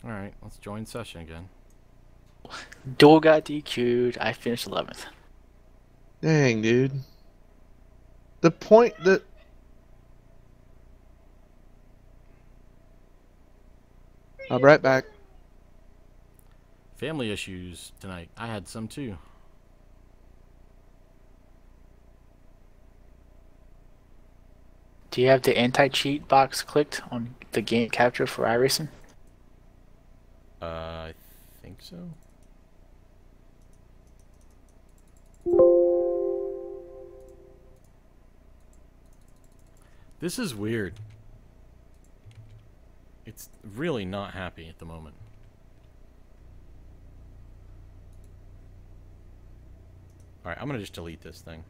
Alright, let's join session again. Duel got DQ'd. I finished 11th. Dang, dude. The point that... I'll be right back. Family issues tonight. I had some too. Do you have the anti-cheat box clicked on the game capture for iRacing? I think so. This is weird. It's really not happy at the moment. Alright, I'm gonna just delete this thing.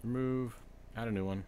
Remove, add a new one.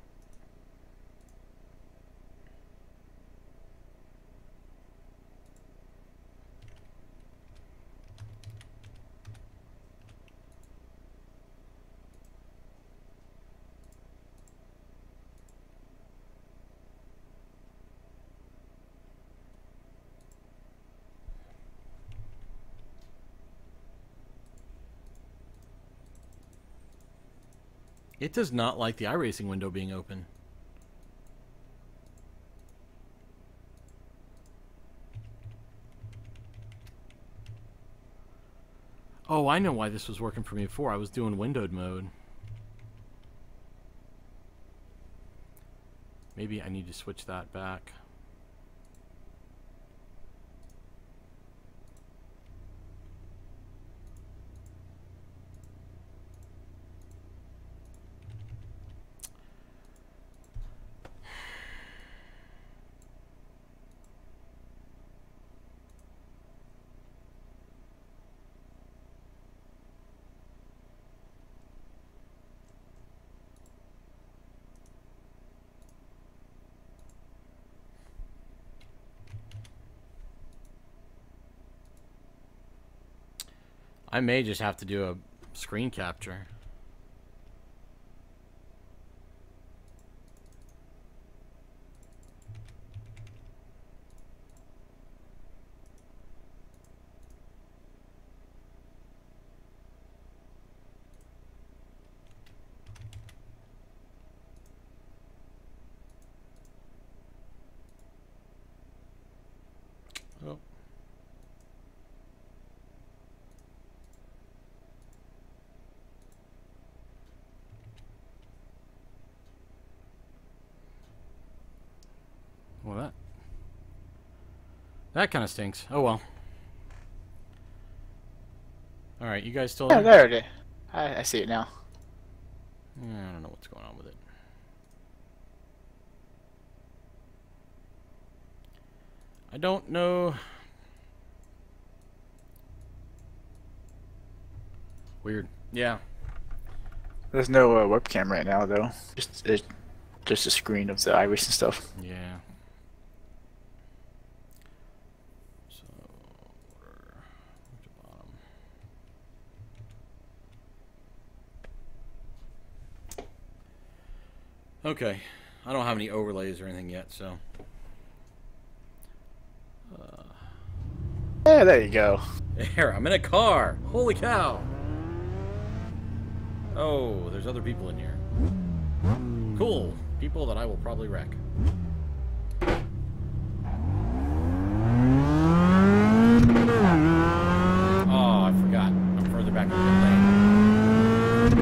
It does not like the iRacing window being open. Oh, I know why this was working for me before. I was doing windowed mode. Maybe I need to switch that back. I may just have to do a screen capture. Oh. Well, that kind of stinks. Oh well. All right, you guys still Yeah, there? there it is. I see it now. Yeah, I don't know what's going on with it. I don't know. Weird. Yeah. There's no webcam right now though. Just a screen of the iRacing stuff. Yeah. So, order to bottom. Okay. I don't have any overlays or anything yet, so. Yeah, there you go. There, I'm in a car. Holy cow. Oh, there's other people in here. Cool. People that I will probably wreck. Oh, I forgot. I'm further back in the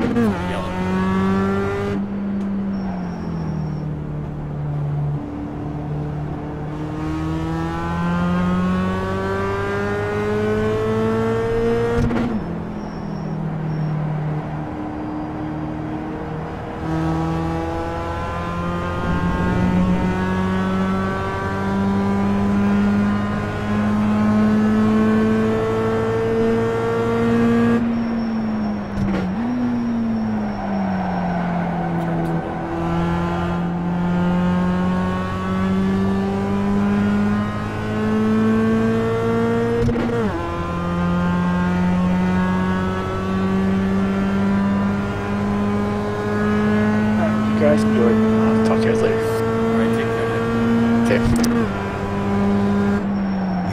lane. Yellow. guys. Enjoy. I'll talk to you guys later. Alright, take care. Okay.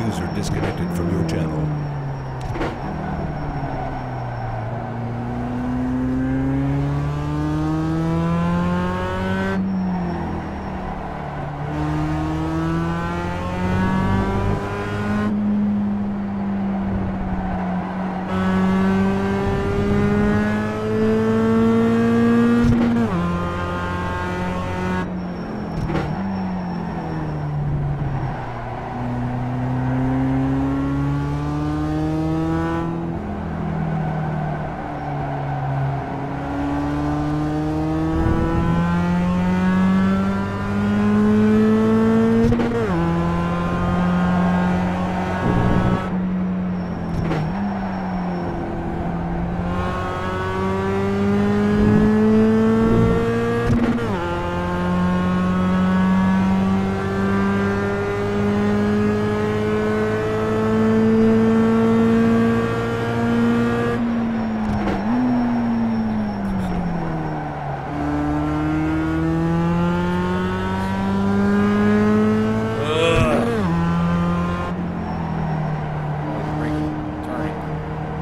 User disconnected from your channel.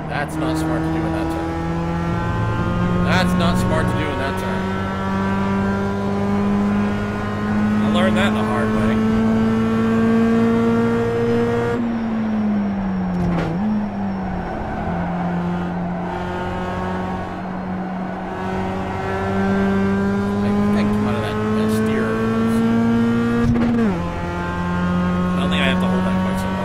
That's not smart to do in that turn. That's not smart to do in that turn. I learned that the hard way. I think come out of that steer. I don't think I have to hold that quite so hard.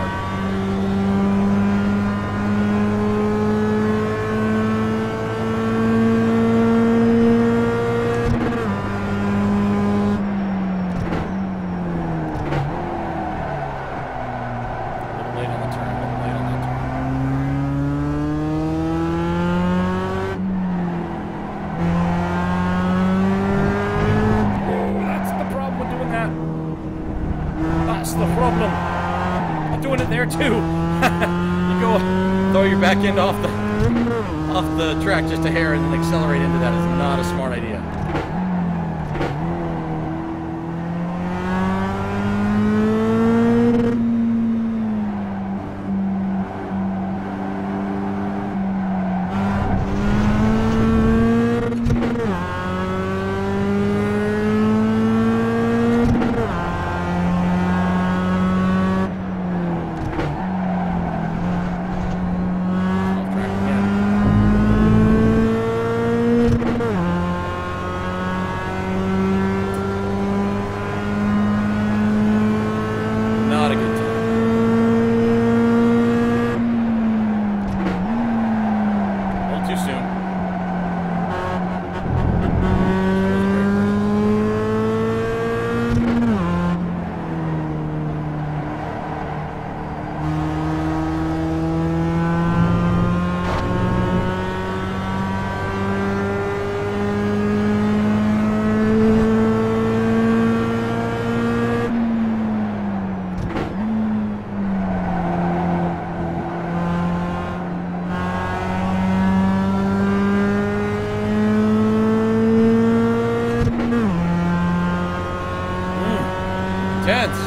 That's the problem. I'm doing it there too. You go throw your back end off the track just a hair and then accelerate into that is not a smart idea. Not a good time. A little too soon. Tense.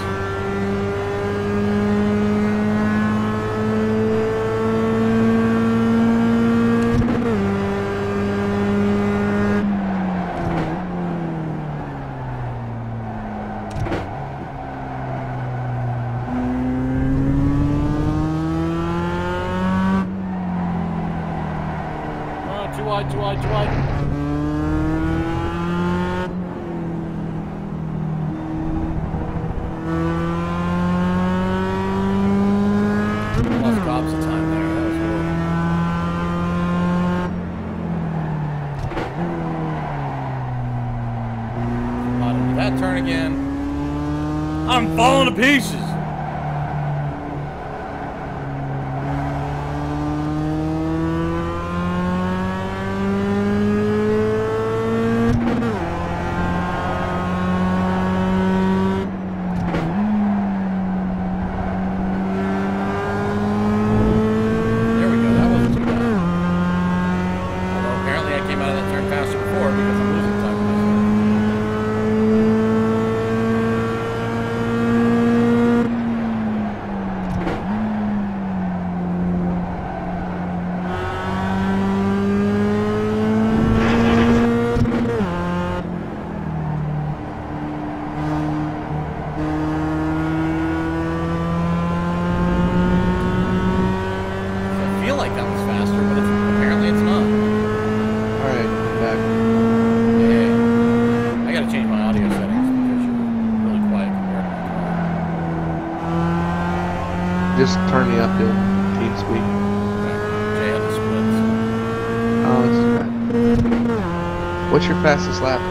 Oh, too wide, too wide, too wide. Lost gobs of time there. That was horrible. Not into that turn again. I'm falling to pieces. Came out of that turn faster before because I'm losing time. Just turn me up in TeamSpeak. Jay had the splits. Oh, that's too bad. What's your fastest lap?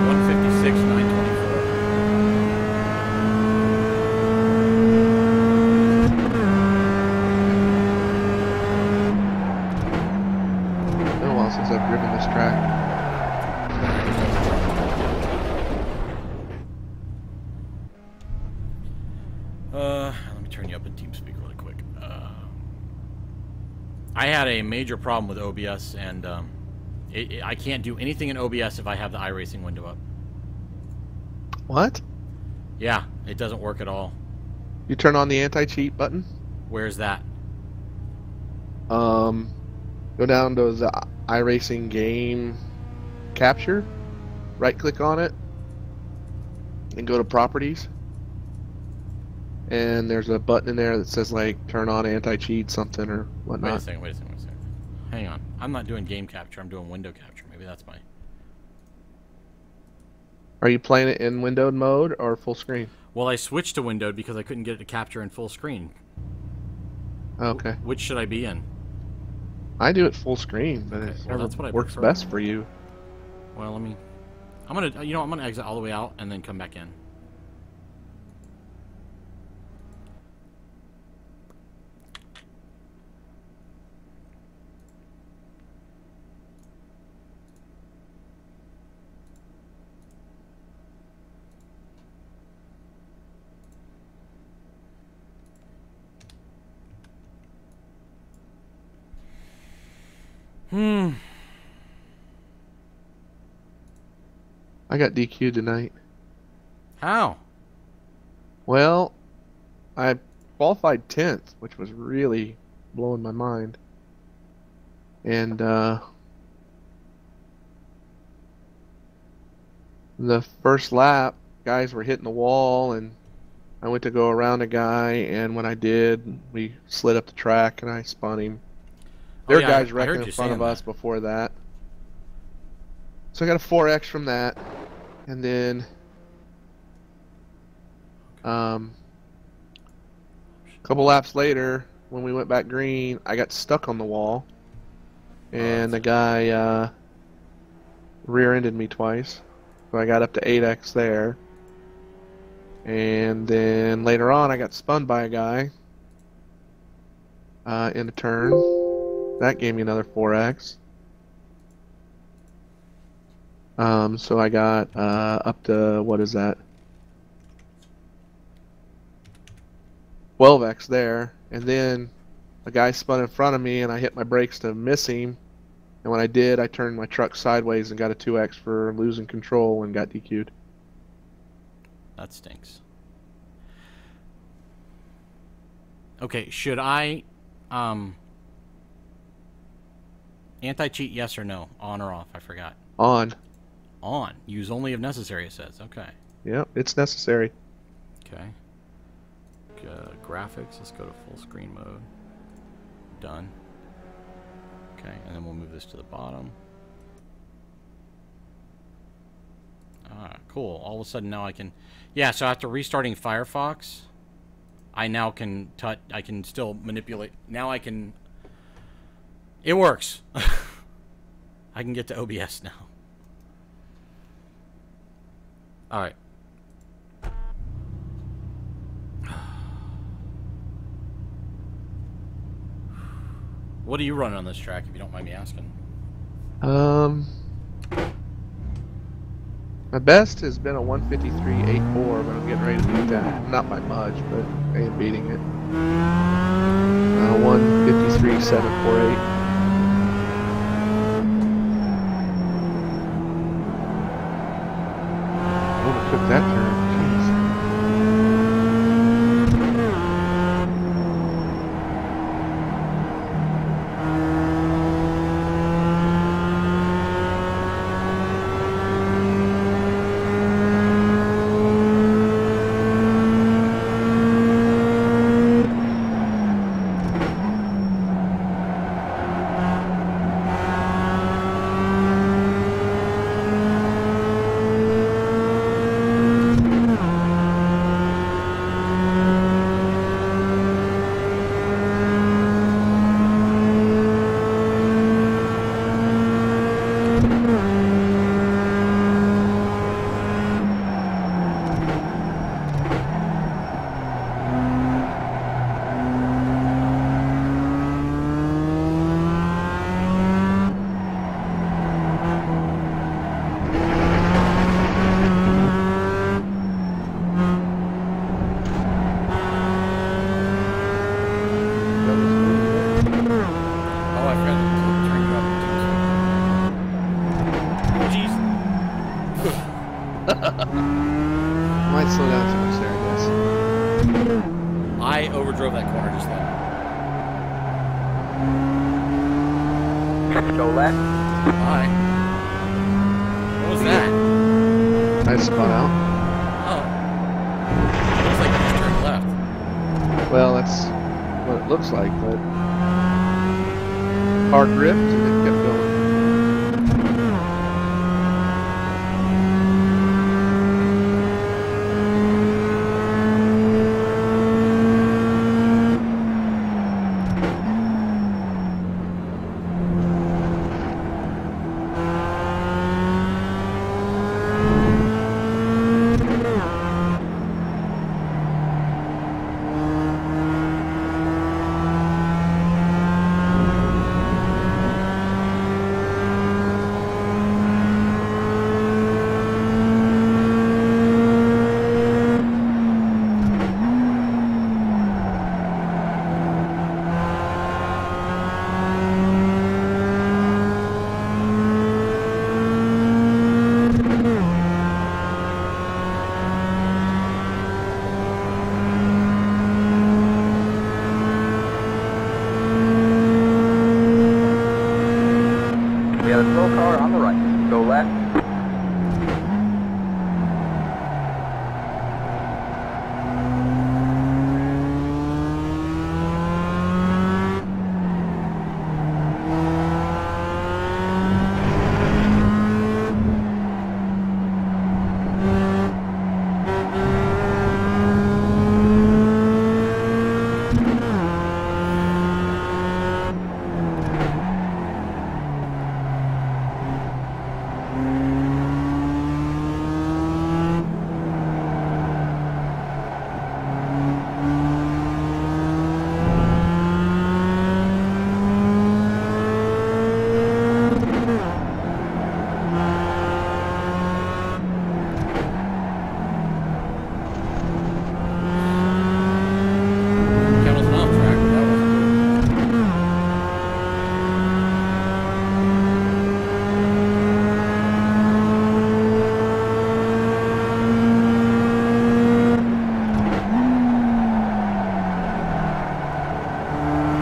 156.924. It's been a while since I've driven this track. Let me turn you up in TeamSpeak really quick. I had a major problem with OBS, and I can't do anything in OBS if I have the iRacing window up. What? Yeah, it doesn't work at all. You turn on the anti-cheat button? Where's that? Go down to the iRacing game capture, right click on it, and go to properties. And there's a button in there that says like turn on anti-cheat something or whatnot. Wait a second. Hang on. I'm not doing game capture, I'm doing window capture. Maybe that's my... Are you playing it in windowed mode or full screen? Well, I switched to windowed because I couldn't get it to capture in full screen. Okay. Which should I be in? I do it full screen, but Okay, it well, never that's what I works prefer. best for you. Well, I'm gonna exit all the way out and then come back in. I got DQ'd tonight. How? Well, I qualified 10th, which was really blowing my mind. And the first lap, guys were hitting the wall, and I went to go around a guy, and when I did, we slid up the track, and I spun him. There were guys wrecking in front of us before that. So I got a 4X from that. And then a couple laps later, when we went back green, I got stuck on the wall. And the guy rear-ended me twice. So I got up to 8X there. And then later on, I got spun by a guy in a turn. That gave me another 4X. So I got up to, what is that? 12X there. And then a guy spun in front of me and I hit my brakes to miss him. And when I did, I turned my truck sideways and got a 2X for losing control and got DQ'd. That stinks. Okay, should I anti-cheat, yes or no? On or off? I forgot. On. On. Use only if necessary, it says. Okay. Yep, it's necessary. Okay. Graphics, let's go to full screen mode. Done. Okay, and then we'll move this to the bottom. Ah, cool. All of a sudden now I can... Yeah, so after restarting Firefox, I now can I can still manipulate... Now I can... It works! I can get to OBS now. Alright. What are you running on this track, if you don't mind me asking? My best has been a 153.84, but I'm getting ready to beat that. Not by much, but I am beating it. 153.748. Overtook that turn. Jeez. corner just then. Go left. Hi. What was that? I spun out. Oh. Looks like you just turned left. Well, that's what it looks like, but car gripped and it kept going. We have a slow car on the right. Go left. Kettle's off track, but that wasn't good. That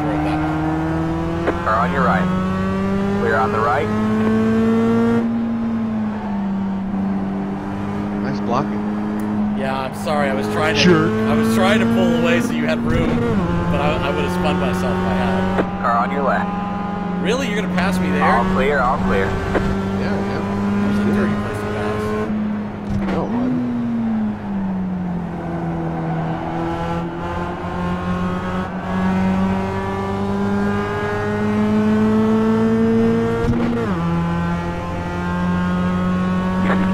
one. Car on your right. Clear on the right. Nice blocking. Yeah, I'm sorry. I was trying to. Sure. I was trying to pull away so you had room, but I would have spun myself if I had. Car on your left. Really, you're gonna pass me there? All clear, all clear. Yeah, yeah. There's a dirty place to pass. No one.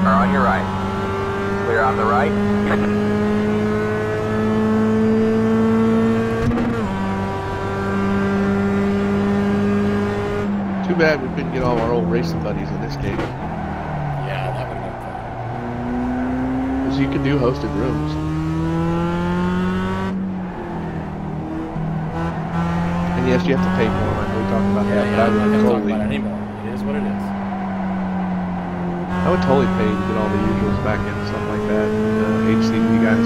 Car on your right. Clear on the right. Too bad we couldn't get all our old racing buddies in this game. Yeah, that would have been fun. Because you could do hosted rooms. And yes, you have to pay for them. I know we talked about that, Yeah, but I I'm not would gonna talk totally, about it anymore. It is what it is. I would totally pay to get all the usuals back in, stuff like that. HCV guys.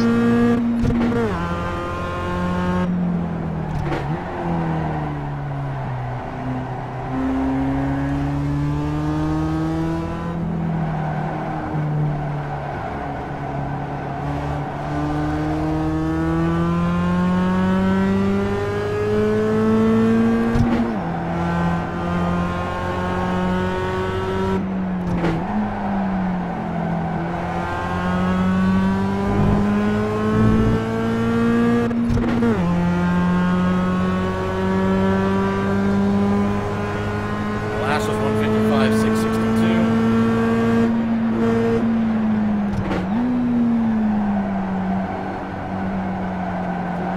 The last was 155, 662.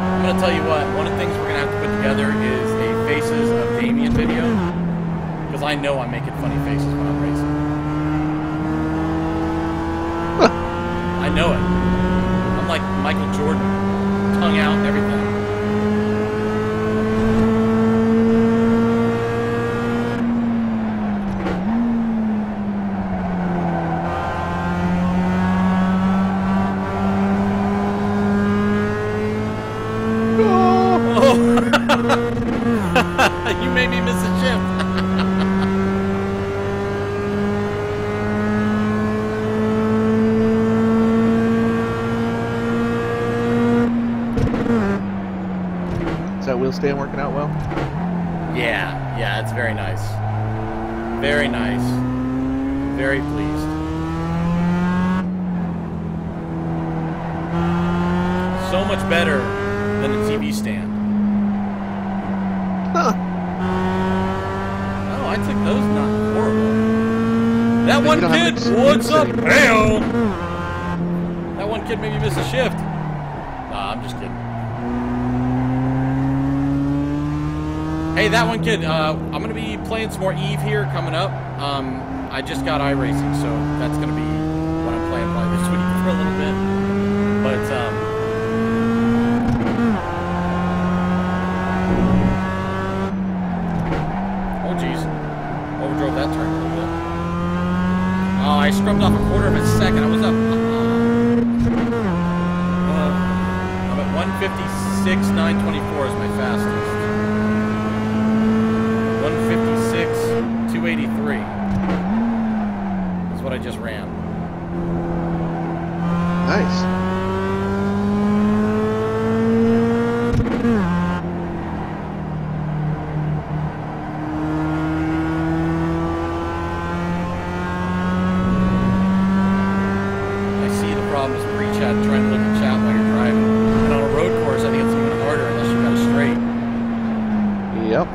I'm gonna tell you what. One of the things we're gonna have to put together is a Faces of Damien video, because I know I'm making funny faces when I'm racing. I know it. I'm like Michael Jordan, tongue out and everything. Oh! miss a shift. Is that wheel stand working out well? Yeah, it's very nice. Very nice. Very pleased. So much better than a TV stand. Huh. Oh, I took those, not horrible. That one you don't have kid, an what's up, excuse hell? That one kid made me miss a shift. Nah, I'm just kidding. Hey, that one kid, I'm going to be playing some more Eve here coming up. I just got iRacing, so that's going to be what I'm playing probably this week for a little bit. But, oh, jeez. Overdrove that turn a little bit. Oh, I scrubbed off a quarter of a second. I was up. I'm at 156.924 is my fastest. 156.283 is what I just ran. Nice. I see the problem is pre-chat trying to look at chat while you're driving. And on a road course, I think it's even harder unless you've got a straight. Yep.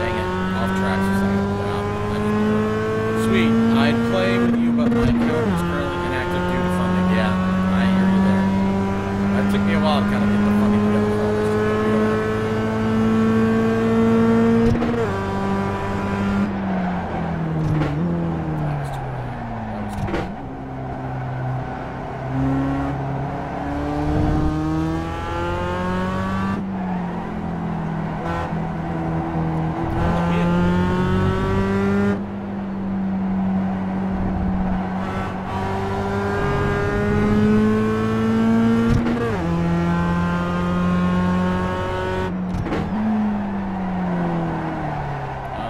Dang it, off tracks or something. Wow. Sweet, I'd play with you, but my account is currently inactive due to funding. Yeah, I hear you there. That took me a while to kind of get the funding together for all this. That was too early. That was too early.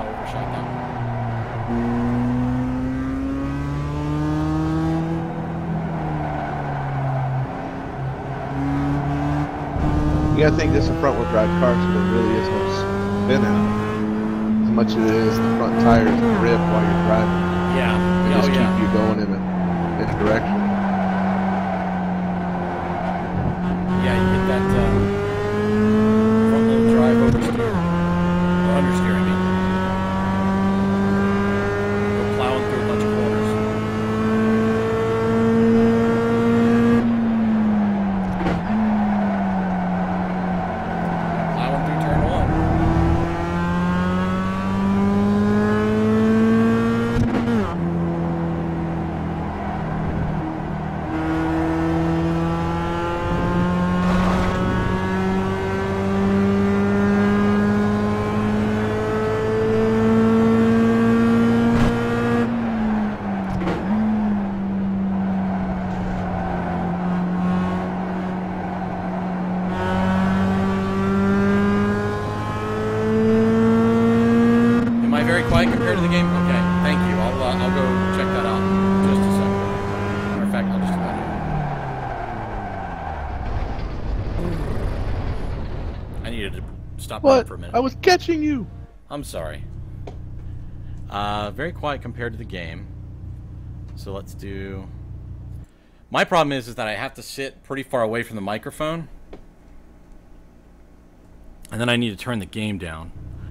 Overshot that one. You gotta think this is a front wheel drive car, so there really is no spin out. As much as it is the front tires grip while you're driving. Yeah. They just Oh, yeah. keep you going in a direction. Yeah, you get that front wheel drive oversteer. Or understeer, I mean. Go plowing through a bunch of corners. Plowing through turn one. Am I very quiet compared to the game? Okay, thank you. I'll go check that out in just a second. Matter of fact, I'll just do that. I needed to stop running What? for a minute. I was catching you! I'm sorry. Very quiet compared to the game. So let's do... My problem is that I have to sit pretty far away from the microphone. And then I need to turn the game down.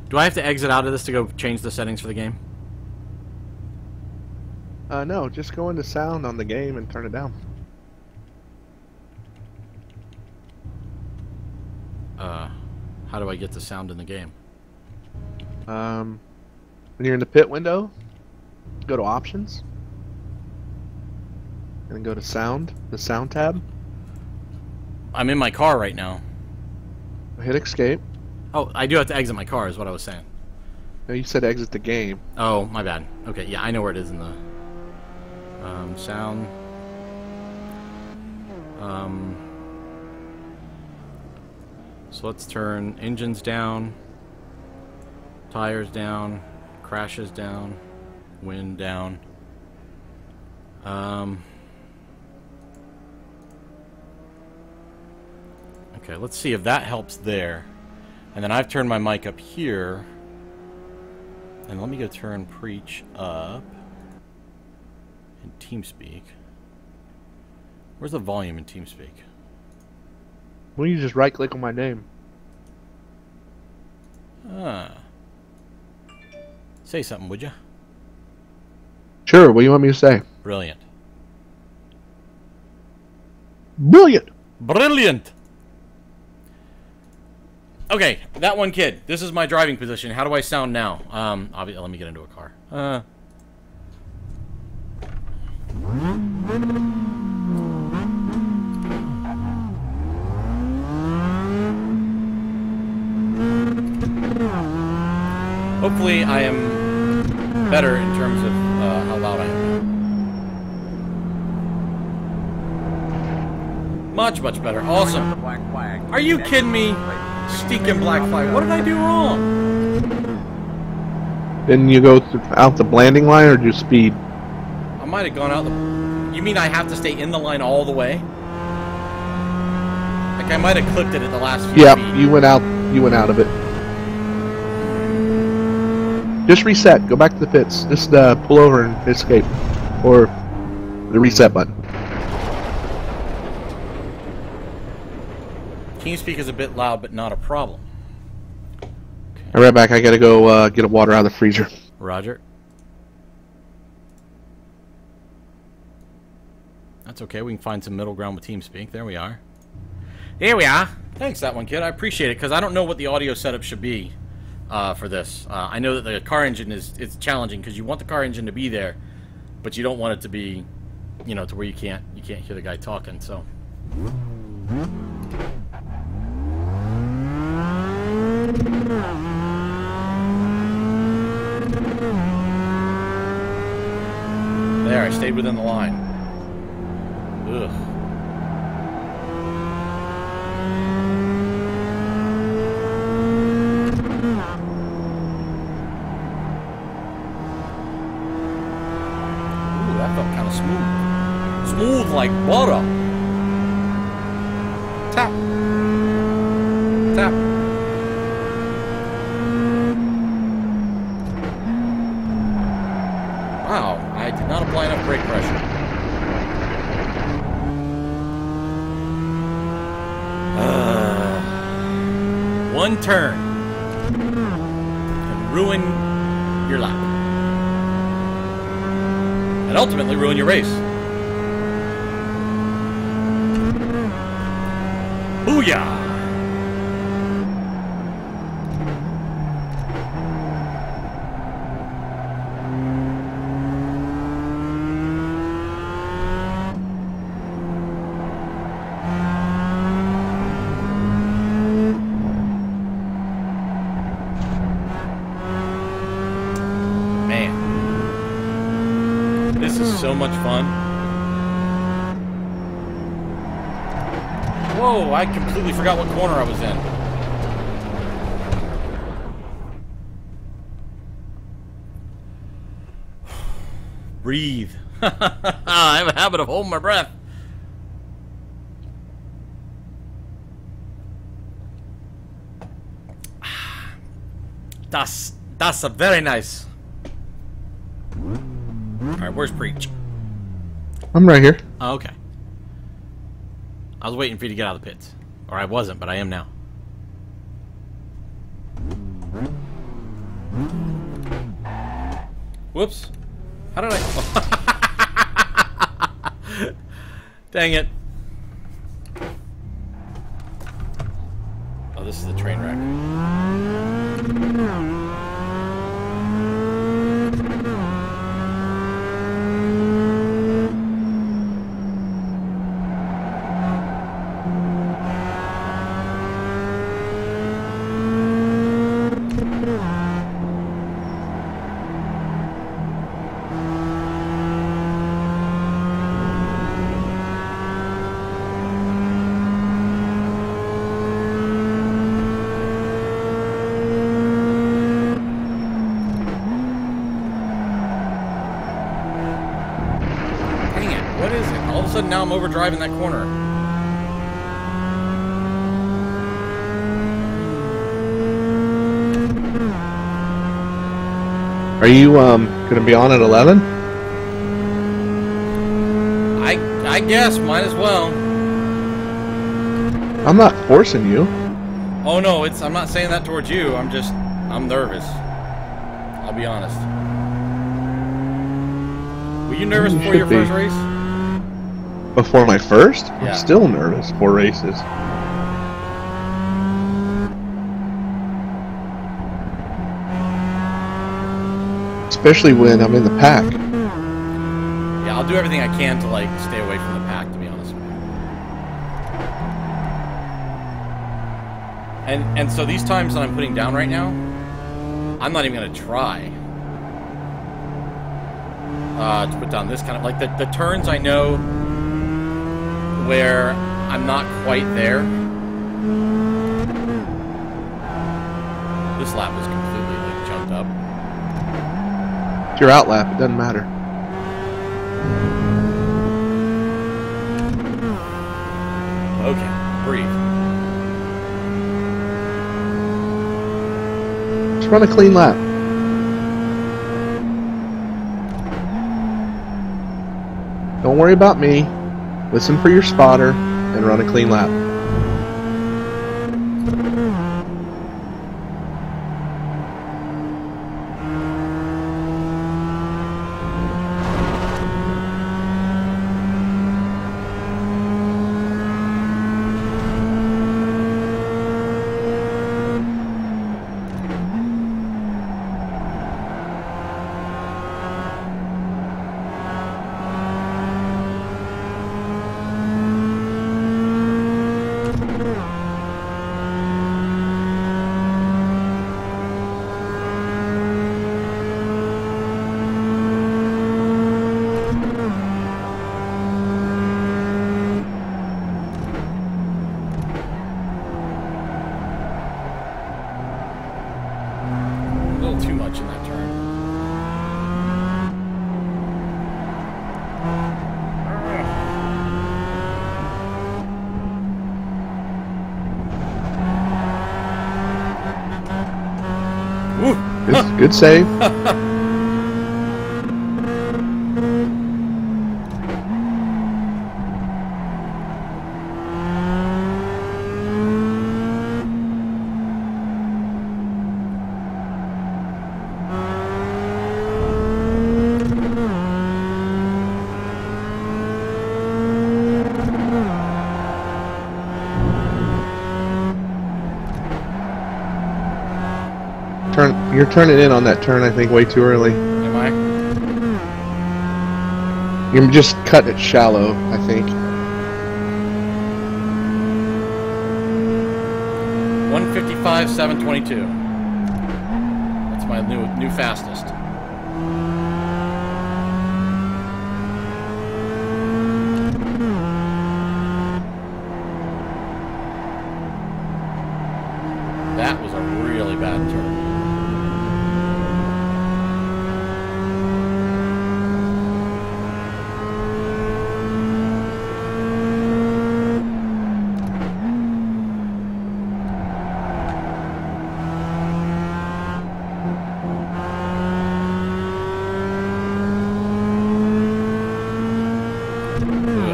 Do I have to exit out of this to go change the settings for the game? No, just go into sound on the game and turn it down. How do I get the sound in the game? When you're in the pit window, go to options. And then go to sound, the sound tab. I'm in my car right now. Hit escape. Oh, I do have to exit my car is what I was saying. No, you said exit the game. Oh, my bad. Okay, yeah, I know where it is in the sound. So let's turn engines down, tires down, crashes down, wind down. Okay, let's see if that helps there. And then I've turned my mic up here. And let me go turn preach up in TeamSpeak. Where's the volume in TeamSpeak? Well, you just right click on my name. Say something, would you? Sure, what do you want me to say? Brilliant. Brilliant! Brilliant! Okay, that one kid. This is my driving position. How do I sound now? Obviously, let me get into a car. Hopefully I am better in terms of how loud I am. Much, much better. Awesome. Are you kidding me? Stinking black flag. What did I do wrong? Didn't you go out the landing line or just speed? I might have gone out the... You mean I have to stay in the line all the way? Like I might have clipped it at the last few Yeah, feet. you went out of it. Just reset. Go back to the pits. Just pull over and escape. Or the reset button. TeamSpeak is a bit loud, but not a problem. All right, back. I gotta go get a water out of the freezer. Roger. That's okay. We can find some middle ground with TeamSpeak. There we are. Here we are. Thanks, that one, kid. I appreciate it, because I don't know what the audio setup should be for this. I know that the car engine is challenging, because you want the car engine to be there, but you don't want it to be, you know, to where you can't hear the guy talking, so... There, I stayed within the line. Ugh. Ooh, that felt kind of smooth. Smooth like butter. Tap. Tap. Wow, I did not apply enough brake pressure. One turn can ruin your lap. And ultimately ruin your race. Booyah! So much fun. Whoa, I completely forgot what corner I was in. Breathe. I have a habit of holding my breath. That's a very nice. Alright, where's Preach? I'm right here. Oh, okay. I was waiting for you to get out of the pits. Or I wasn't, but I am now. Whoops. How did I... Dang it. Oh, this is the train wreck. and now I'm overdriving that corner. Are you gonna be on at 11? I guess, might as well. I'm not forcing you. Oh no, I'm not saying that towards you. I'm nervous. I'll be honest. Were you nervous before your first race? Before my first? Yeah. I'm still nervous for races. Especially when I'm in the pack. Yeah, I'll do everything I can to like stay away from the pack, to be honest with you. And so these times that I'm putting down right now, I'm not even gonna try to put down this kind of like the turns I know where I'm not quite there. This lap is completely like jumped up. It's your outlap, it doesn't matter. Okay, breathe. Just run a clean lap. Don't worry about me. Listen for your spotter and run a clean lap. Too much in that turn. Good save. You're turning in on that turn, I think, way too early. Am I? You're just cutting it shallow, I think. 1:55.722. That's my new fastest. That was a really bad turn.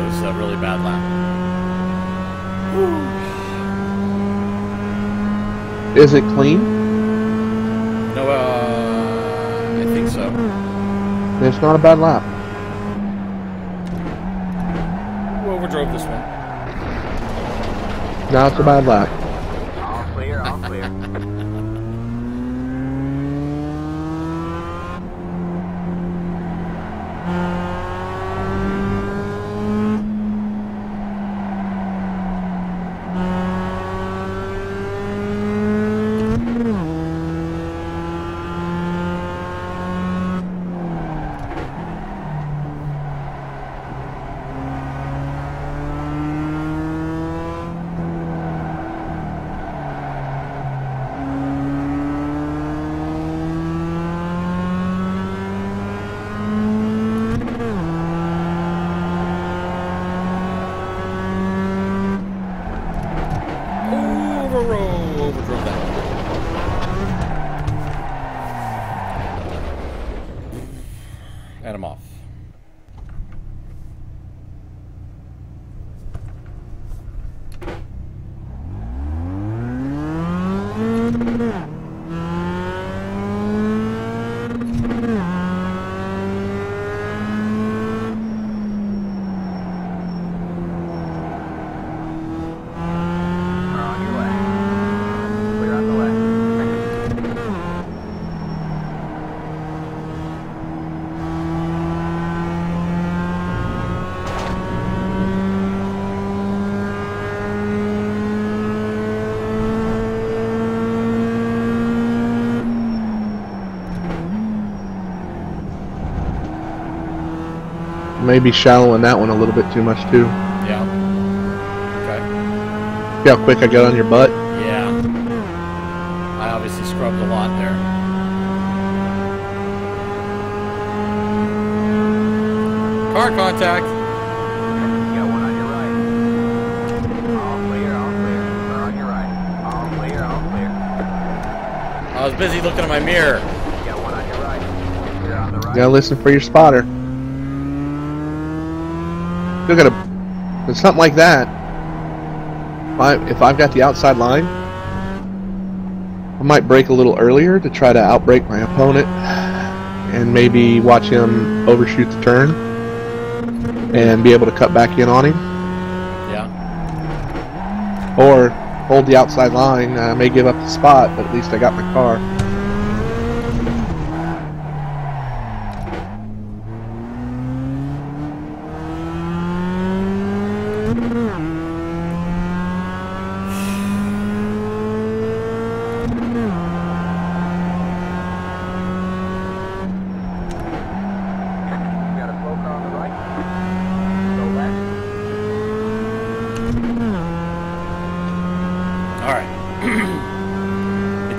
This is a really bad lap. Is it clean? No, I think so. It's not a bad lap. Who overdrove this one? Now it's a bad lap. All clear, all clear. Overdrove that one. And I'm off. Maybe shallowing that one a little bit too much too. Yeah. Okay. See how quick I got on your butt? Yeah. I obviously scrubbed a lot there. Car contact. You got one on your right. All clear, all clear. Car on your right. All clear, all clear. I was busy looking at my mirror. You got one on your right. Clear on the right. You gotta listen for your spotter. Still gotta, with something like that, if I've got the outside line, I might brake a little earlier to try to outbrake my opponent and maybe watch him overshoot the turn and be able to cut back in on him. Yeah. Or hold the outside line. I may give up the spot, but at least I got my car.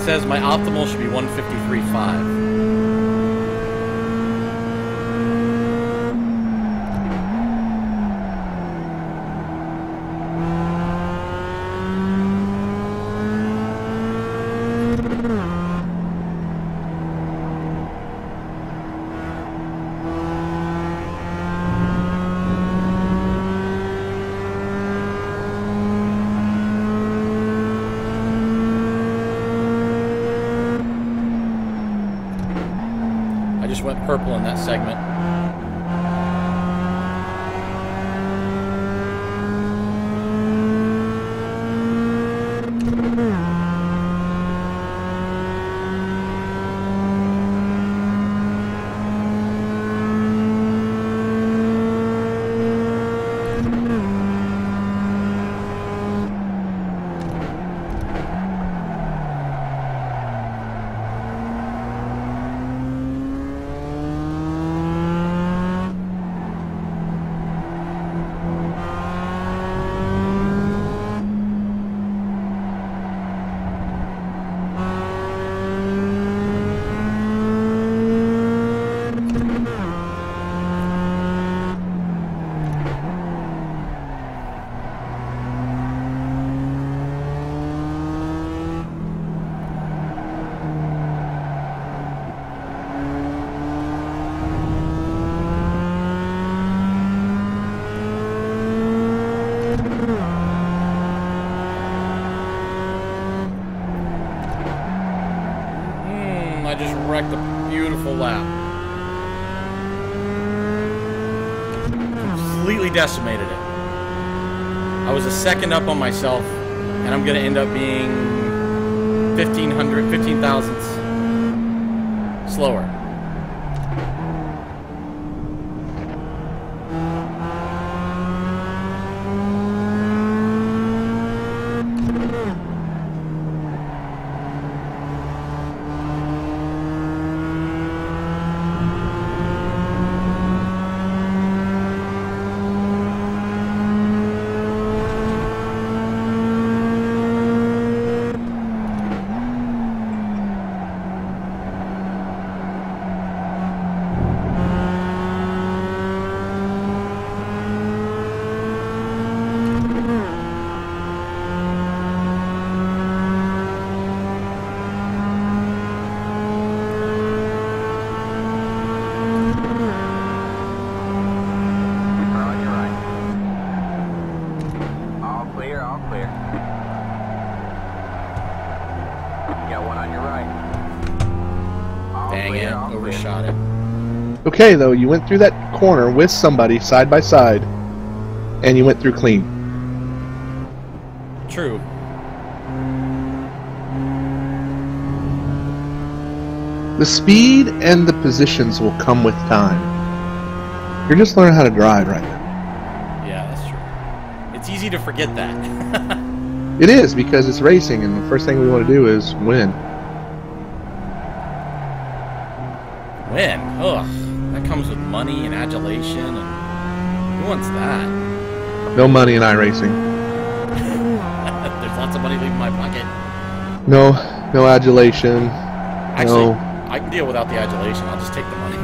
Says my optimal should be 153.5. Went purple in that segment. I just wrecked a beautiful lap. Completely decimated it. I was a second up on myself, and I'm going to end up being 15 thousandths slower. clear, all clear. You got one on your right. All Dang clear, it, all clear. overshot it. Okay, though, you went through that corner with somebody side by side, and you went through clean. True. The speed and the positions will come with time. You're just learning how to drive right now. Yeah, that's true. It's easy to forget that. It is, because it's racing, and the first thing we want to do is win. Win? Ugh. That comes with money and adulation, and who wants that? No money in iRacing. There's lots of money leaving my pocket. No adulation. Actually, No. I can deal without the adulation. I'll just take the money.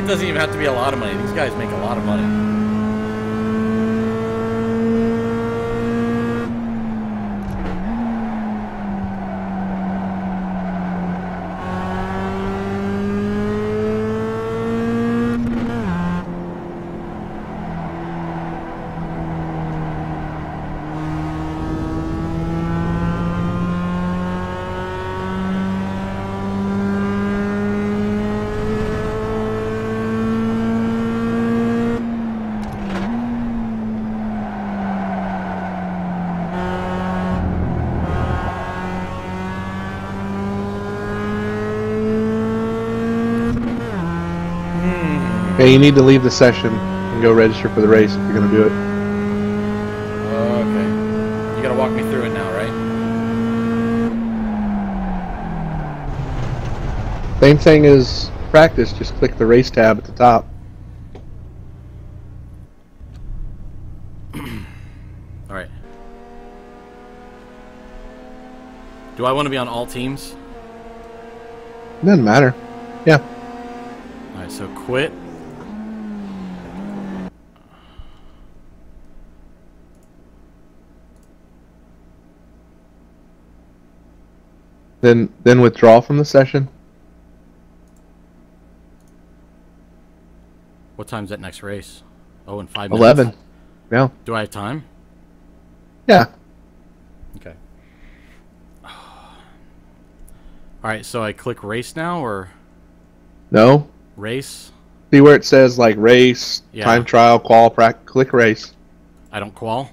It doesn't even have to be a lot of money. These guys make a lot of money. Okay, you need to leave the session and go register for the race if you're going to do it. Okay. You gotta walk me through it now, right? Same thing as practice, just click the race tab at the top. Alright. Do I want to be on all teams? Doesn't matter. Yeah. Alright, so quit. Then withdraw from the session. What time's that next race? Oh, in 5 minutes. 11. Yeah. Do I have time? Yeah. Okay. Alright, so I click race now, or No. race? See where it says like race, Yeah. time trial, qual, click race. I don't qual?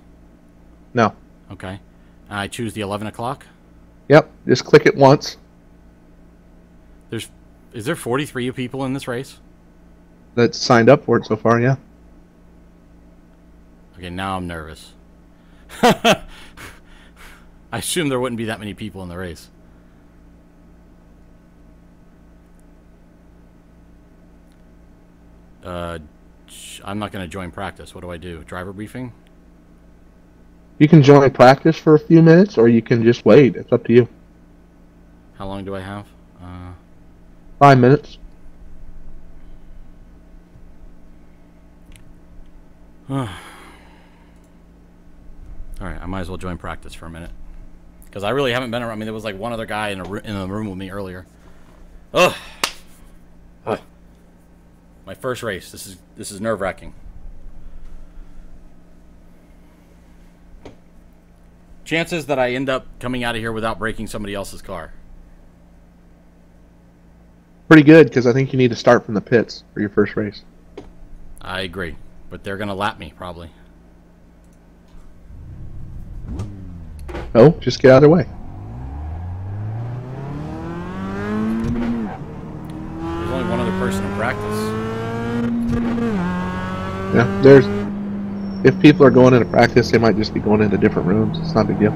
No. Okay. I choose the 11 o'clock? Yep. Just click it once. Is there 43 people in this race? That's signed up for it so far, yeah. Okay, now I'm nervous. I assume there wouldn't be that many people in the race. I'm not going to join practice. What do I do? Driver briefing? You can join practice for a few minutes, or you can just wait. It's up to you. How long do I have? 5 minutes. Alright, I might as well join practice for a minute. Because I really haven't been around. I mean, there was like one other guy in the room with me earlier. Ugh. My first race. This is nerve-wracking. Chances that I end up coming out of here without breaking somebody else's car. Pretty good, because I think you need to start from the pits for your first race. I agree. But they're going to lap me, probably. No, just get out of their way. There's only one other person in practice. Yeah, if people are going into practice, they might just be going into different rooms. It's not a big deal.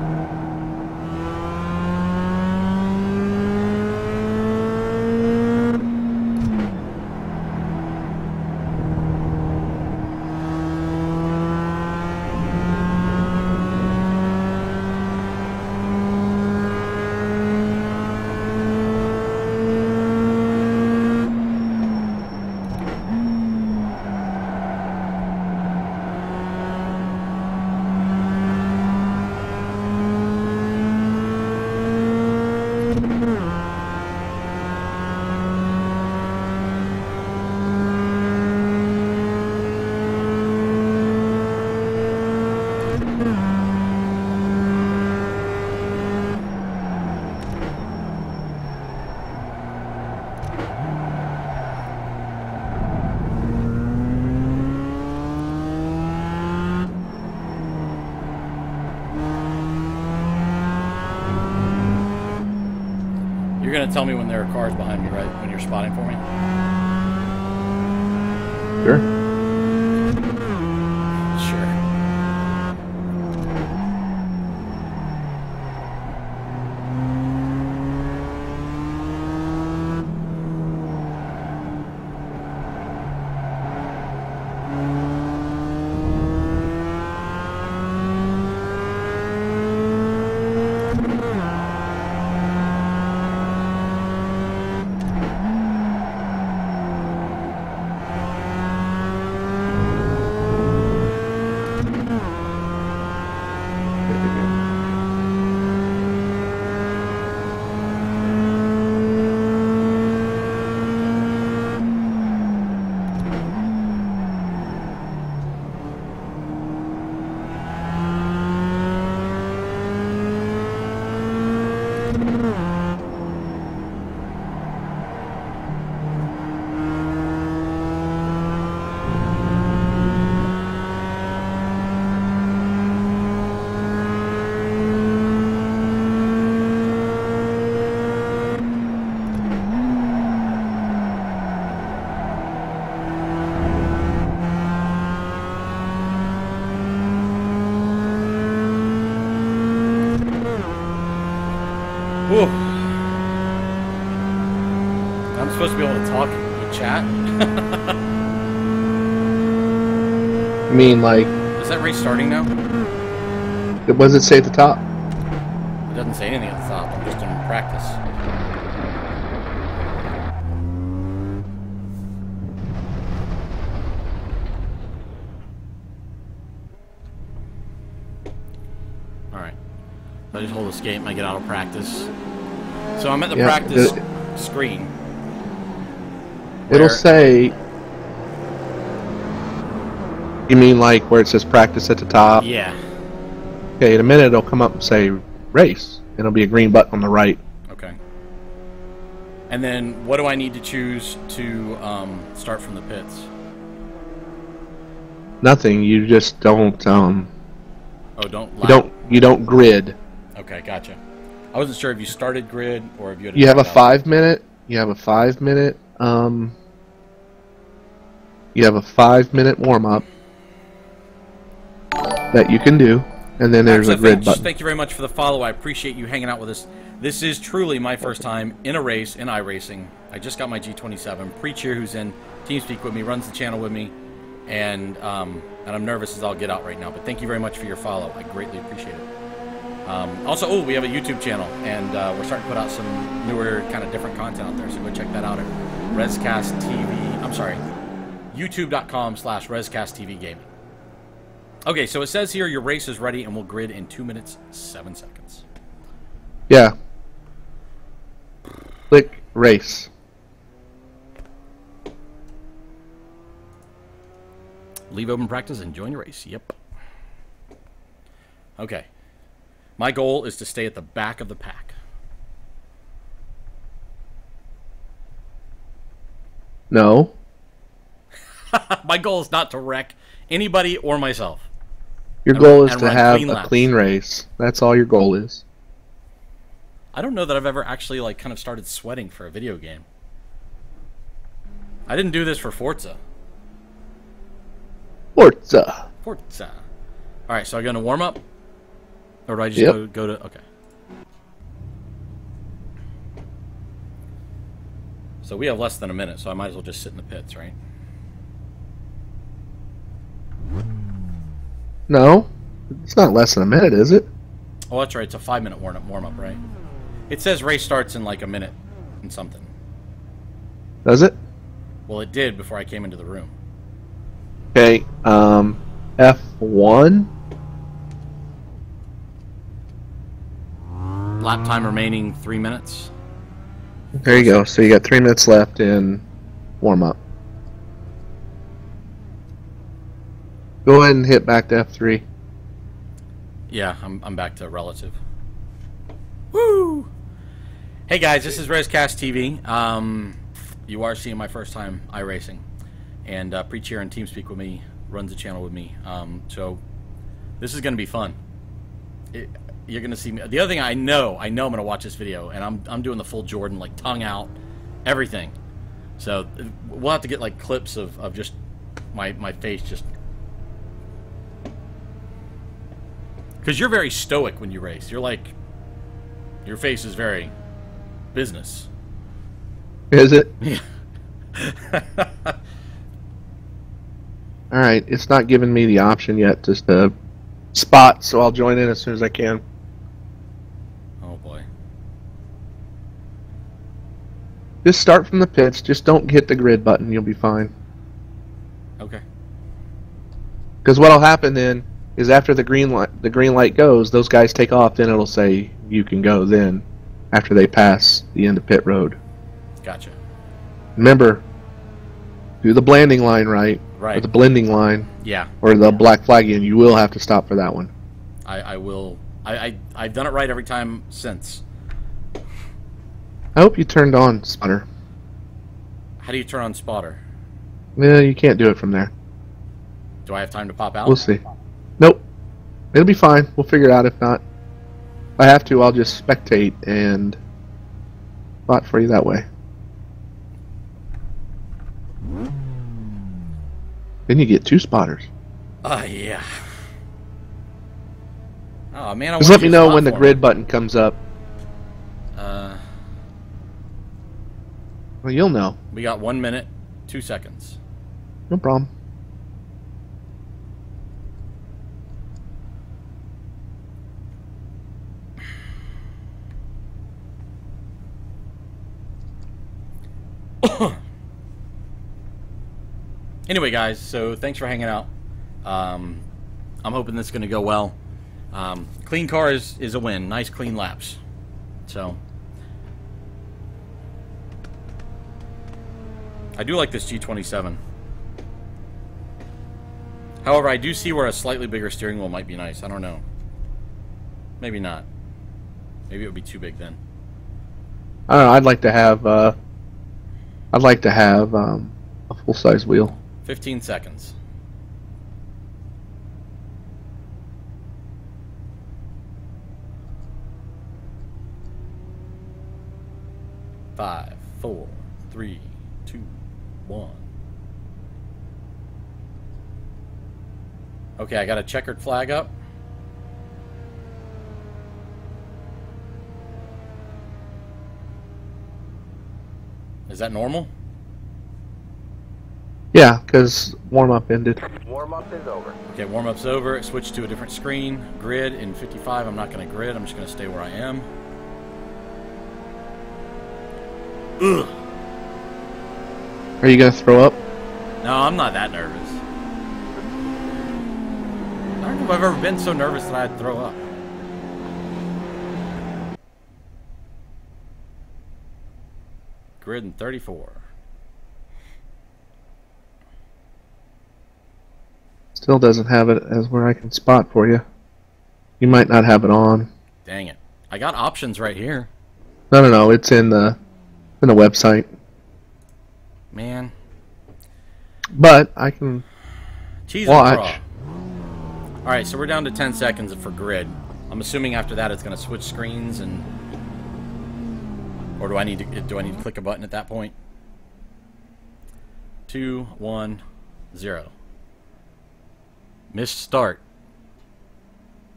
going to tell me when there are cars behind me, right? When you're spotting for me? Sure. Sure. Whew. I'm supposed to be able to talk in chat. I mean, like, Is that race starting now? what does it say at the top? It doesn't say anything at the top. I'm just in practice. Alright. So I just hold escape and I get out of practice. So I'm at the practice screen. It'll say... You mean like where it says practice at the top? Yeah. Okay, in a minute it'll come up and say race. It'll be a green button on the right. Okay. And then what do I need to choose to start from the pits? Nothing. You just don't. Oh, You don't grid. Okay, gotcha. I wasn't sure if you started grid or if you had. You have a 5 minute. You have a 5 minute. You have a 5 minute warm up that you can do, and then there's a grid button. Thank you very much for the follow. I appreciate you hanging out with us. This is truly my first time in a race in iRacing. I just got my G27. Preacher, who's in TeamSpeak with me, runs the channel with me, and I'm nervous as I'll get out right now. But thank you very much for your follow. I greatly appreciate it. Also, we have a YouTube channel, and we're starting to put out some newer, kind of different content out there. So go check that out at RezcastTV. I'm sorry, YouTube.com/RezcastTV Gaming. Okay, so it says here your race is ready and will grid in 2 minutes, 7 seconds. Yeah. Click race. Leave open practice and join your race. Yep. Okay. My goal is to stay at the back of the pack. No. My goal is not to wreck anybody or myself. Your goal is and to run have clean a laps. clean race. That's all your goal is. I don't know that I've ever actually like kind of started sweating for a video game. I didn't do this for Forza. Forza. Forza. All right, so I'm going to warm up? Or do I just go to... Okay. So we have less than a minute, so I might as well just sit in the pits, right? No. It's not less than a minute, is it? Oh, that's right. It's a 5-minute warm-up, right? It says race starts in like a minute and something. Does it? Well, it did before I came into the room. Okay, F1. Lap time remaining 3 minutes. There you go. So you got 3 minutes left in warm-up. Go ahead and hit back to F3. Yeah, I'm back to relative. Woo! Hey guys, this is RezcastTV. You are seeing my first time iRacing, and Preach here on TeamSpeak with me, runs the channel with me. So this is going to be fun. you're gonna see me. The other thing I know I'm gonna watch this video, and I'm doing the full Jordan, like tongue out, everything. So we'll have to get like clips of just my face just. Because you're very stoic when you race. You're like, your face is very business. Is it? Yeah. Alright, it's not giving me the option yet to spot, so I'll join in as soon as I can. Oh boy. Just start from the pits, just don't hit the grid button, you'll be fine. Okay. Because what'll happen then is after the green light goes, those guys take off, then it'll say you can go then after they pass the end of pit road. Gotcha. Remember, do the blending line right. Right. Or the blending line. Yeah. Or the black flag in. You will have to stop for that one. I will. I've done it right every time since. I hope you turned on spotter. How do you turn on spotter? Yeah, you can't do it from there. Do I have time to pop out? We'll see. Nope. It'll be fine. We'll figure it out if not. If I have to, I'll just spectate and spot for you that way. Then you get 2 spotters. Yeah. Oh man, Just let me know when the grid button comes up. Well, you'll know. We got 1 minute, 2 seconds. No problem. Anyway, guys, so thanks for hanging out. I'm hoping this is going to go well. Clean car is a win. Nice clean laps. So I do like this G27. However, I do see where a slightly bigger steering wheel might be nice. I don't know. Maybe not. Maybe it would be too big then. I don't know. I'd like to have a full-size wheel. 15 seconds. Five, 4, 3, 2, 1. Okay, I got a checkered flag up. Is that normal? Yeah, because warm-up ended. Warm-up is over. Okay, warm-up's over. It switched to a different screen. Grid in 55. I'm not going to grid. I'm just going to stay where I am. Ugh. Are you going to throw up? No, I'm not that nervous. I don't know if I've ever been so nervous that I'd throw up. Grid in 34. Still doesn't have it as where I can spot for you. You might not have it on. Dang it. I got options right here. No. It's in the website. Man. But I can Cheese watch. Alright, so we're down to 10 seconds for grid. I'm assuming after that it's going to switch screens and... Or do I need to click a button at that point? 2, 1, 0. Missed start.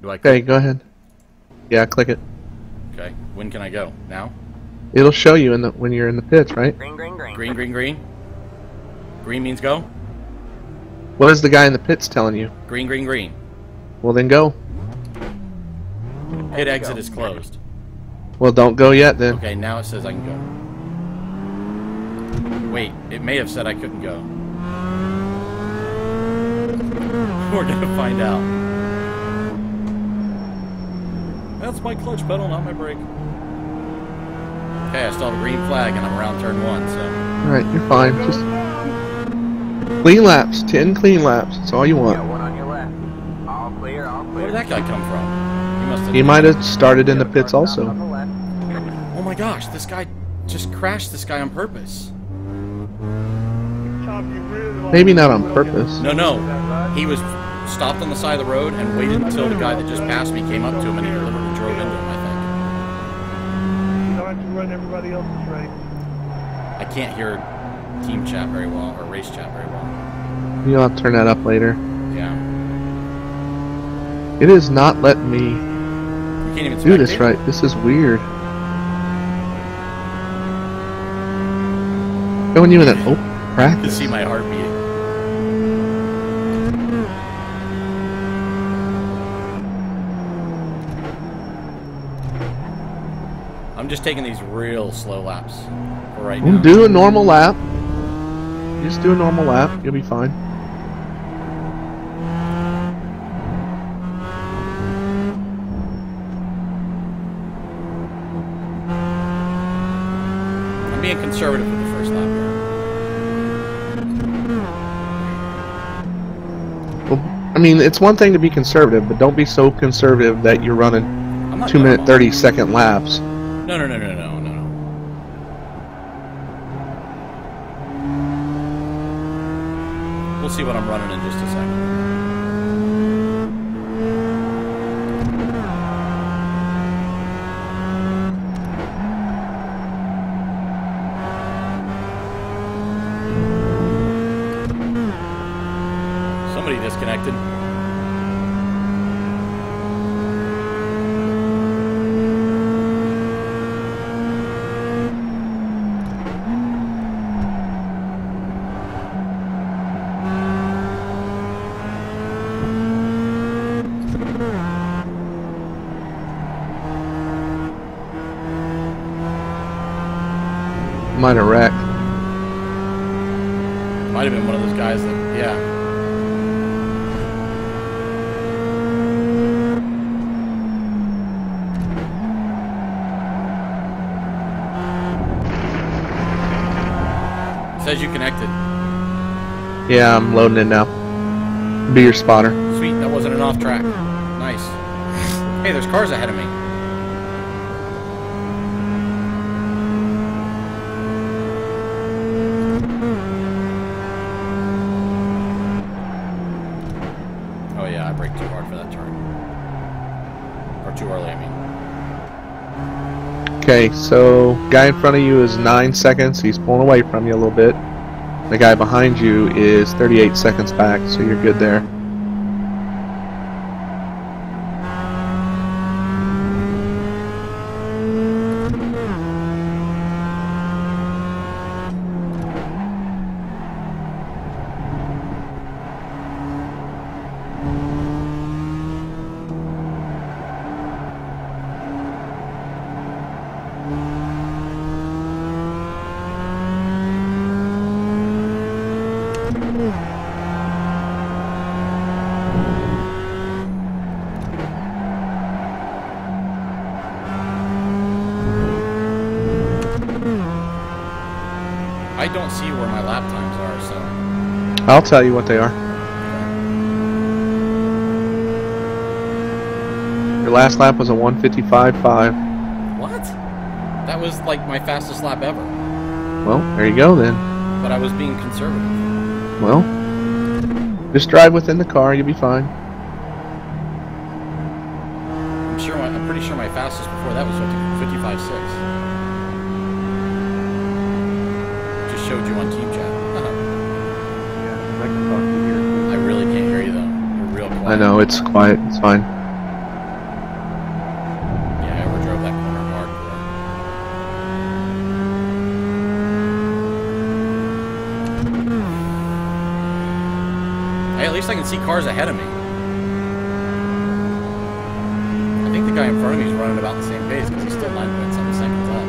Do I click? Okay, go ahead. Yeah, click it. Okay. When can I go? Now? It'll show you when you're in the pits, right? Green, green, green. Green, green, green. Green means go? What is the guy in the pits telling you? Green, green, green. Well, then go. Pit exit is closed. Well, don't go yet then. Okay, now it says I can go. Wait, it may have said I couldn't go. We're gonna find out. That's my clutch pedal, not my brake. Okay, I still have a green flag and I'm around turn 1, so... Alright, you're fine. Just clean laps. 10 clean laps. That's all you want. Got one on your left. All clear, all clear. Where did that guy come from? He must have... He might have started in the pits also. On the left. Oh my gosh, this guy just crashed this guy on purpose. Maybe not on purpose. No, he was stopped on the side of the road and waited until the guy that just passed me came up to him and he deliberately drove into him, I You don't have to run everybody else's race. think. I can't hear team chat very well, or race chat very well. You'll have to turn that up later. Yeah. It is not letting me You can't even do this spectate? right. This is weird. Showing you in an open You can practice. see my heart beating. I'm just taking these real slow laps for right now. Do a normal lap. Just do a normal lap. You'll be fine. I'm being conservative with the first lap here. Well, I mean, it's one thing to be conservative, but don't be so conservative that you're running I'm not 2 minute, going 30 second laps. No. We'll see what I'm running in just a second. Somebody disconnected. Might have wrecked. Might have been one of those guys that, yeah. It says you connected. Yeah, I'm loading in now. Be your spotter. Sweet, that wasn't an off track. Nice. Hey, there's cars ahead of me. Oh yeah, I braked too hard for that turn. Or too early, I mean. Okay, so guy in front of you is 9 seconds. He's pulling away from you a little bit. The guy behind you is 38 seconds back, so you're good there. I don't see where my lap times are, so... I'll tell you what they are. Your last lap was a 155.5. What? That was like my fastest lap ever. Well, there you go then. But I was being conservative. Well, just drive within the car, you'll be fine. I'm pretty sure my fastest before that was 55.6. Just showed you on team chat. Yeah, I can talk to you here. I really can't hear you though. You're real quiet. I know, it's quiet, it's fine. Yeah, I overdrove that corner hardcore. Hey, at least I can see cars ahead of me. I think the guy in front of me is running about the same pace because he's still 9.7 seconds up.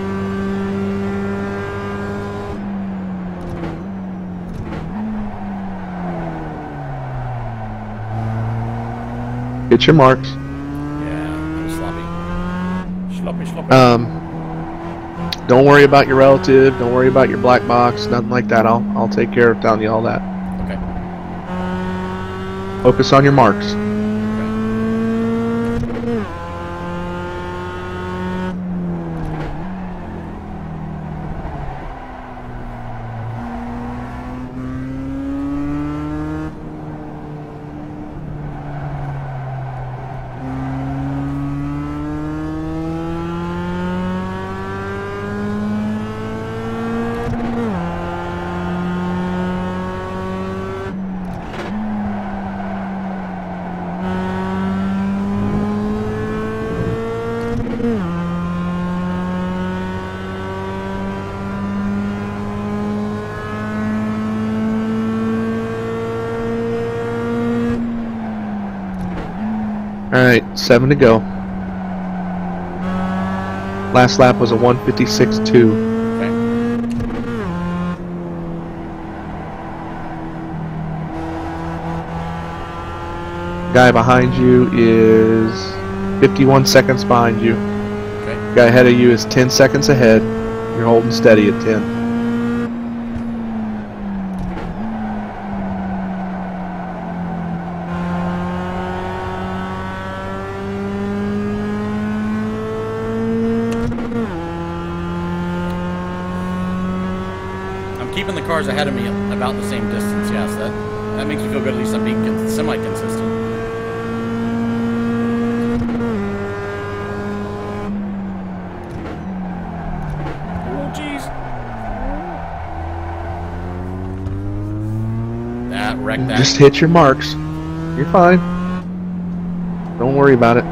Get your marks. Yeah, I'm sloppy. Sloppy. Don't worry about your relative, don't worry about your black box, nothing like that. I'll take care of telling you all that. Okay. Focus on your marks. Alright, 7 to go. Last lap was a 1:56.2. Okay. Guy behind you is 51 seconds behind you. Okay. Guy ahead of you is 10 seconds ahead. You're holding steady at 10. I'm keeping the cars ahead of me about the same distance. Yes, that makes me feel good. At least I'm being semi-consistent. Oh, jeez. That wrecked that. Just hit your marks. You're fine. Don't worry about it.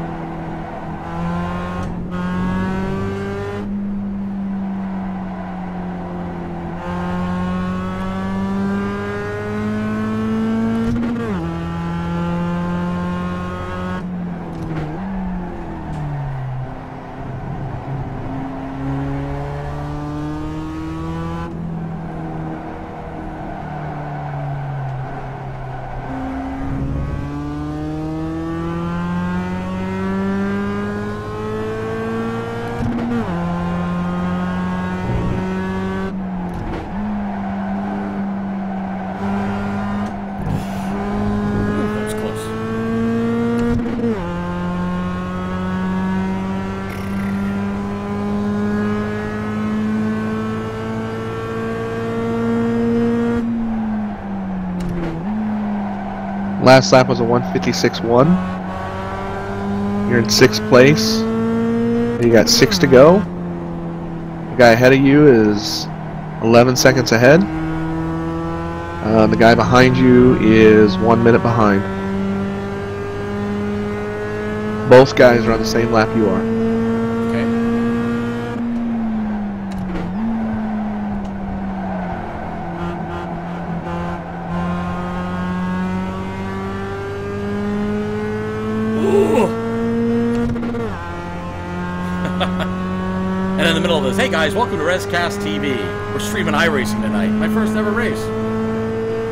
That was close. Last lap was a 1:56.1. You're in 6th place. You got 6 to go. The guy ahead of you is 11 seconds ahead. The guy behind you is 1 minute behind. Both guys are on the same lap you are. Okay. Ooh. And in the middle of this, hey guys, welcome to RezcastTV. We're streaming iRacing tonight. My first ever race.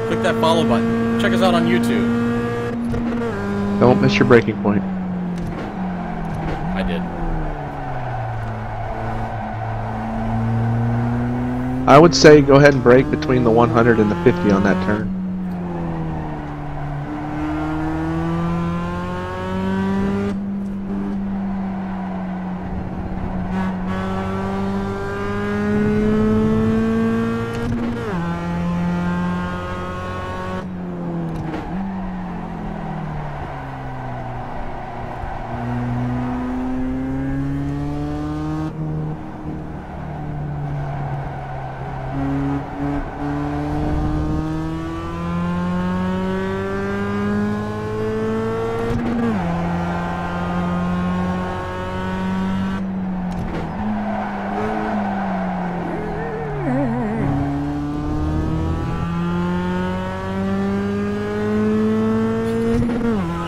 Click that follow button. Check us out on YouTube. Don't miss your breaking point. I did. I would say go ahead and brake between the 100 and the 50 on that turn.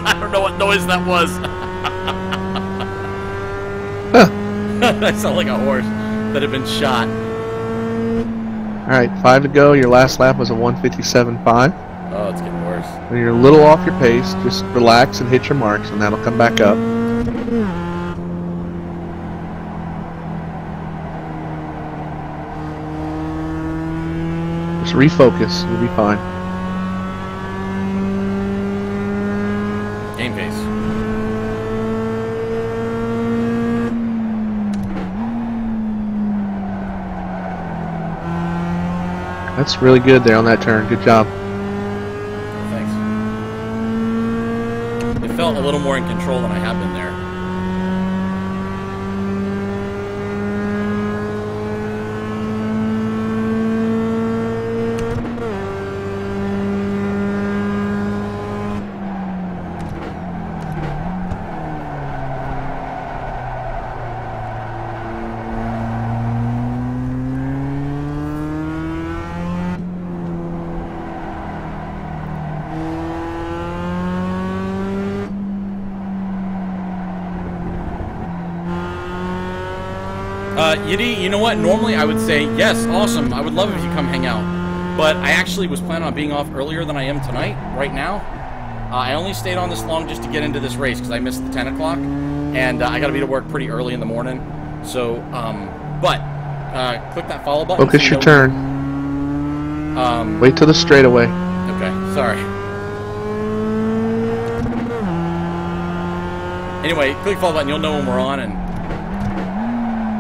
I don't know what noise that was. That sounded like a horse that had been shot. Alright, 5 to go. Your last lap was a 1:57.5. Oh, it's getting worse. When you're a little off your pace, just relax and hit your marks, and that'll come back up. Just refocus. You'll be fine. Game pace. That's really good there on that turn. Good job. Thanks. It felt a little more in control than I have been there. Yiddy, you know what? Normally I would say, yes, awesome. I would love if you come hang out. But I actually was planning on being off earlier than I am tonight, right now. I only stayed on this long just to get into this race because I missed the 10 o'clock. And I got to be to work pretty early in the morning. So, click that follow button. Focus your turn. Wait till the straightaway. Okay, sorry. Anyway, click follow button, you'll know when we're on, and...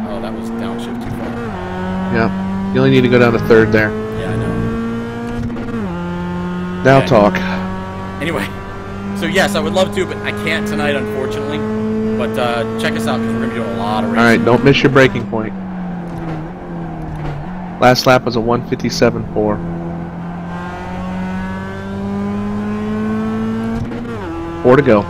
Oh, that was downshift too far. Yeah, you only need to go down to third there. Yeah, I know. Now Okay. talk. Anyway, so yes, I would love to, but I can't tonight, unfortunately. But check us out, because we're going to be doing a lot of racing. Alright, don't miss your breaking point. Last lap was a 1:57.4. 4 to go.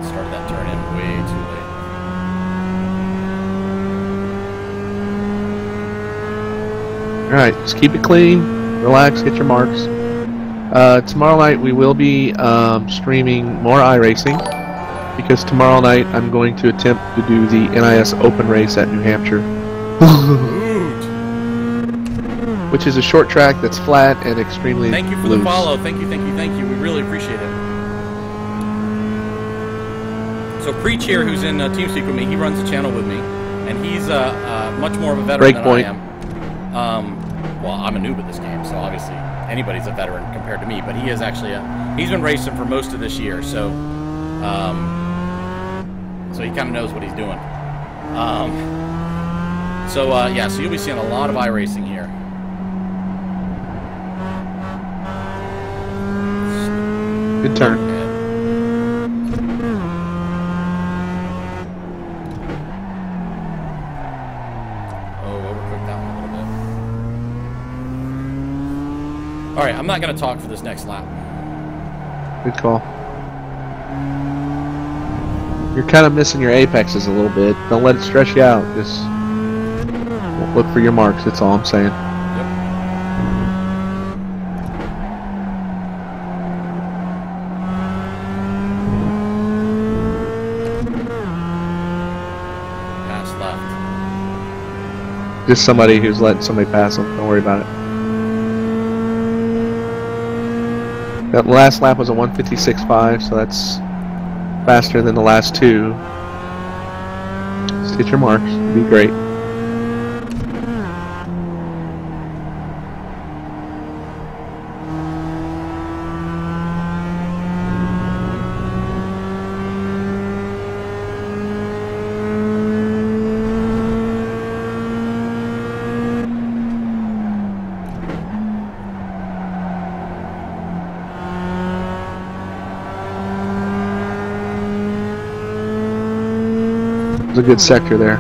Started that turn in way too late. Alright, just keep it clean, relax, hit your marks. Tomorrow night we will be streaming more iRacing, because tomorrow night I'm going to attempt to do the NIS Open race at New Hampshire. Which is a short track that's flat and extremely Thank you for loose. the follow. Thank you, thank you, thank you. We really appreciate it. So Preach here, who's in TeamSpeak with me, he runs the channel with me, and he's much more of a veteran than I am. Well, I'm a noob at this game, so obviously anybody's a veteran compared to me, but he is actually he's been racing for most of this year, so so he kind of knows what he's doing. Yeah, so you'll be seeing a lot of iRacing here. Good turn. Overcooked that one a little bit. Alright, I'm not going to talk for this next lap. Good call. You're kind of missing your apexes a little bit. Don't let it stress you out. Just look for your marks, that's all I'm saying. Just somebody who's letting somebody pass them. Don't worry about it. That last lap was a 1:56.5, so that's faster than the last two. Just hit your marks. It'd be great. It was a good sector there.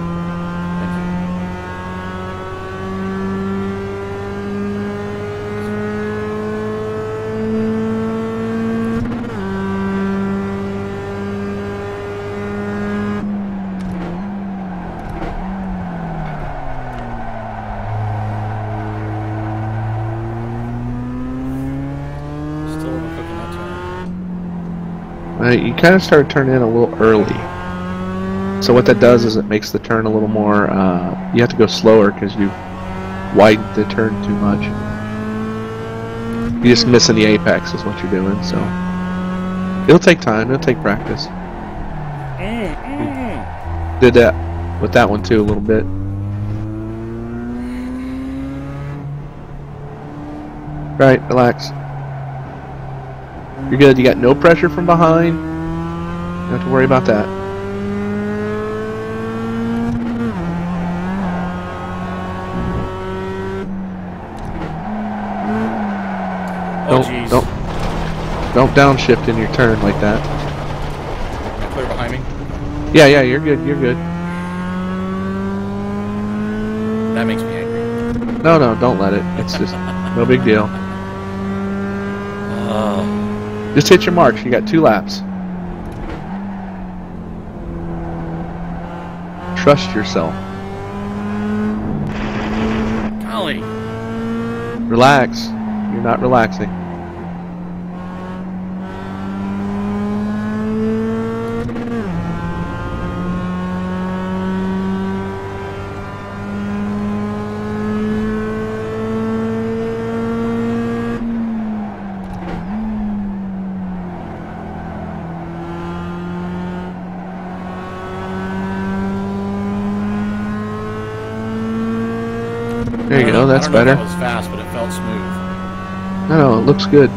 Still overcooking that turn. You kind of start turning in a little early. So what that does is it makes the turn a little more, you have to go slower because you widened the turn too much. You're just missing the apex is what you're doing, so. It'll take time, it'll take practice. Did that with that one too a little bit. Right, relax. You're good, you got no pressure from behind. You don't have to worry about that. Don't downshift in your turn like that. Clear behind me. Yeah, you're good, you're good. That makes me angry. No, don't let it. It's just no big deal. Just hit your marks. You got 2 laps. Trust yourself. Golly. Relax. You're not relaxing. you go. That's I don't know better. if that was fast, but it felt smooth. No, it looks good.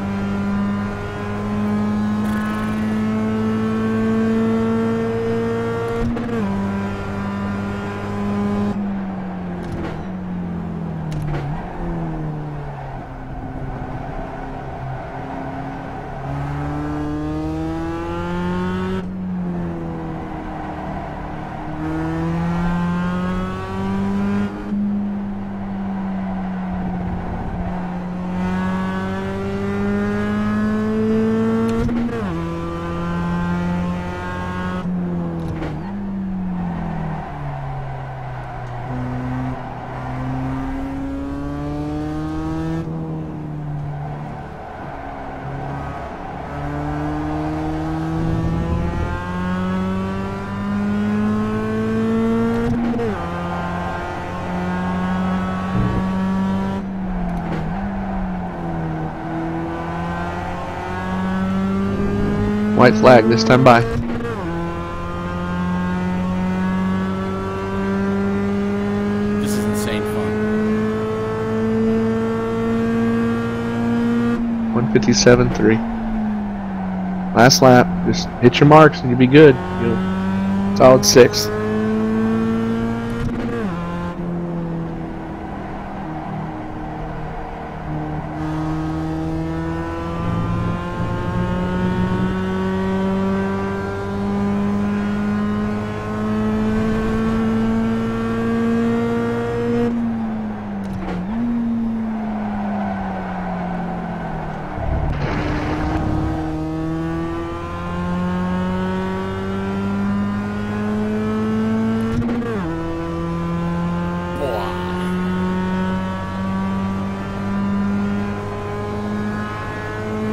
White flag this time by. This is insane fun. 157.3. Last lap. Just hit your marks and you'll be good. You'll solid 6th.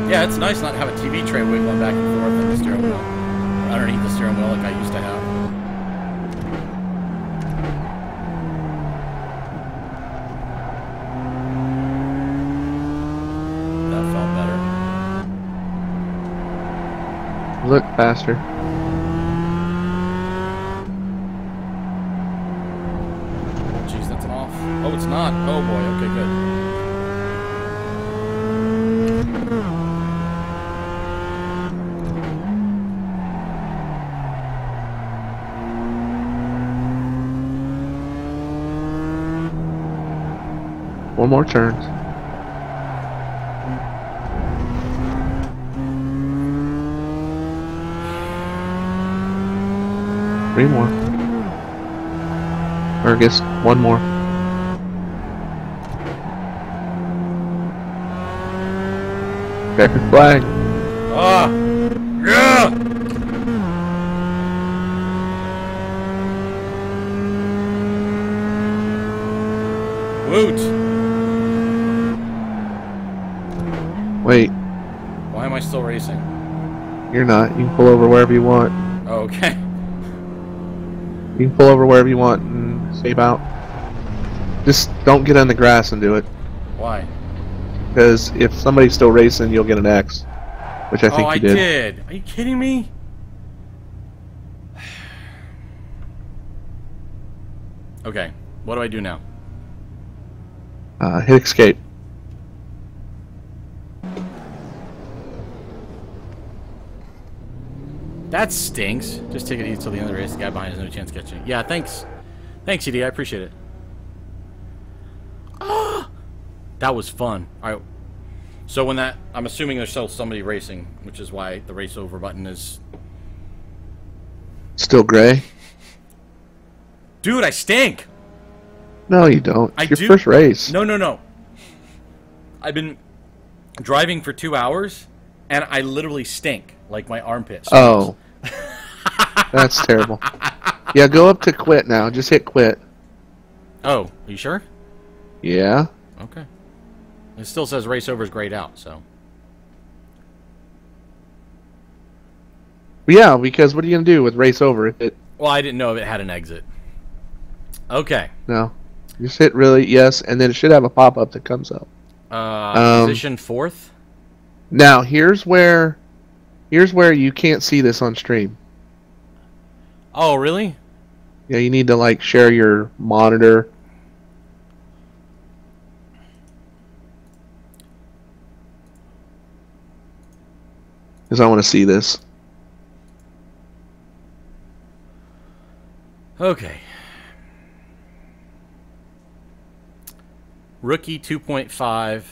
Yeah, it's nice not to have a TV tray wiggling back and forth on the steering wheel. Underneath the steering wheel like I used to have. That felt better. Look faster. Jeez, that's an off. Oh, it's not. Oh boy, okay, good. One more turn. Three more. Or I guess one more. Checkered flag. Ah! Yeah! Woot! Wait, Why am I still racing? you're not. You can pull over wherever you want. Oh, okay. You can pull over wherever you want and save out. Just don't get on the grass and do it. Why? Because if somebody's still racing, you'll get an X. Which I think oh, you I did. did. Are you kidding me? Okay, what do I do now? Hit escape. That stinks. Just take it easy till the end of the race. The guy behind has no chance to catch you. Yeah, thanks. Thanks, ED. I appreciate it. Ah! That was fun. All right. So when that... I'm assuming there's still somebody racing, which is why the race over button is... Still gray? Dude, I stink! No, you don't. It's I your do. first race. No, no, no. I've been driving for 2 hours, and I literally stink. Like my armpit. Oh. That's terrible. Yeah, go up to quit now. Just hit quit. Oh, are you sure? Yeah. Okay. It still says race over is grayed out, so. Yeah, because what are you going to do with race over if it... Well, I didn't know if it had an exit. Okay. No. Just hit really, yes, and then it should have a pop-up that comes up. Position 4th? Now, here's where you can't see this on stream. Oh, really? Yeah, you need to, like, share your monitor. because I want to see this. Okay. Rookie 2.5.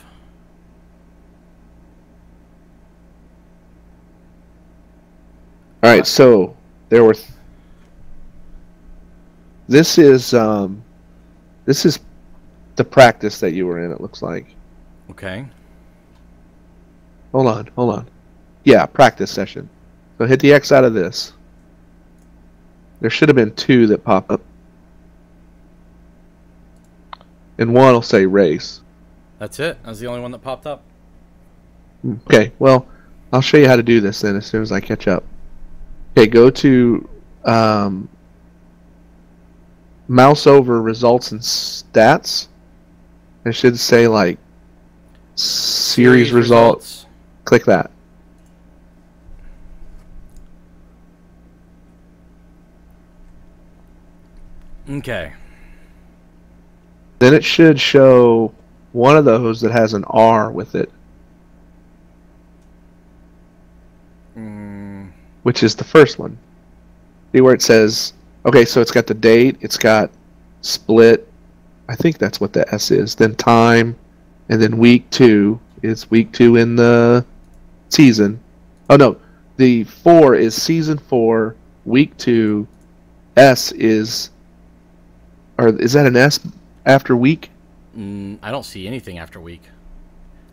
All right, so there were. This is the practice that you were in. It looks like. Okay. Hold on. Yeah, practice session. So hit the X out of this. There should have been 2 that pop up, and one will say race. That's it? That was the only one that popped up? Okay, well, I'll show you how to do this then as soon as I catch up. Okay, go to mouse over results and stats. It should say like series results. Click that. Okay. Then it should show one of those that has an R with it. Which is the first one. See where it says, okay, so it's got the date, it's got split, I think that's what the S is, then time, and then week 2 is week 2 in the season. Oh no, the 4 is season 4, week 2, S is, or is that an S after week? I don't see anything after week.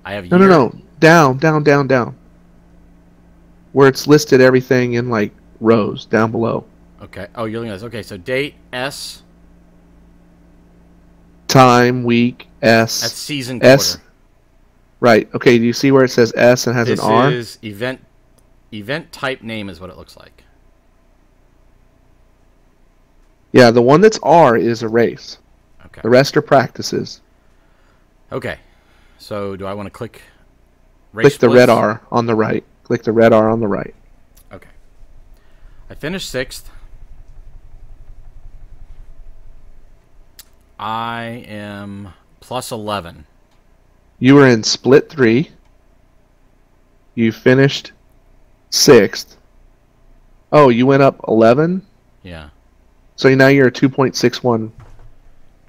I have No, down. Where it's listed everything in like rows down below. Okay. Oh, you're looking at this. Okay, so date S. Time, week, S. That's season S. quarter. Right. Okay. Do you see where it says S and has This an R? is event type name is what it looks like. Yeah, the one that's R is a race. Okay. The rest are practices. Okay. So do I want to click race Click the splits? red R on the right. Click the red R on the right. Okay. I finished 6th. I am plus 11. You were in split 3. You finished 6th. Oh, you went up 11? Yeah. So now you're a 2.61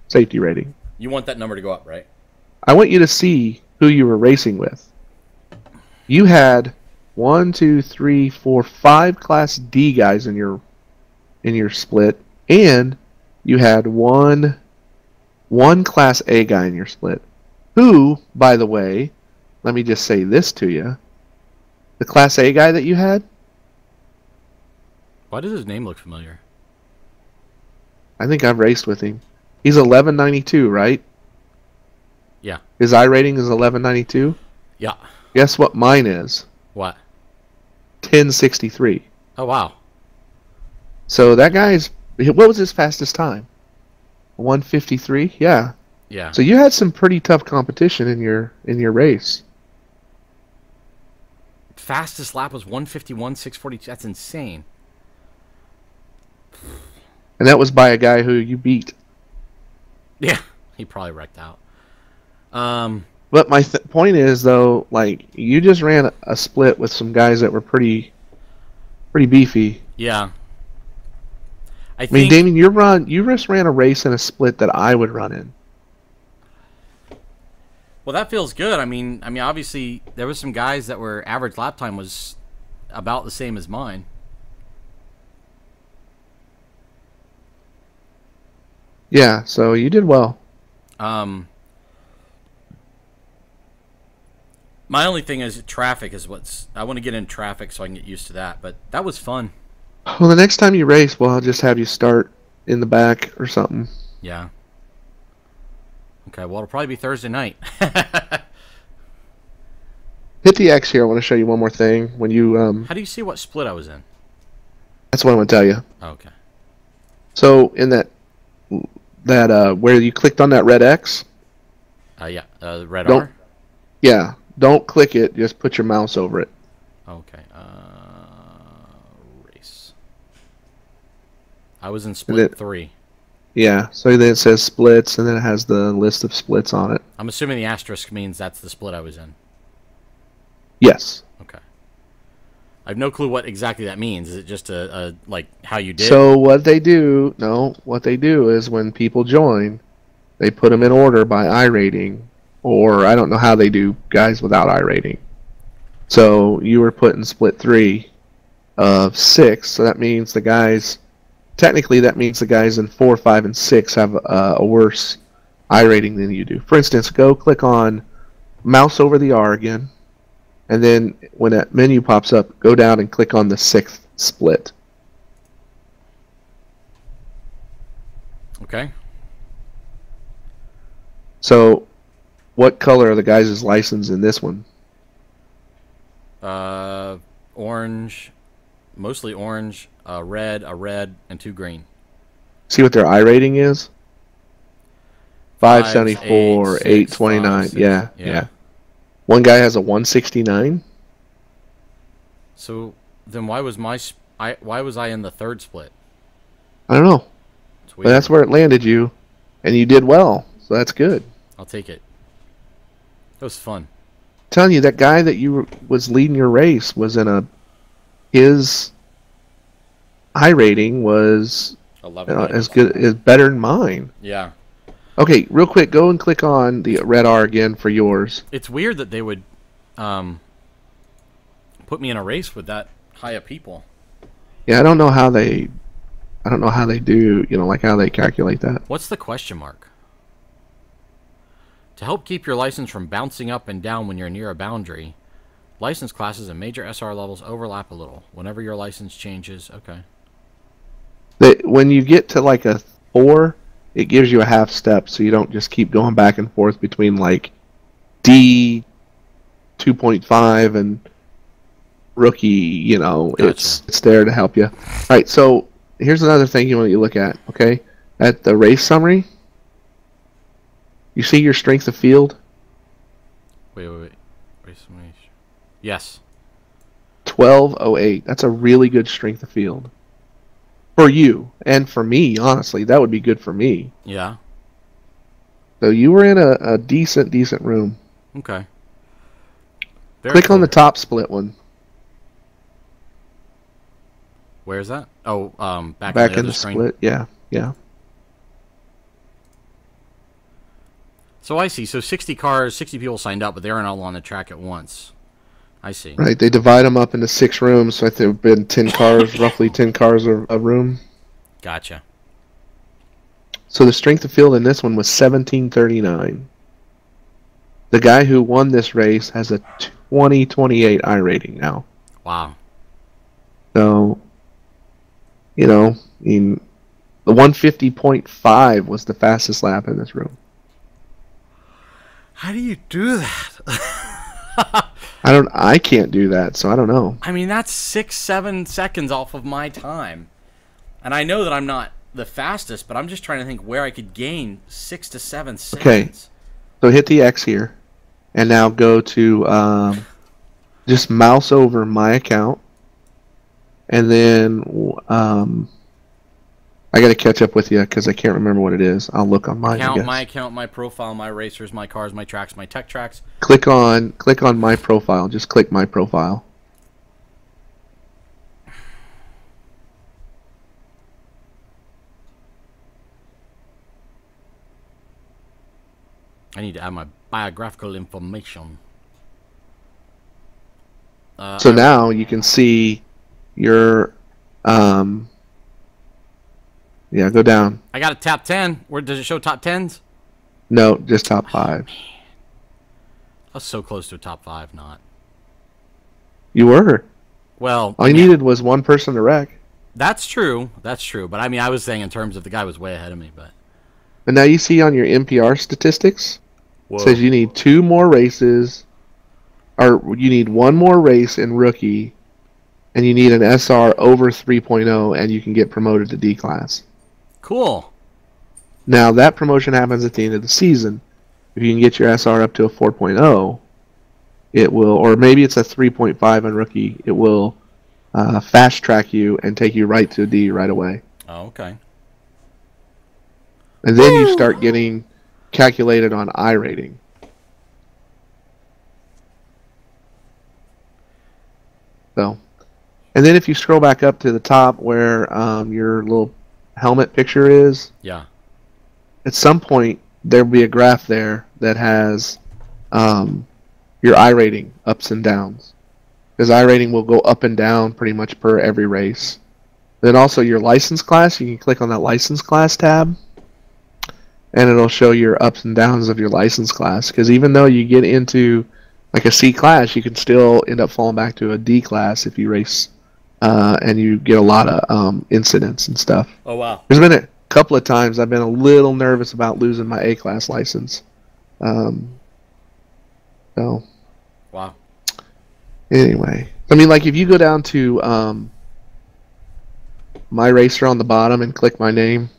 safety rating. You want that number to go up, right? I want you to see who you were racing with. You had 1, 2, 3, 4, 5 Class D guys in your split, and you had one Class A guy in your split. Who, by the way, let me just say this to you: the Class A guy that you had. Why does his name look familiar? I think I've raced with him. He's 1192, right? Yeah. His I rating is 1192. Yeah. Guess what mine is? What? 1063. Oh wow. So that guy's, what was his fastest time? 153. Yeah. Yeah. So you had some pretty tough competition in your race. Fastest lap was 151.642. That's insane. And that was by a guy who you beat. Yeah. He probably wrecked out. But my point is, though, like, you just ran a split with some guys that were pretty beefy. Yeah. I mean, Damien, you just ran a race in a split that I would run in. Well, that feels good. I mean, obviously there was some guys that were average lap time was about the same as mine. Yeah, so you did well. My only thing is traffic is I want to get in traffic so I can get used to that, but that was fun. Well, the next time you race, well, I'll just have you start in the back or something. Yeah. Okay, well, it'll probably be Thursday night. Hit the X here. I want to show you one more thing. When you How do you see what split I was in? That's what I'm going to tell you. Okay. So in that where you clicked on that red X. Yeah. Red R. Yeah. Don't click it. Just put your mouse over it. Okay. Race. I was in split 3. Yeah. So then it says splits, and then it has the list of splits on it. I'm assuming the asterisk means that's the split I was in. Yes. Okay. I have no clue what exactly that means. Is it just a like how you did? So what they do, what they do is when people join, they put them in order by iRating, or I don't know how they do guys without iRating. So you were put in split 3 of 6, so that means the guys, technically that means the guys in 4, 5, and 6 have a worse iRating than you do. For instance, go click on, mouse over the R again, and then when that menu pops up, go down and click on the 6th split. Okay. So what color are the guys' license in this one? Orange, mostly orange, a red, and 2 green. See what their iRating is? 574, 8, 829. 6. Yeah. One guy has a 169. So then why was why was I in the 3rd split? I don't know. It's But weird. that's where it landed you, and you did well, so that's good. I'll take it. That was fun. Telling you, that guy that was leading your race was in his iRating was 11. as good, is better than mine. Yeah. Okay, real quick, go and click on the red R again for yours. It's weird that they would put me in a race with that high of people. Yeah, I don't know how they do, like how they calculate that. What's the question mark? To help keep your license from bouncing up and down when you're near a boundary, license classes and major SR levels overlap a little. Whenever your license changes, okay. When you get to like a 4, it gives you a half step, so you don't just keep going back and forth between like D 2.5 and rookie. Gotcha. It's there to help you. All right, so here's another thing you want to look at. Okay, at the race summary, you see your strength of field. Wait. Yes. 1208. That's a really good strength of field for you and for me. Honestly, that would be good for me. Yeah. So you were in a decent room. Okay. Very Click on cool. the top split one. Where is that? Oh, back Back in in the the screen. split. Yeah. So I see. So 60 people signed up, but they aren't all on the track at once. I see. Right. They divide them up into 6 rooms, so I think there have been 10 cars, roughly 10 cars a room. Gotcha. So the strength of field in this one was 1739. The guy who won this race has a 2028 iRating now. Wow. So, the 150.5 was the fastest lap in this room. How do you do that? I can't do that, so I don't know. I mean, that's 6-7 seconds off of my time. And I know that I'm not the fastest, but I'm just trying to think where I could gain 6 to 7 seconds. Okay. So hit the X here, and now go to just mouse over my account, and then I got to catch up with you because I can't remember what it is. I'll look on mine. My account, my profile, my racers, my cars, my tracks, my tech tracks. Click on my profile. Just click my profile. I need to add my biographical information. So now you can see your yeah, go down. I got a top 10. Where does it show top 10s? No, just top 5. I was so close to a top 5, not. You were. Well, All you needed was one person to wreck. That's true. That's true. But I mean, I was saying in terms of the guy was way ahead of me. But now you see on your NPR statistics, whoa. It says you need 2 more races, or you need 1 more race in rookie, and you need an SR over 3.0, and you can get promoted to D class. Cool. Now that promotion happens at the end of the season. If you can get your SR up to a 4.0, it will, or maybe it's a 3.5 on rookie, it will fast track you and take you right to D right away. Oh, okay. And then you start getting calculated on iRating. So And then if you scroll back up to the top where your little helmet picture is, Yeah. at some point there'll be a graph there that has your iRating ups and downs. Because iRating will go up and down pretty much per every race. Then also your license class, you can click on that license class tab, and it'll show your ups and downs of your license class. Because even though you get into like a C class, you can still end up falling back to a D class if you race and you get a lot of incidents and stuff. Oh, wow. There's been a couple of times I've been a little nervous about losing my A class license. So Wow. anyway, I mean, like if you go down to my racer on the bottom and click my name,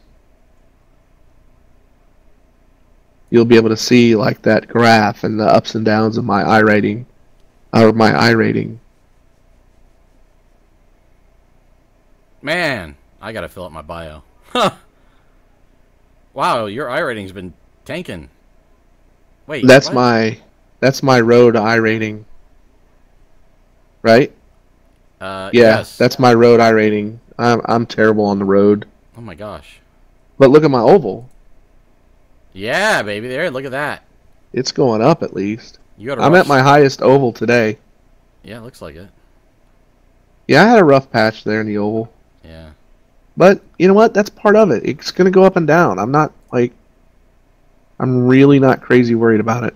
you'll be able to see like that graph and the ups and downs of my iRating, or my iRating. Man, I gotta fill up my bio. Huh. Wow, your iRating's been tanking. Wait, That's what? my road iRating. Right? Yeah, Yes. that's my road iRating. I'm terrible on the road. Oh my gosh. But look at my oval. Yeah, baby. There, look at that. It's going up at least. You got a I'm rough at my highest oval today. Yeah, it looks like it. Yeah, I had a rough patch there in the oval. Yeah. But you know what? That's part of it. It's going to go up and down. I'm really not crazy worried about it.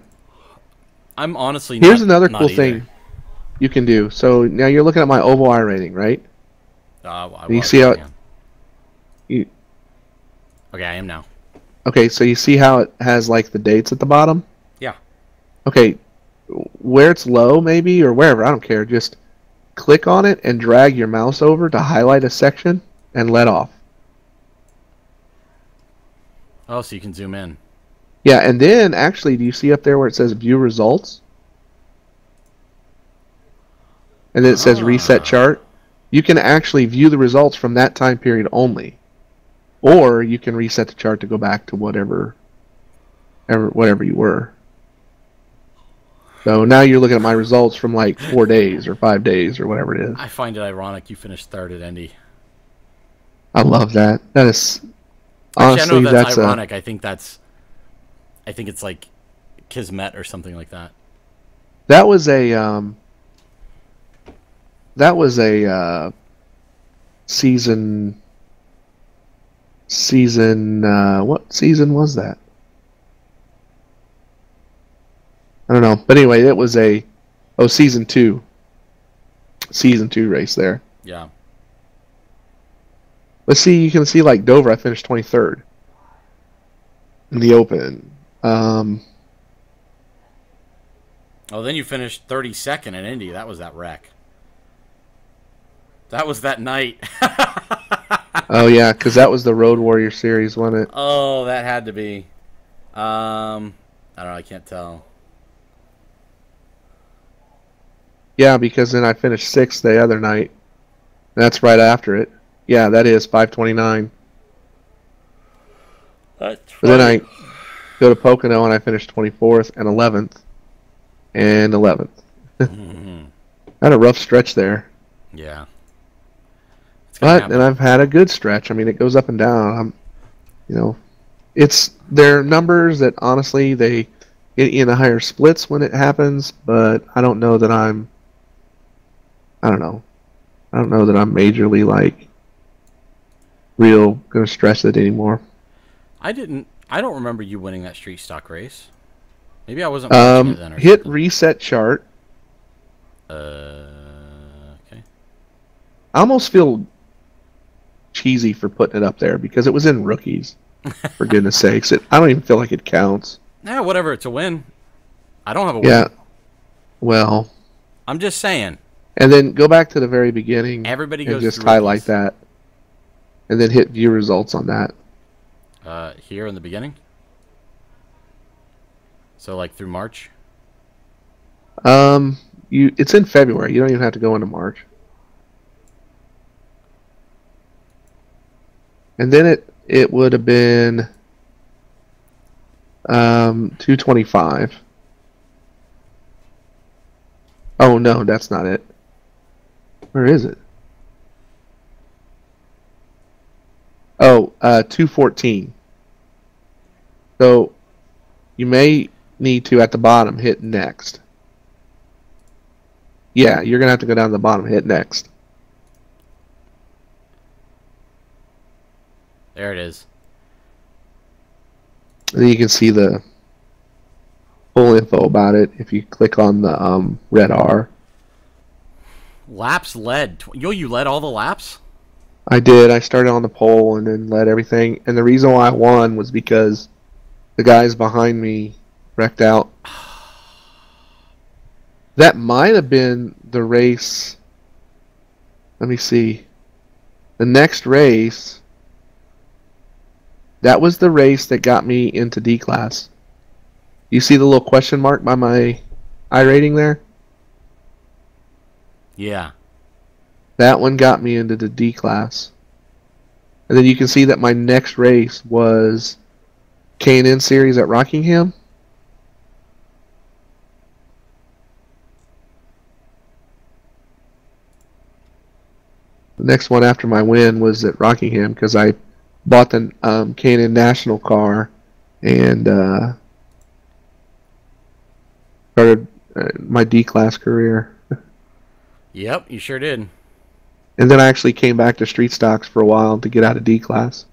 I'm honestly Here's not, another not cool either. thing you can do. So now you're looking at my oval iRating, right? You see how you Okay, I am now. Okay, so you see how it has like the dates at the bottom? Yeah. Okay, where it's low maybe or wherever, I don't care. Just click on it and drag your mouse over to highlight a section and let off. Oh, so you can zoom in. Yeah, and then actually, do you see up there where it says view results? And then it says reset chart. You can actually view the results from that time period only. Or you can reset the chart to go back to whatever you were. So now you're looking at my results from like 4 days or 5 days or whatever it is. I find it ironic you finished third at Indy. I love that. That is Actually, honestly, I know that's that's ironic. I think it's like Kismet or something like that. that was a season what season was that? I don't know. But anyway, it was season 2 race there. Yeah. Let's see, you can see like Dover, I finished 23rd in the Open. Oh, then you finished 32nd in Indy. That was that wreck. That was that night. Oh yeah, because that was the Road Warrior Series, wasn't it? Oh, that had to be. I don't know. I can't tell. Yeah, because then I finished 6th the other night. That's right after it. Yeah, that is 529. That's But then I go to Pocono and I finished 24th and 11th. And 11th. Mm-hmm. I had a rough stretch there. Yeah. It's gonna But happen. then I've had a good stretch. I mean, it goes up and down. They're numbers that honestly they get in the higher splits when it happens, but I don't know that I don't know that I'm majorly like real gonna stress it anymore. I don't remember you winning that street stock race. Maybe I wasn't watching it then or Hit something. reset chart. Okay. I almost feel cheesy for putting it up there because it was in rookies. For goodness sakes, I don't even feel like it counts. Yeah, whatever. It's a win. I don't have a win. Yeah. Well. I'm just saying. And then go back to the very beginning. Everybody and goes just through highlight rookies. that, and then hit view results on that. Here in the beginning. So like through March. It's in February. You don't even have to go into March. And then it would have been 225. Oh no, that's not it. Where is it? Oh, 214. So you may need to, at the bottom, hit next. Yeah, you're going to have to go down to the bottom and hit next. There it is. And then you can see the full info about it if you click on the red R. Laps led. Yo, you led all the laps? I did. I started on the pole and then led everything. And the reason why I won was because the guys behind me wrecked out. That might have been the race. Let me see. The next race, that was the race that got me into D class. You see the little question mark by my iRating there? Yeah. That one got me into the D class. And then you can see that my next race was K&N Series at Rockingham. The next one after my win was at Rockingham because I bought the K&N National car and started my D-class career. Yep, you sure did. And then I actually came back to street stocks for a while to get out of D-class.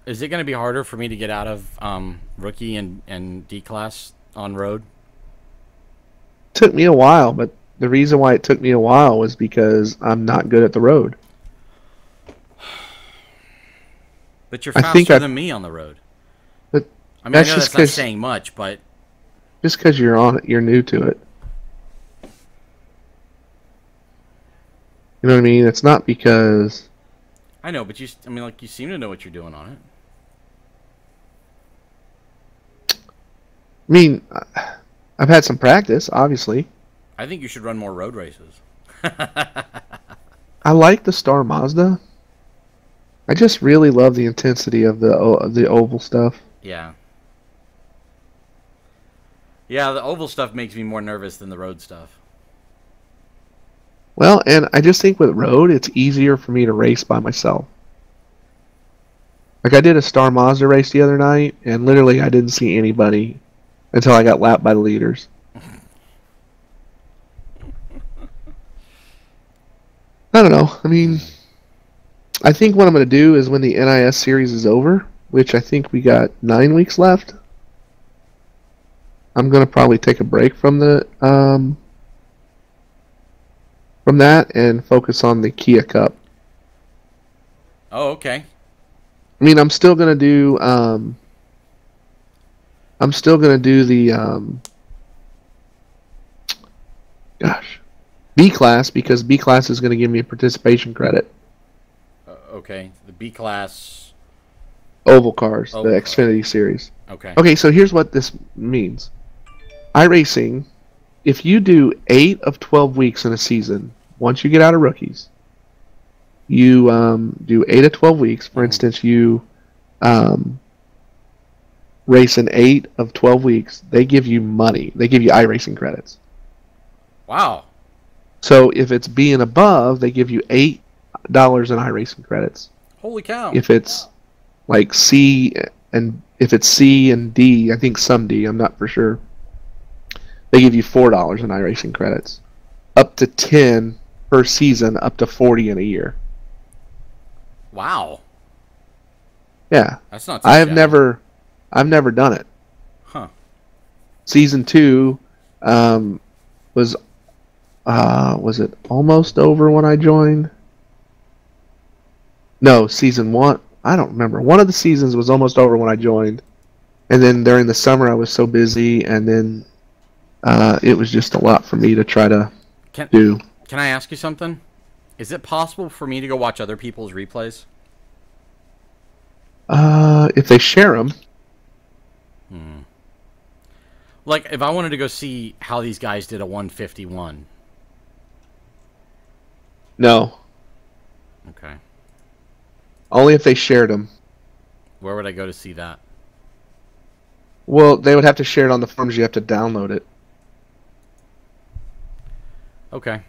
Is it going to be harder for me to get out of rookie and D-class on road? It took me a while, but the reason why it took me a while was because I'm not good at the road. But you're faster than me on the road. But I mean, I know that's not saying much, but just because you're on it, you're new to it. You know what I mean? It's not because I know, but you seem to know what you're doing on it. I mean, I've had some practice, obviously. I think you should run more road races. I like the Star Mazda. I just really love the intensity of the oval stuff. Yeah. Yeah, the oval stuff makes me more nervous than the road stuff. Well, and I just think with road, it's easier for me to race by myself. Like I did a Star Mazda race the other night, and literally I didn't see anybody until I got lapped by the leaders. I don't know. I mean, I think what I'm going to do is when the NIS series is over, which I think we got 9 weeks left, I'm going to probably take a break from the from that and focus on the Kia Cup. Oh, okay. I mean, I'm still going to do the B class because B class is going to give me a participation credit. Okay, the B class oval cars, oval the Xfinity series. Okay. Okay, so here's what this means. iRacing, if you do 8 of 12 weeks in a season, once you get out of rookies, you do 8 of 12 weeks. For instance, you race in 8 of 12 weeks. They give you money. They give you iRacing credits. Wow. So if it's B and above, they give you $8 in iRacing credits. Holy cow. If it's like C and D, I think some D, I'm not for sure, they give you $4 in iRacing credits. Up to 10 per season, up to 40 in a year. Wow. Yeah. That's not I've never done it. Huh. Season 2 was it almost over when I joined? No, season 1, I don't remember. One of the seasons was almost over when I joined. And then during the summer I was so busy, and then it was just a lot for me to try to do. Can I ask you something? Is it possible for me to go watch other people's replays? If they share them. Like, if I wanted to go see how these guys did a 151. No. Okay. Only if they shared them. Where would I go to see that? Well, they would have to share it on the forums. You have to download it. Okay.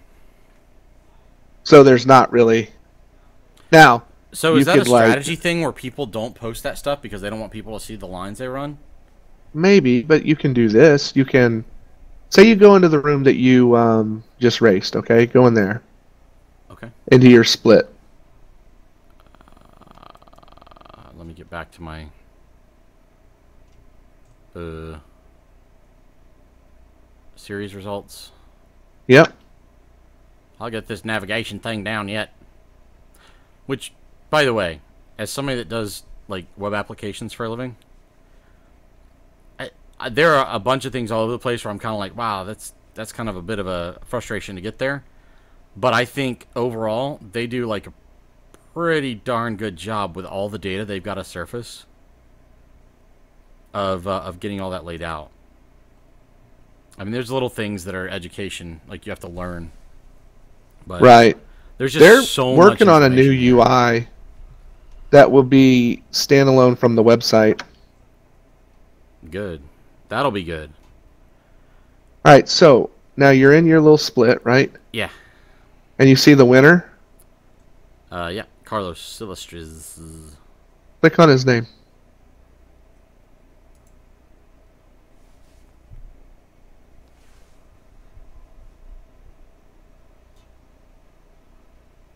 So there's not really Now, So you is that a could, like- strategy thing where people don't post that stuff because they don't want people to see the lines they run? maybe, but you can do this. You can say you go into the room that you just raced. Okay, go in there Okay. into your split. Let me get back to my series results. Yep. I'll get this navigation thing down yet. Which, by the way, as somebody that does like web applications for a living, there are a bunch of things all over the place where I'm kind of like, wow, that's kind of a bit of a frustration to get there. But I think overall they do like a pretty darn good job with all the data they've got to surface of getting all that laid out. I mean, there's little things that are education, like you have to learn. But Right. there's just They're so working much on a new information there. UI that will be standalone from the website. Good. That'll be good. All right, so now you're in your little split, right? Yeah. And you see the winner. Yeah. Carlos Silvestres. Click on his name.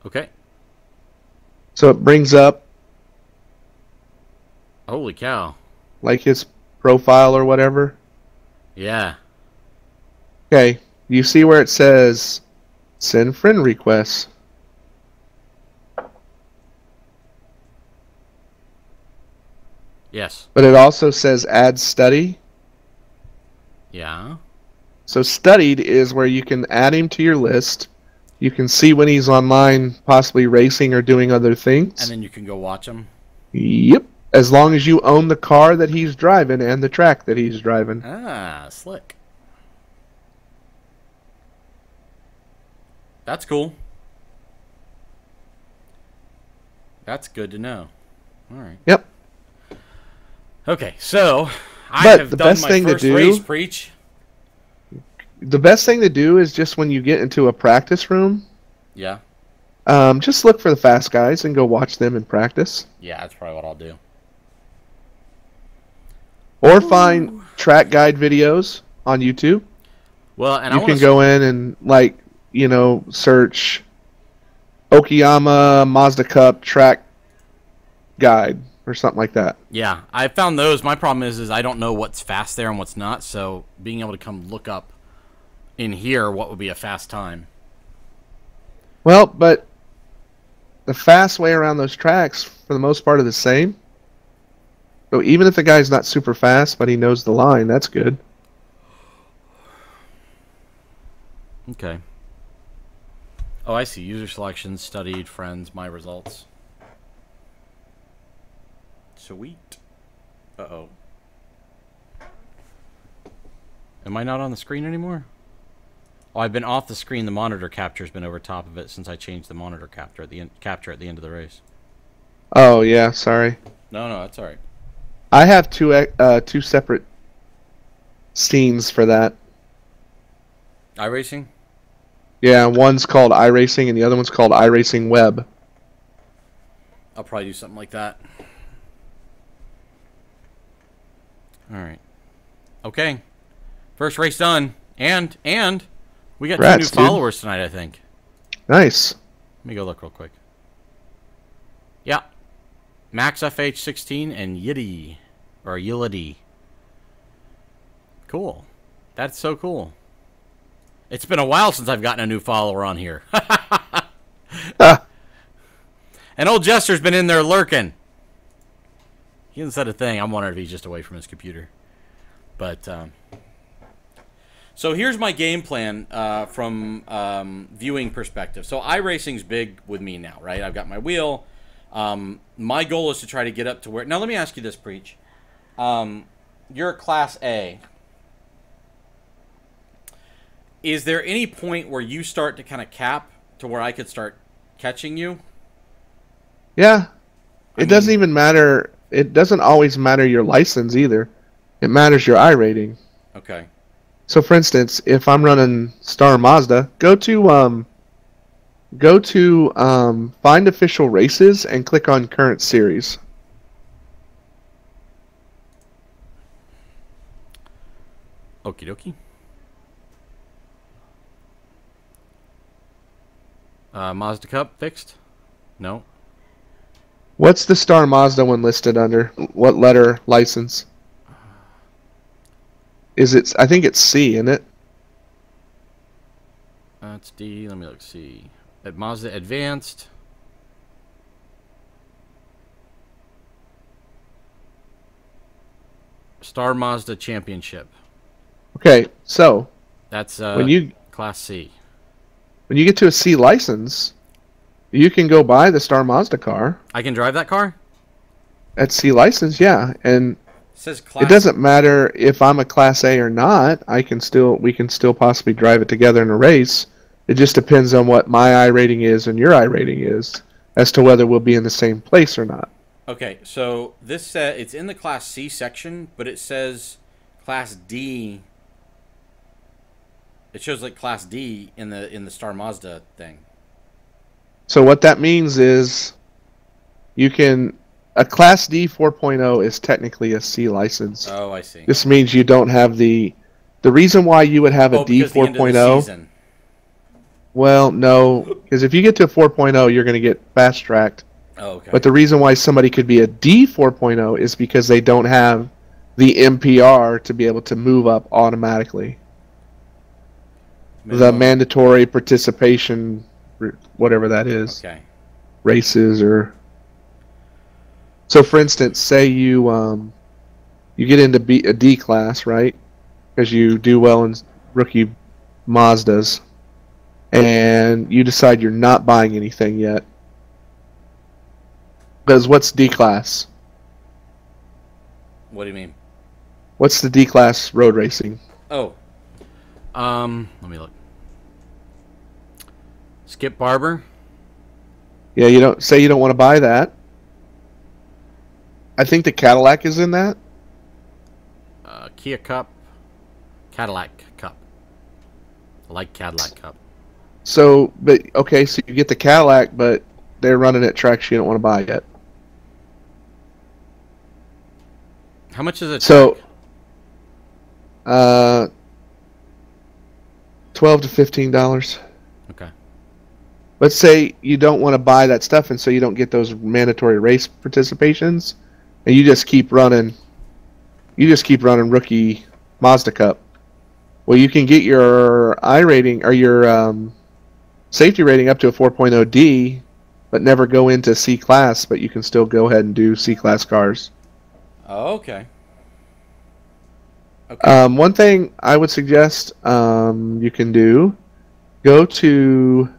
Okay. So it brings up Holy cow. like his profile or whatever. Yeah. Okay, you see where it says send friend requests. Yes. But it also says add study. Yeah. So studied is where you can add him to your list. You can see when he's online, possibly racing or doing other things. And then you can go watch them. Yep. As long as you own the car that he's driving and the track that he's driving. Ah, slick. That's cool. That's good to know. All right. Yep. Okay, so I But have the done best my thing to first do- race preach. The best thing to do is just when you get into a practice room, Yeah. just look for the fast guys and go watch them in practice. Yeah, that's probably what I'll do. Or find track guide videos on YouTube. Well, and You can go in and, like, you know, search Okayama Mazda Cup track guide or something like that. Yeah, I found those. My problem is I don't know what's fast there and what's not, so being able to come look up in here what would be a fast time. Well, but the fast way around those tracks, for the most part, are the same. So even if the guy's not super fast, but he knows the line, that's good. Okay. Oh, I see. User selection, studied, friends, my results. Sweet. Uh-oh. Am I not on the screen anymore? Oh, I've been off the screen. The monitor capture's been over top of it since I changed the monitor capture at the end of the race. Oh, yeah, sorry. No, that's all right. I have two separate scenes for that. iRacing? Yeah, one's called iRacing and the other one's called iRacing Web. I'll probably do something like that. All right. Okay. First race done. And we got Congrats, 2 new dude. followers tonight, I think. Nice. Let me go look real quick. Yeah. Max FH16 and Yiddy. Or Yility. Cool. That's so cool. It's been a while since I've gotten a new follower on here. And old Jester's been in there lurking. He hasn't said a thing. I'm wondering if he's just away from his computer. But, so here's my game plan from viewing perspective. So iRacing's big with me now, right? I've got my wheel. My goal is to try to get up to where... Now, let me ask you this, Preach. You're a Class A. Is there any point where you start to kind of cap to where I could start catching you? Yeah. It doesn't even matter. It doesn't always matter your license either. It matters your I rating. Okay. So, for instance, if I'm running Star Mazda, go to go to find official races and click on current series. Okie dokie. Mazda Cup fixed? No. What's the Star Mazda one listed under? What letter license? Is it? I think it's C, isn't it? That's D. Let me look. C. At Mazda Advanced. Star Mazda Championship. Okay, so That's when you Class C. when you get to a C license, you can go buy the Star Mazda car I can drive that car? at C license, yeah, and It says Class. it doesn't matter if I'm a Class A or not. We can still possibly drive it together in a race. It just depends on what my iRating is and your iRating is as to whether we'll be in the same place or not. Okay, so this it's in the Class C section, but it says Class D. It shows like Class D in the Star Mazda thing. So what that means is a Class D 4.0 is technically a C license. Oh, I see. This means you don't have the reason why you would have a D because the end of the 4.0. season. Well, no, because if you get to a 4.0, you're going to get fast tracked. Oh, okay. But the reason why somebody could be a D 4.0 is because they don't have the MPR to be able to move up automatically. The mandatory participation, whatever that is, Okay. races or. So, for instance, say you get into a D class, right? Because you do well in rookie Mazdas, and you decide you're not buying anything yet. Because what's D class? What do you mean? What's the D class road racing? Oh. Let me look. Skip Barber. Yeah, you don't want to buy that. I think the Cadillac is in that. Kia Cup. Cadillac Cup. I like Cadillac Cup. So, but okay, so you get the Cadillac, but they're running at tracks you don't want to buy yet. How much is it? So, $12 to $15. Okay. Let's say you don't want to buy that stuff, and so you don't get those mandatory race participations, and you just keep running. You just keep running rookie Mazda Cup. Well, you can get your iRating or your safety rating up to a 4.0D, but never go into C class. But you can still go ahead and do C class cars. Oh, okay. Okay. One thing I would suggest you can do: go to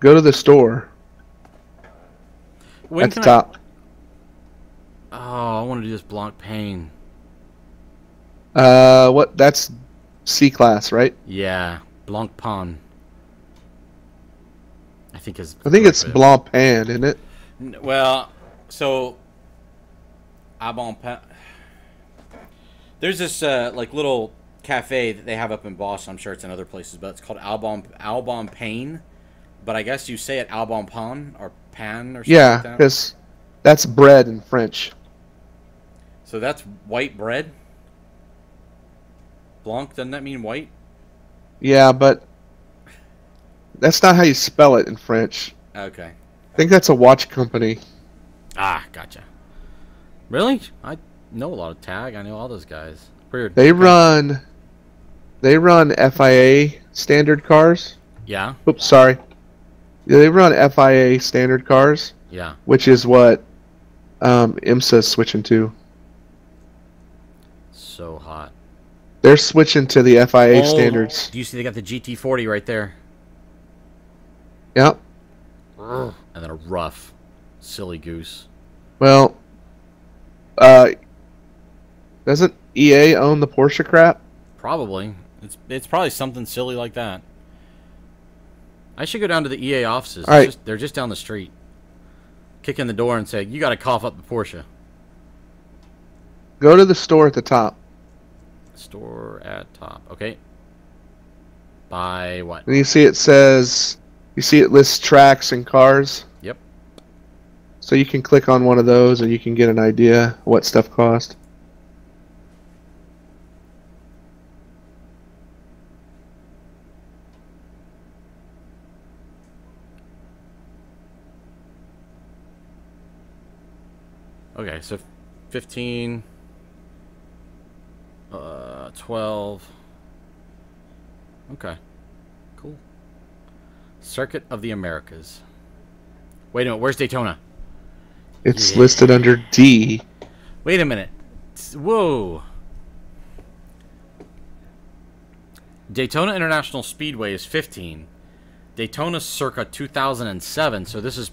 the store When at the can top. Oh, I want to do this Blanc Pain. What? That's C class, right? Yeah, Blanc Pan. I think is. I think it's Blanc Pan, isn't it? Well, so Albon Pan. There's this like little cafe that they have up in Boston. I'm sure it's in other places, but it's called Albon Pain. But I guess you say it Albon Pan or Pan or something Yeah, like that. because that's bread in French. So that's white bread. Blanc, doesn't that mean white? Yeah, but that's not how you spell it in French. Okay. I think that's a watch company. Ah, gotcha. Really? I know a lot of Tag. I know all those guys. Weird. They run FIA standard cars. Yeah. Oops, sorry. Yeah, they run FIA standard cars, Yeah. which is what IMSA's switching to. So hot. They're switching to the FIA standards. Do you see they got the GT40 right there? Yep. And then a rough, silly goose. Well, doesn't EA own the Porsche crap? Probably. It's probably something silly like that. I should go down to the EA offices. All right. They're just down the street. Kick in the door and say, "You got to cough up the Porsche." Go to the store at the top. Store at top. Okay. Buy what? And you see it says You see it lists tracks and cars. Yep. So you can click on one of those and you can get an idea what stuff cost. Okay, so 15, 12. Okay, cool. Circuit of the Americas. Wait a minute, where's Daytona? It's listed under D. Wait a minute. Whoa. Daytona International Speedway is 15. Daytona circa 2007, so this is...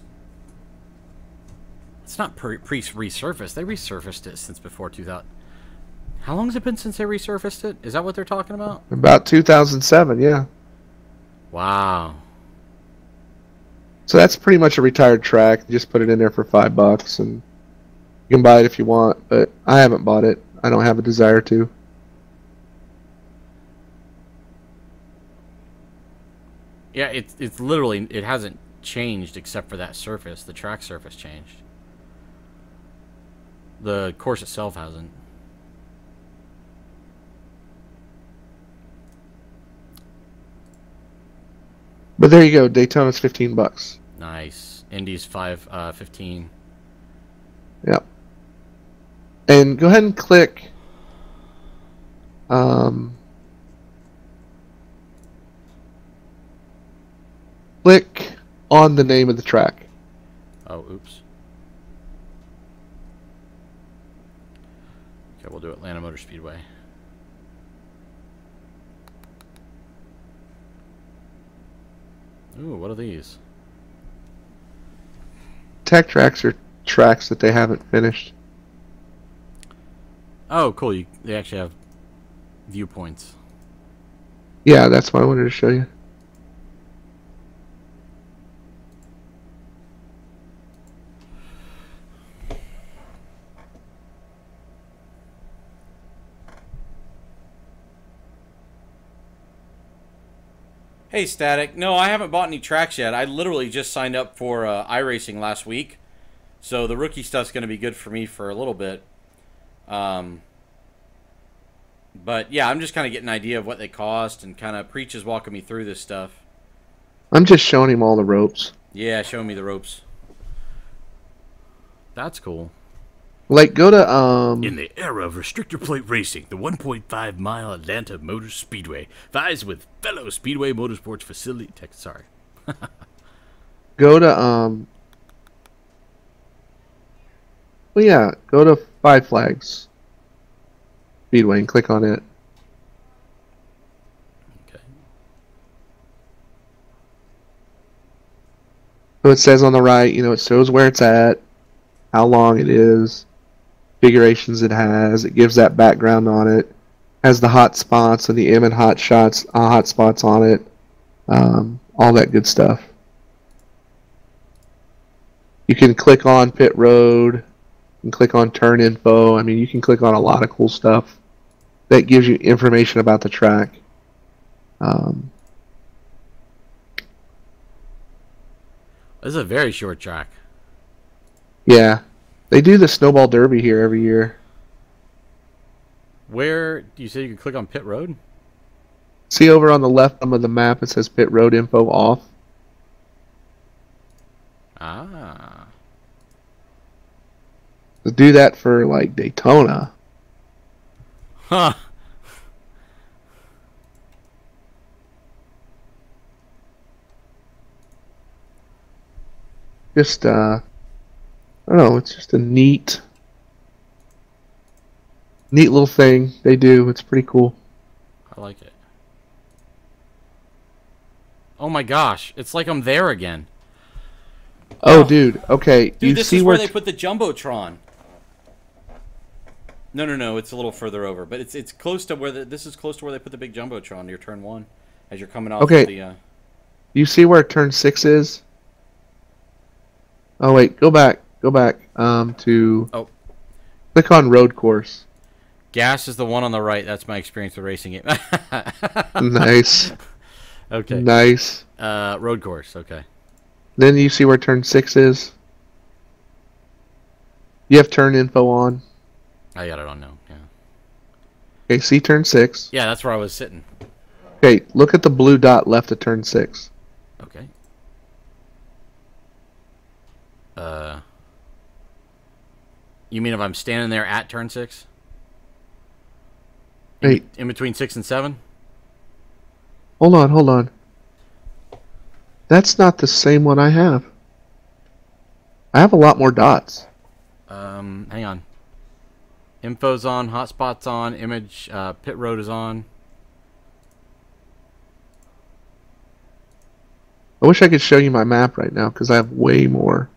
It's not resurfaced. They resurfaced it since before 2000. How long has it been since they resurfaced it? Is that what they're talking about? About 2007, yeah. Wow. So that's pretty much a retired track. You just put it in there for $5, and you can buy it if you want. But I haven't bought it. I don't have a desire to. Yeah, it's literally, it hasn't changed except for that surface. The track surface changed. The course itself hasn't. But there you go. Daytona's $15. Nice. Indy's 15. Yep. And go ahead and click. Click on the name of the track. Oh, oops. Okay, we'll do Atlanta Motor Speedway. Ooh, what are these? Tech tracks are tracks that they haven't finished. Oh, cool. They actually have viewpoints. Yeah, that's what I wanted to show you. Hey, Static. No, I haven't bought any tracks yet. I literally just signed up for iRacing last week. So the rookie stuff's going to be good for me for a little bit. But yeah, I'm just kind of getting an idea of what they cost, and kind of Preach is walking me through this stuff. I'm just showing him all the ropes. Yeah, showing me the ropes. That's cool. Like, go to, In the era of restrictor plate racing, the 1.5-mile Atlanta Motor Speedway vies with fellow Speedway Motorsports facility. Sorry. Go to, well, yeah, go to Five Flags Speedway and click on it. Okay. So it says on the right, you know, it shows where it's at, how long it is, configurations it has. It gives that background on it. Has the hot spots and the M and hot spots on it. All that good stuff. You can click on pit road and click on turn info. I mean, you can click on a lot of cool stuff that gives you information about the track. This is a very short track. Yeah. They do the Snowball Derby here every year. Where do you say you can click on pit road? See over on the left of the map, it says pit road info off. Ah. To do that for like Daytona. Huh. Just I don't know, it's just a neat little thing they do. It's pretty cool. I like it. Oh my gosh, it's like I'm there again. Oh, dude. Okay, Dude, you this see is where where they put the Jumbotron. No, it's a little further over, but it's close to where this is close to where they put the big Jumbotron near turn 1 as you're coming off Okay. of the you see where turn 6 is? Oh wait, go back to click on road course. gas is the one on the right. That's my experience with racing it. Nice. Okay. Nice. Road course. Okay. Then you see where turn 6 is. You have turn info on. I got it on now. Yeah. Okay, see turn 6. Yeah, that's where I was sitting. Okay, look at the blue dot left of turn 6. Okay. You mean if I'm standing there at turn 6? Hey, In between 6 and 7? hold on. That's not the same one I have. I have a lot more dots. Hang on. Info's on, hotspot's on, image, pit road is on. I wish I could show you my map right now because I have way more.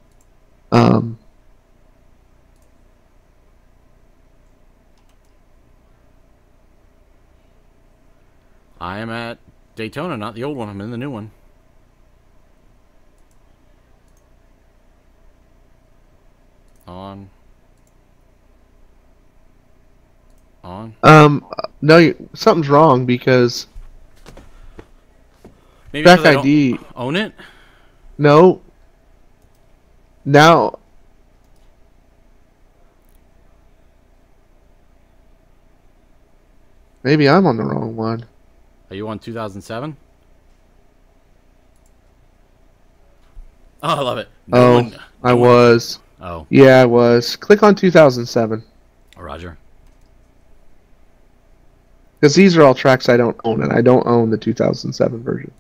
I am at Daytona, not the old one. I'm in the new one. On. No, something's wrong because Maybe track because I ID. don't own it? No. Now. Maybe I'm on the wrong one. Are you on 2007? Oh, I love it. I was. Oh. Yeah, I was. Click on 2007. Oh, Roger. Because these are all tracks I don't own, and I don't own the 2007 version.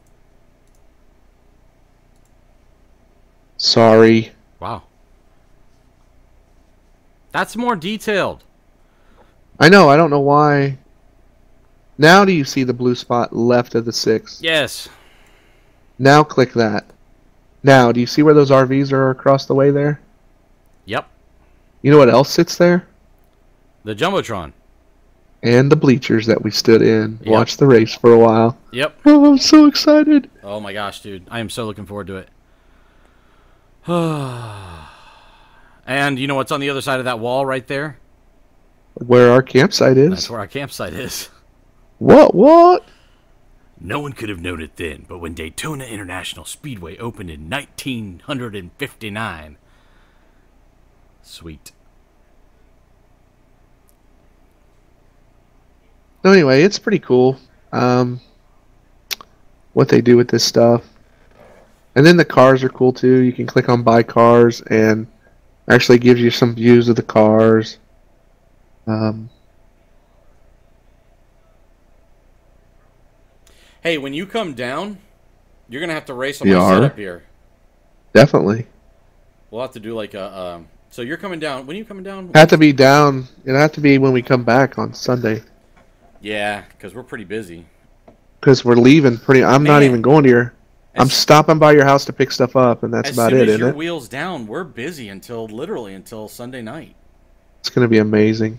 Sorry. Wow. That's more detailed. I know, I don't know why. Now do you see the blue spot left of the 6? Yes. Now click that. Now, do you see where those RVs are across the way there? Yep. You know what else sits there? The Jumbotron. And the bleachers that we stood in. Yep. Watched the race for a while. Yep. Oh, I'm so excited. Oh my gosh, dude. I am so looking forward to it. And you know what's on the other side of that wall right there? Where our campsite is. That's where our campsite is. What? No one could have known it then, but when Daytona International Speedway opened in 1959. Sweet. So anyway, it's pretty cool. What they do with this stuff. And then the cars are cool too. You can click on buy cars and actually gives you some views of the cars. Hey, when you come down, you're going to have to race on We my are. setup here. Definitely. We'll have to do like a... so you're coming down. When are you coming down? Have to be down. It'll have to be when we come back on Sunday. Yeah, because we're pretty busy. Because we're leaving pretty... I'm not Man. even going to your... I'm stopping by your house to pick stuff up, and that's about As soon it, as isn't your it? wheel's down, we're busy literally until Sunday night. It's going to be amazing.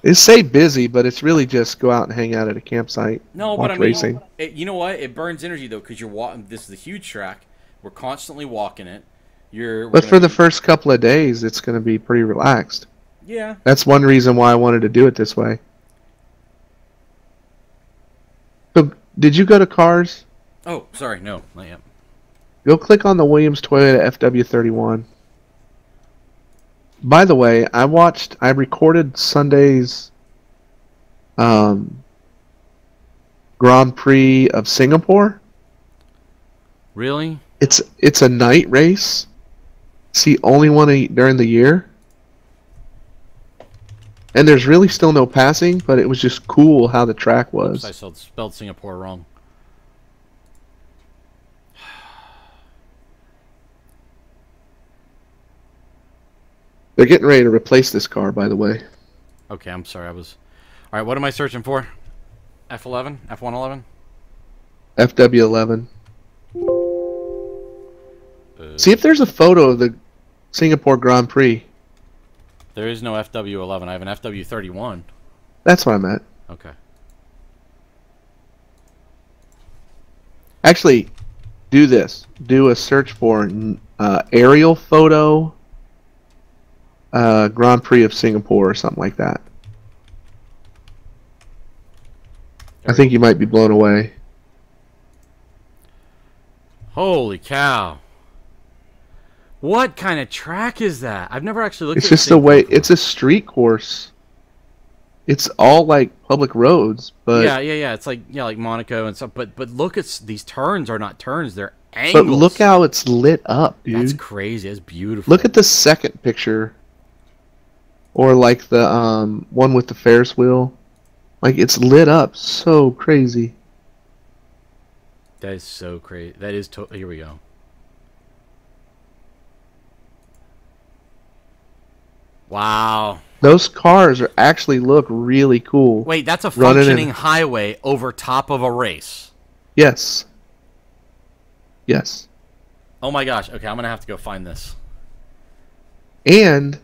It's say busy, but it's really just go out and hang out at a campsite. No, watch but I mean, racing. you know what? It burns energy though, because you're walking. This is a huge track. We're constantly walking it. But for the first couple of days, it's going to be pretty relaxed. Yeah. That's one reason why I wanted to do it this way. So, did you go to cars? Oh, sorry, no, not yet. Go click on the Williams Toyota FW31. By the way, I recorded Sunday's Grand Prix of Singapore. Really? It's a night race. It's the only one during the year. And there's really still no passing, but it was just cool how the track was. Oops, I spelled Singapore wrong. They're getting ready to replace this car, by the way. Okay, I'm sorry. All right, what am I searching for? F11? F111? FW11. See if there's a photo of the Singapore Grand Prix. There is no FW11. I have an FW31. That's what I meant. Okay. Actually, do this. Do a search for aerial photo Grand Prix of Singapore or something like that. I think you might be blown away. Holy cow. What kind of track is that? I've never actually looked It's at just the way. It's a street course. It's all like public roads, but yeah. It's like like Monaco and stuff. But look at these turns are not turns; they're angles. But look how it's lit up, dude. That's crazy. It's beautiful. Look at the second picture, or like the one with the Ferris wheel. Like it's lit up so crazy. That is so crazy. That is here we go. Wow. Those cars are actually look really cool. Wait, that's a functioning highway over top of a race. Yes. Yes. Oh my gosh. Okay, I'm going to have to go find this. And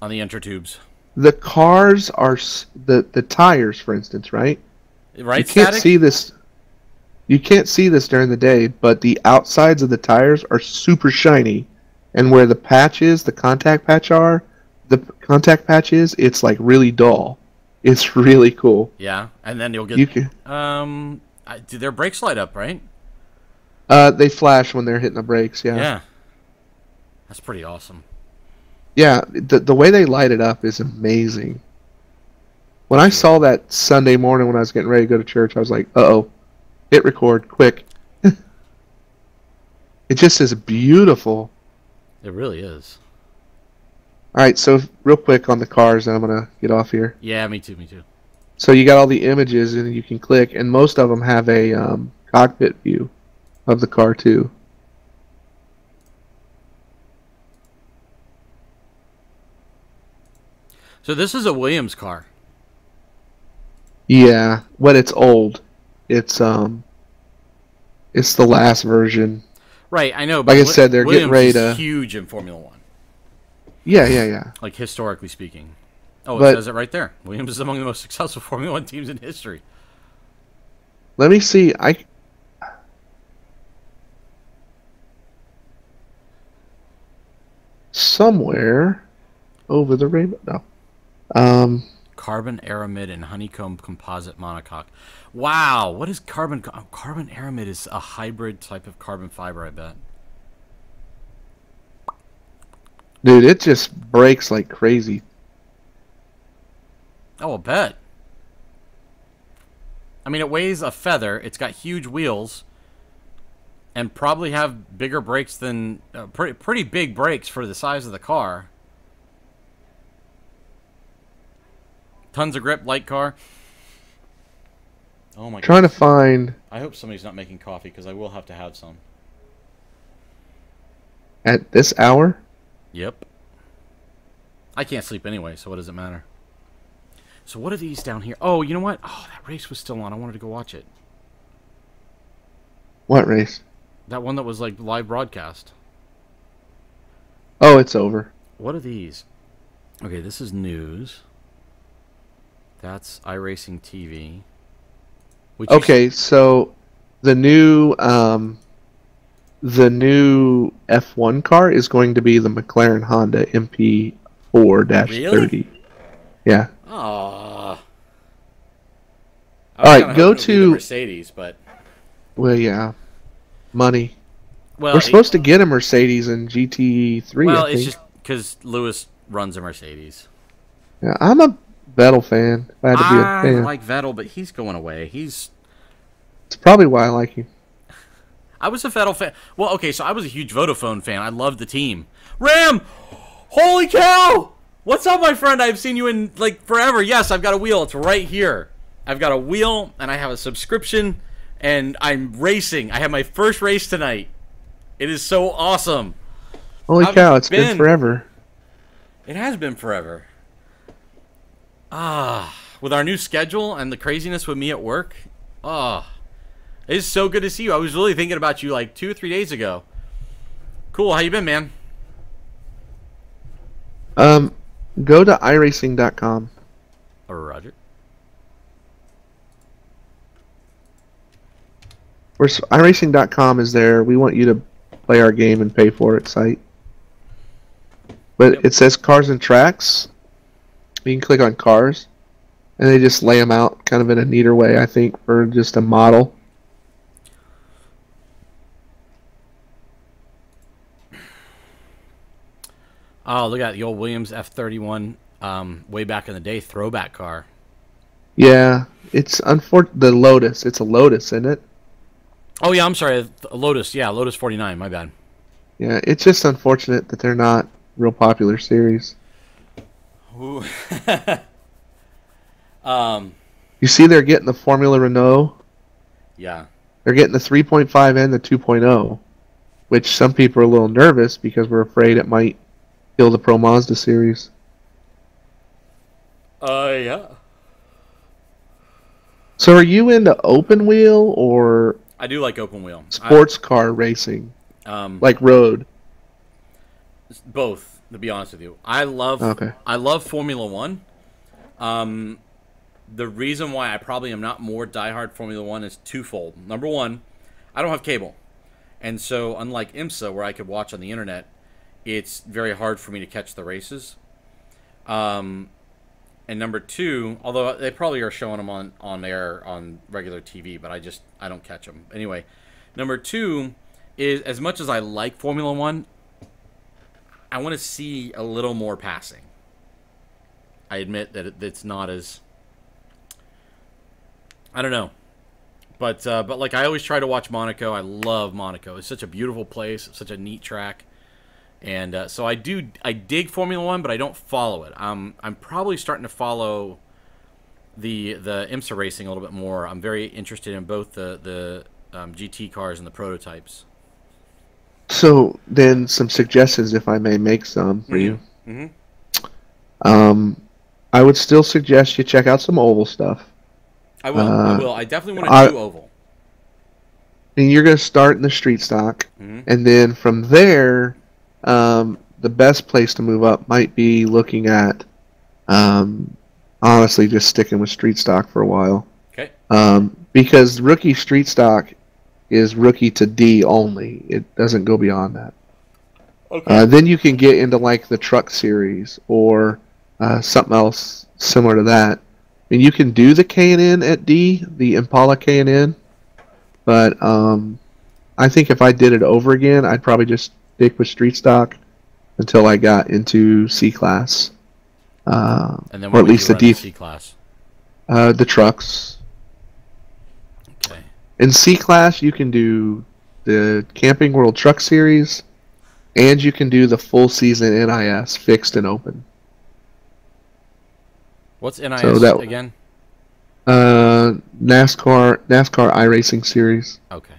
on the intertubes. The cars are the tires, for instance, right? Right. You can't see this. You can't see this during the day, but the outsides of the tires are super shiny, and where the patches, the contact patch is, it's like really dull. It's really cool. Yeah, and then you'll get. Do their brakes light up, right? They flash when they're hitting the brakes. Yeah. Yeah. That's pretty awesome. Yeah, the way they light it up is amazing. When I saw that Sunday morning when I was getting ready to go to church, I was like, "Uh-oh, hit record quick." It just is beautiful. It really is. All right, so real quick on the cars, and I'm gonna get off here. Yeah, me too. So you got all the images, and you can click, and most of them have a cockpit view of the car too. So this is a Williams car. Yeah, but it's old. It's the last version. Right, I know. But like I said, they're Williams getting ready to. Is huge in Formula One. Yeah. Like historically speaking. Oh, but, it says it right there. Williams is among the most successful Formula One teams in history. Let me see. Somewhere over the rainbow. No. Carbon aramid and honeycomb composite monocoque. Wow, what is carbon aramid is a hybrid type of carbon fiber, I bet. Dude, it just breaks like crazy. Oh, I'll bet. I mean, it weighs a feather. It's got huge wheels, and probably have bigger brakes than pretty big brakes for the size of the car. Tons of grip, light car. Oh my god. Trying to find. I hope somebody's not making coffee because I will have to have some. At this hour? Yep. I can't sleep anyway, so what does it matter? So what are these down here? Oh, you know what? Oh, that race was still on. I wanted to go watch it. What race? That one that was like live broadcast. Oh, it's over. What are these? Okay, this is news. That's iRacing TV. Okay, so the new F1 car is going to be the McLaren Honda MP4-30. Really? Yeah. Aww. All right, go to Mercedes, but well, yeah, money. Well, we're supposed to get a Mercedes in GT3. Well, I think. it's just because Lewis runs a Mercedes. Yeah, I'm a Vettel fan. If I had to be a fan. I like Vettel, but he's going away. It's probably why I like him. I was a Vettel fan. Well, okay, so I was a huge Vodafone fan. I loved the team. Ram! Holy cow! What's up, my friend? I've seen you in, like, forever. Yes, I've got a wheel. It's right here. I've got a wheel, and I have a subscription, and I'm racing. I have my first race tonight. It is so awesome. Holy cow, it's been forever. It has been forever. With our new schedule and the craziness with me at work, it is so good to see you. I was really thinking about you like 2 or 3 days ago. Cool, how you been, man? Go to iRacing.com. Roger. iRacing.com is there. We want you to play our game and pay for it site. But it says cars and tracks. You can click on cars, and they just lay them out kind of in a neater way, I think, for just a model. Oh, look at the old Williams F31, way back in the day, throwback car. Yeah, it's unfortunate. The Lotus. It's a Lotus, isn't it? Oh yeah, I'm sorry, Lotus. Yeah, Lotus 49. My bad. Yeah, it's just unfortunate that they're not real popular series. Ooh. You see, they're getting the Formula Renault. Yeah. They're getting the 3.5 and the 2.0, which some people are a little nervous because we're afraid it might kill the Pro Mazda series. Yeah. So, are you into open wheel or I do like open wheel. sports car racing, like road? Both, to be honest with you. I love Formula One. The reason why I probably am not more diehard Formula One is twofold. Number one, I don't have cable. And so, unlike IMSA, where I could watch on the internet, it's very hard for me to catch the races. And number two, although they probably are showing them on air on regular TV, but I don't catch them. Anyway, number two is, as much as I like Formula One, I want to see a little more passing. I admit that it's not as... I don't know. But like, I always try to watch Monaco. I love Monaco. It's such a beautiful place, such a neat track. And so I dig Formula One, but I don't follow it. I'm probably starting to follow the IMSA racing a little bit more. I'm very interested in both the GT cars and the prototypes. So then, some suggestions, if I may make some for you. Mm-hmm. I would still suggest you check out some oval stuff. I will. I definitely want to do oval. And you're going to start in the street stock, and then from there, the best place to move up might be looking at, honestly, just sticking with street stock for a while. Okay. Because rookie street stock is rookie to D only. It doesn't go beyond that. Okay. Then you can get into like the truck series or something else similar to that. I mean, you can do the K&N at D, the Impala K&N, but I think if I did it over again, I'd probably just stick with street stock until I got into C class, and then or at least the D C class. The trucks. Okay. In C class, you can do the Camping World Truck Series, and you can do the full season NIS, fixed and open. What's NIS again? NASCAR iRacing Series. Okay.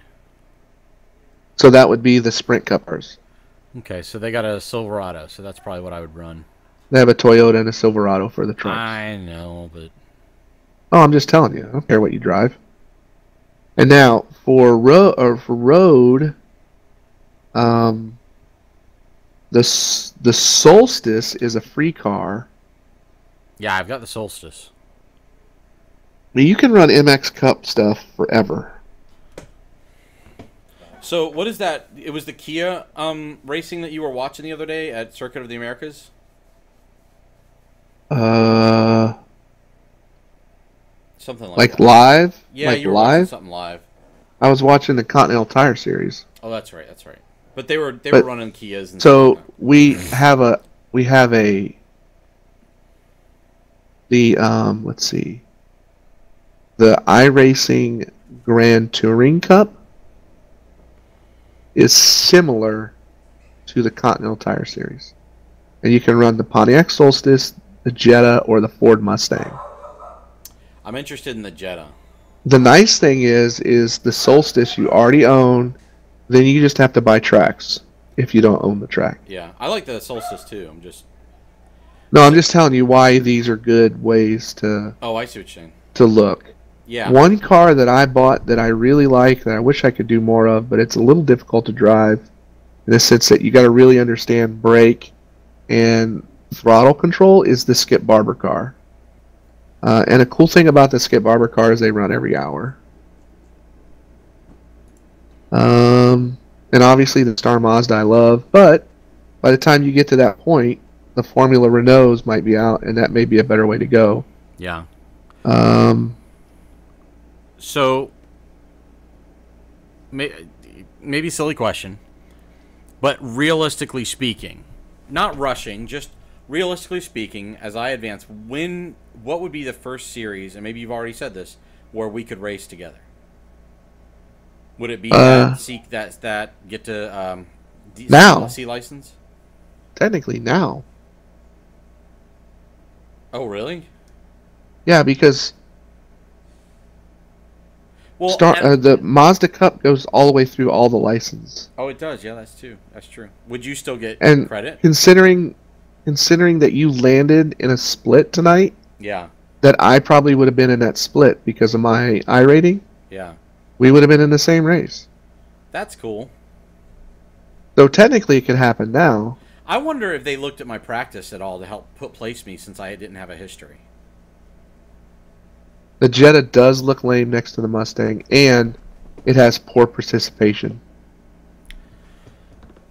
So that would be the Sprint Cup cars. Okay, so they got a Silverado, so that's probably what I would run. They have a Toyota and a Silverado for the trucks. I know, but... Oh, I'm just telling you. I don't care what you drive. And now, for road, the Solstice is a free car. Yeah, I've got the Solstice. I mean, you can run MX Cup stuff forever. So, what is that? It was the Kia racing that you were watching the other day at Circuit of the Americas? Something like that. Live? Yeah, like you were live? watching something live. I was watching the Continental Tire Series. Oh, that's right. But they were running Kias and so stuff like that. we have let's see. The iRacing Grand Touring Cup is similar to the Continental Tire Series. And you can run the Pontiac Solstice, the Jetta, or the Ford Mustang. I'm interested in the Jetta. The nice thing is the Solstice you already own, then you just have to buy tracks if you don't own the track. Yeah, I like the Solstice too. I'm just telling you why these are good ways to... Oh, I see what you're saying. ...to look. Yeah. One car that I bought that I really like, that I wish I could do more of, but it's a little difficult to drive, in the sense that you got to really understand brake and throttle control, is the Skip Barber car. And a cool thing about the Skip Barber car is they run every hour. And obviously the Star Mazda I love, but by the time you get to that point, the Formula Renaults might be out, and that may be a better way to go. Yeah. So, maybe silly question, but realistically speaking, not rushing, just realistically speaking, as I advance, what would be the first series, and maybe you've already said this, where we could race together? Would it be that get to now C license? Technically now. Oh, really? Yeah, because well, the Mazda Cup goes all the way through all the license. Oh, it does. Yeah, that's true. Would you still get credit? Considering that you landed in a split tonight, yeah, that I probably would have been in that split because of my iRating. Yeah, we would have been in the same race. That's cool. So technically, it could happen now. I wonder if they looked at my practice at all to help place me since I didn't have a history. The Jetta does look lame next to the Mustang, and it has poor participation.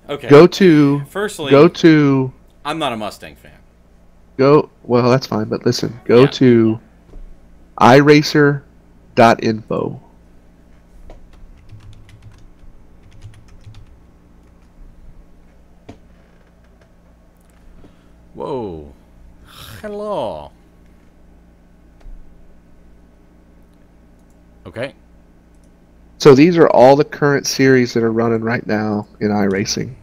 Okay. Go to. I'm not a Mustang fan. Well, that's fine, but listen. Go to iRacer.info. Whoa. Hello. Okay. So these are all the current series that are running right now in iRacing.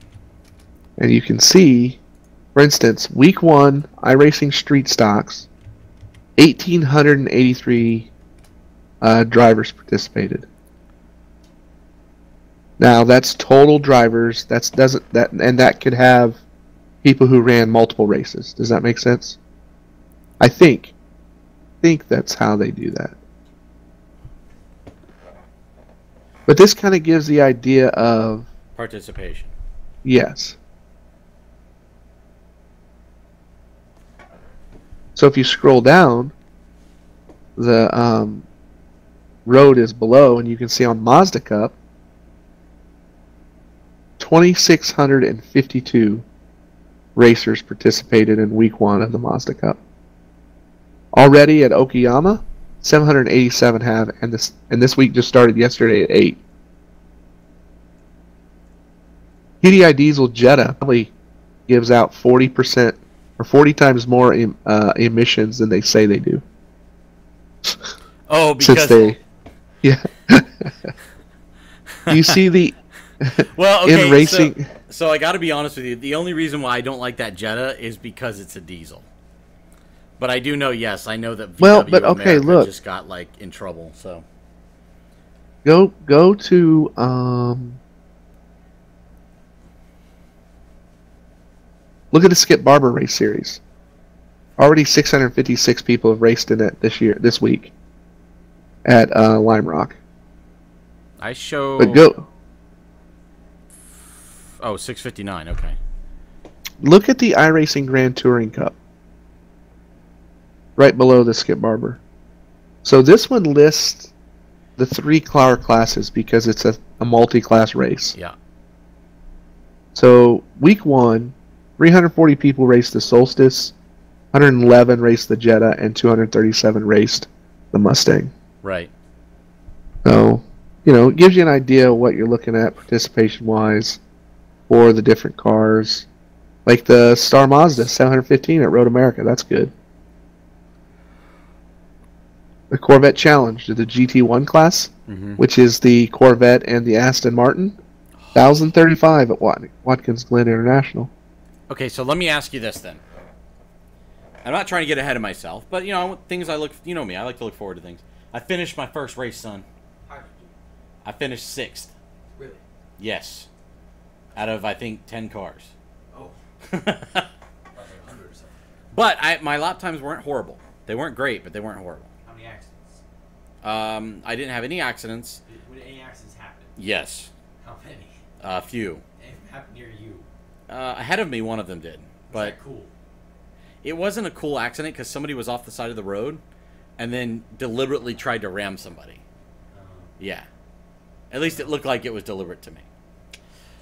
And you can see, for instance, week 1, iRacing Street Stocks, 1,883 drivers participated. Now that's total drivers. That could have people who ran multiple races. Does that make sense? I think that's how they do that. But this kind of gives the idea of participation. Yes. So if you scroll down, the road is below, and you can see on Mazda Cup, 2,652 racers participated in week 1 of the Mazda Cup. Already at Okayama, 787 have, and this week just started yesterday at 8. TDI Diesel Jetta probably gives out 40% or 40 times more emissions than they say they do. Oh, because yeah. You see the well, okay, in racing. So I got to be honest with you. The only reason why I don't like that Jetta is because it's a diesel. But I do know, yes, I know that VW America just got in trouble. So go to look at the Skip Barber race series. Already 656 people have raced in it this week at Lime Rock. I show. But go. Oh, 659. Okay. Look at the iRacing Grand Touring Cup. Right below the Skip Barber. So this one lists the 3 car classes because it's a multi-class race. Yeah. So week 1, 340 people raced the Solstice, 111 raced the Jetta, and 237 raced the Mustang. Right. So, it gives you an idea of what you're looking at participation-wise for the different cars. Like the Star Mazda 715 at Road America, that's good. The Corvette Challenge to the GT1 class, which is the Corvette and the Aston Martin, 1,035 at Watkins Glen International. Okay, so let me ask you this then. I'm not trying to get ahead of myself, but things I look. You know me, I like to look forward to things. I finished my first race, son. How did you? I finished 6th. Really? Yes. Out of I think 10 cars. Oh. Like 100 or something. But my lap times weren't horrible. They weren't great, but they weren't horrible. How many accidents? I didn't have any accidents. Would any accidents happen? Yes. How many? A few. And it happened near you. Ahead of me, one of them did. But that cool? It wasn't a cool accident because somebody was off the side of the road and then deliberately tried to ram somebody. Yeah. At least it looked like it was deliberate to me.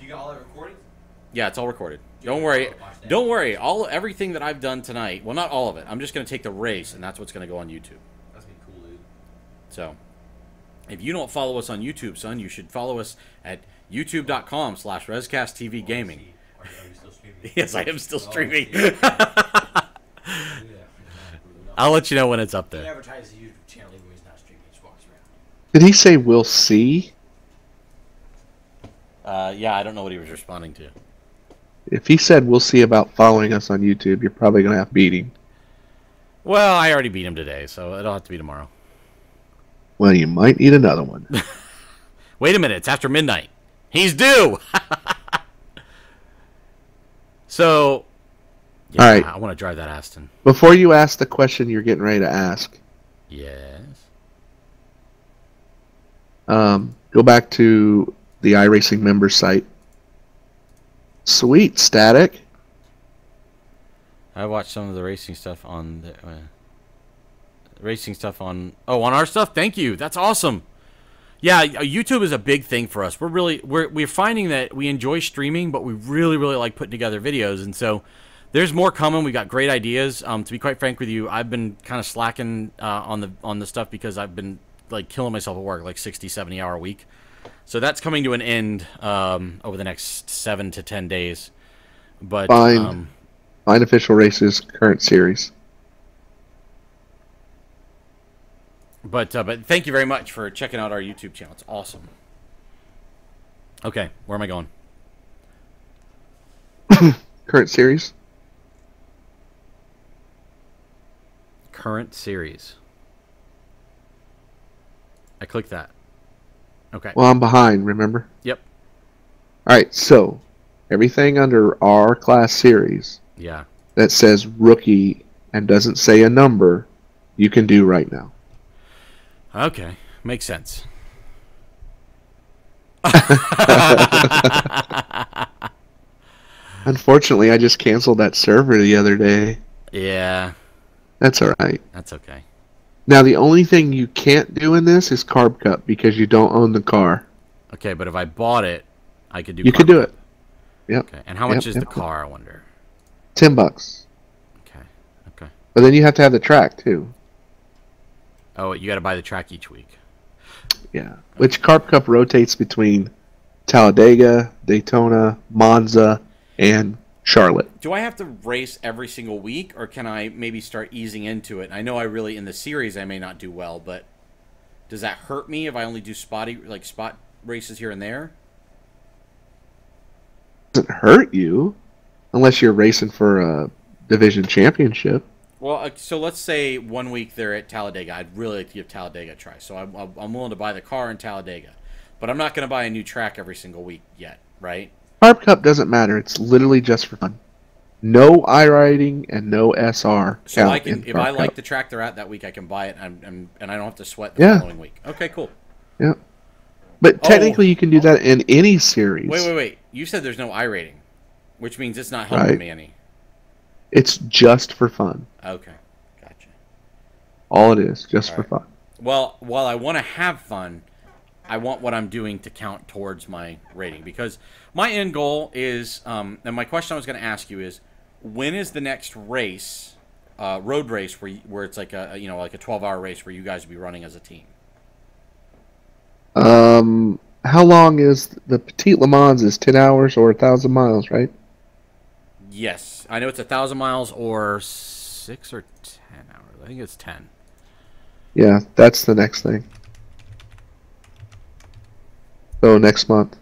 You got all that recordings? Yeah, it's all recorded. Don't worry. Don't worry. Everything that I've done tonight, well, not all of it. I'm just going to take the race, and that's what's going to go on YouTube. That's been cool, dude. So, if you don't follow us on YouTube, son, you should follow us at youtube.com/RezcastTV Gaming. Are you still streaming? Yes, I am still streaming. I'll let you know when it's up there. Advertise the YouTube channel even when he's not streaming. He just walks around. Did he say we'll see? Yeah, I don't know what he was responding to. If he said we'll see about following us on YouTube, you're probably going to have to beat him. Well, I already beat him today, so it'll have to be tomorrow. Well, you might need another one. Wait a minute, it's after midnight. He's due! So, yeah, all right. I want to drive that Aston. Before you ask the question you're getting ready to ask, Yes. go back to the iRacing members site. Sweet, Static. I watched some of the racing stuff on the on our stuff. Thank you. That's awesome. Yeah, YouTube is a big thing for us. We're finding that we enjoy streaming, but we really like putting together videos, and so there's more coming. We got great ideas. To be quite frank with you, I've been kind of slacking on the stuff because I've been like killing myself at work, like 60-70 hour a week. So that's coming to an end over the next 7 to 10 days. But Find official races, current series. But thank you very much for checking out our YouTube channel. It's awesome. Okay, where am I going? Current series. Current series. I clicked that. Okay. Well, I'm behind, remember? Yep. Alright, so everything under our class series Yeah. that says rookie and doesn't say a number, you can do right now. Okay. Makes sense. Unfortunately, I just canceled that server the other day. Yeah. That's alright. That's okay. Now, the only thing you can't do in this is Carb Cup because you don't own the car. Okay, but if I bought it, I could do You could do it. Yep. Okay. And how much is Yep. the car, I wonder? $10. Okay. Okay. But then you have to have the track, too. Oh, you got to buy the track each week. Yeah. Which Carb Cup rotates between Talladega, Daytona, Monza, and Charlotte. Do I have to race every single week, or can I maybe start easing into it? I know in the series I may not do well, but does that hurt me if I only do spot races here and there? It doesn't hurt you unless you're racing for a division championship. Well, so let's say 1 week they're at Talladega. I'd really like to give Talladega a try. So I'm willing to buy the car in Talladega. But I'm not going to buy a new track every single week yet, right? Carb Cup doesn't matter. It's literally just for fun. No iRiding and no SR. So I can, if I like the track they're at that week, I can buy it, and I don't have to sweat the following week. Okay, cool. Yeah. But technically you can do that in any series. Wait. You said there's no iRating, which means it's not helping me any. It's just for fun. Okay, gotcha. All it is, just for fun. Well, while I want to have fun, I want what I'm doing to count towards my rating, because my end goal is, and my question I was going to ask you is, when is the next race, road race, where it's like a 12-hour race where you guys will be running as a team? How long is the Petite Le Mans? Is 10 hours or 1,000 miles, right? Yes, I know it's 1,000 miles or 6 or 10 hours. I think it's 10. Yeah, that's the next thing. So next month.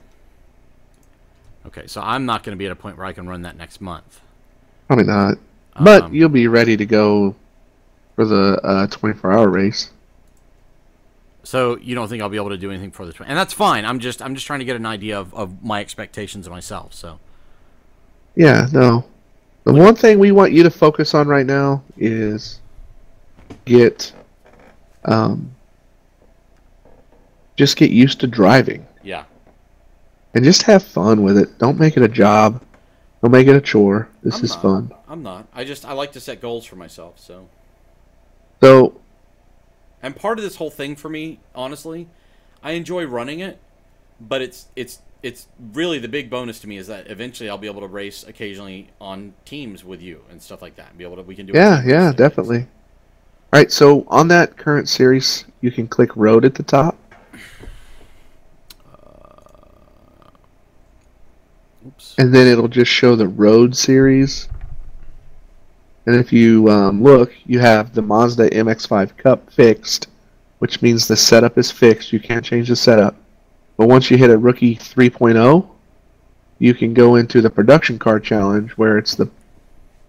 Okay, so I'm not going to be at a point where I can run that next month. Probably not. But you'll be ready to go for the 24-hour race. So you don't think I'll be able to do anything for the 20? And that's fine. I'm just trying to get an idea of my expectations of myself. So. Yeah, no. The one thing we want you to focus on right now is just get used to driving. Yeah. And just have fun with it. Don't make it a job. Don't make it a chore. This is fun. I'm not. I like to set goals for myself, so. And part of this whole thing for me, honestly, I enjoy running it, but it's really the big bonus to me is that eventually I'll be able to race occasionally on teams with you and stuff like that. We can do Yeah, definitely. All right, so on that current series, you can click road at the top. Oops. and then it'll just show the road series. And if you look, you have the Mazda MX-5 Cup fixed, which means the setup is fixed. You can't change the setup. But once you hit a Rookie 3.0, you can go into the production car challenge where it's the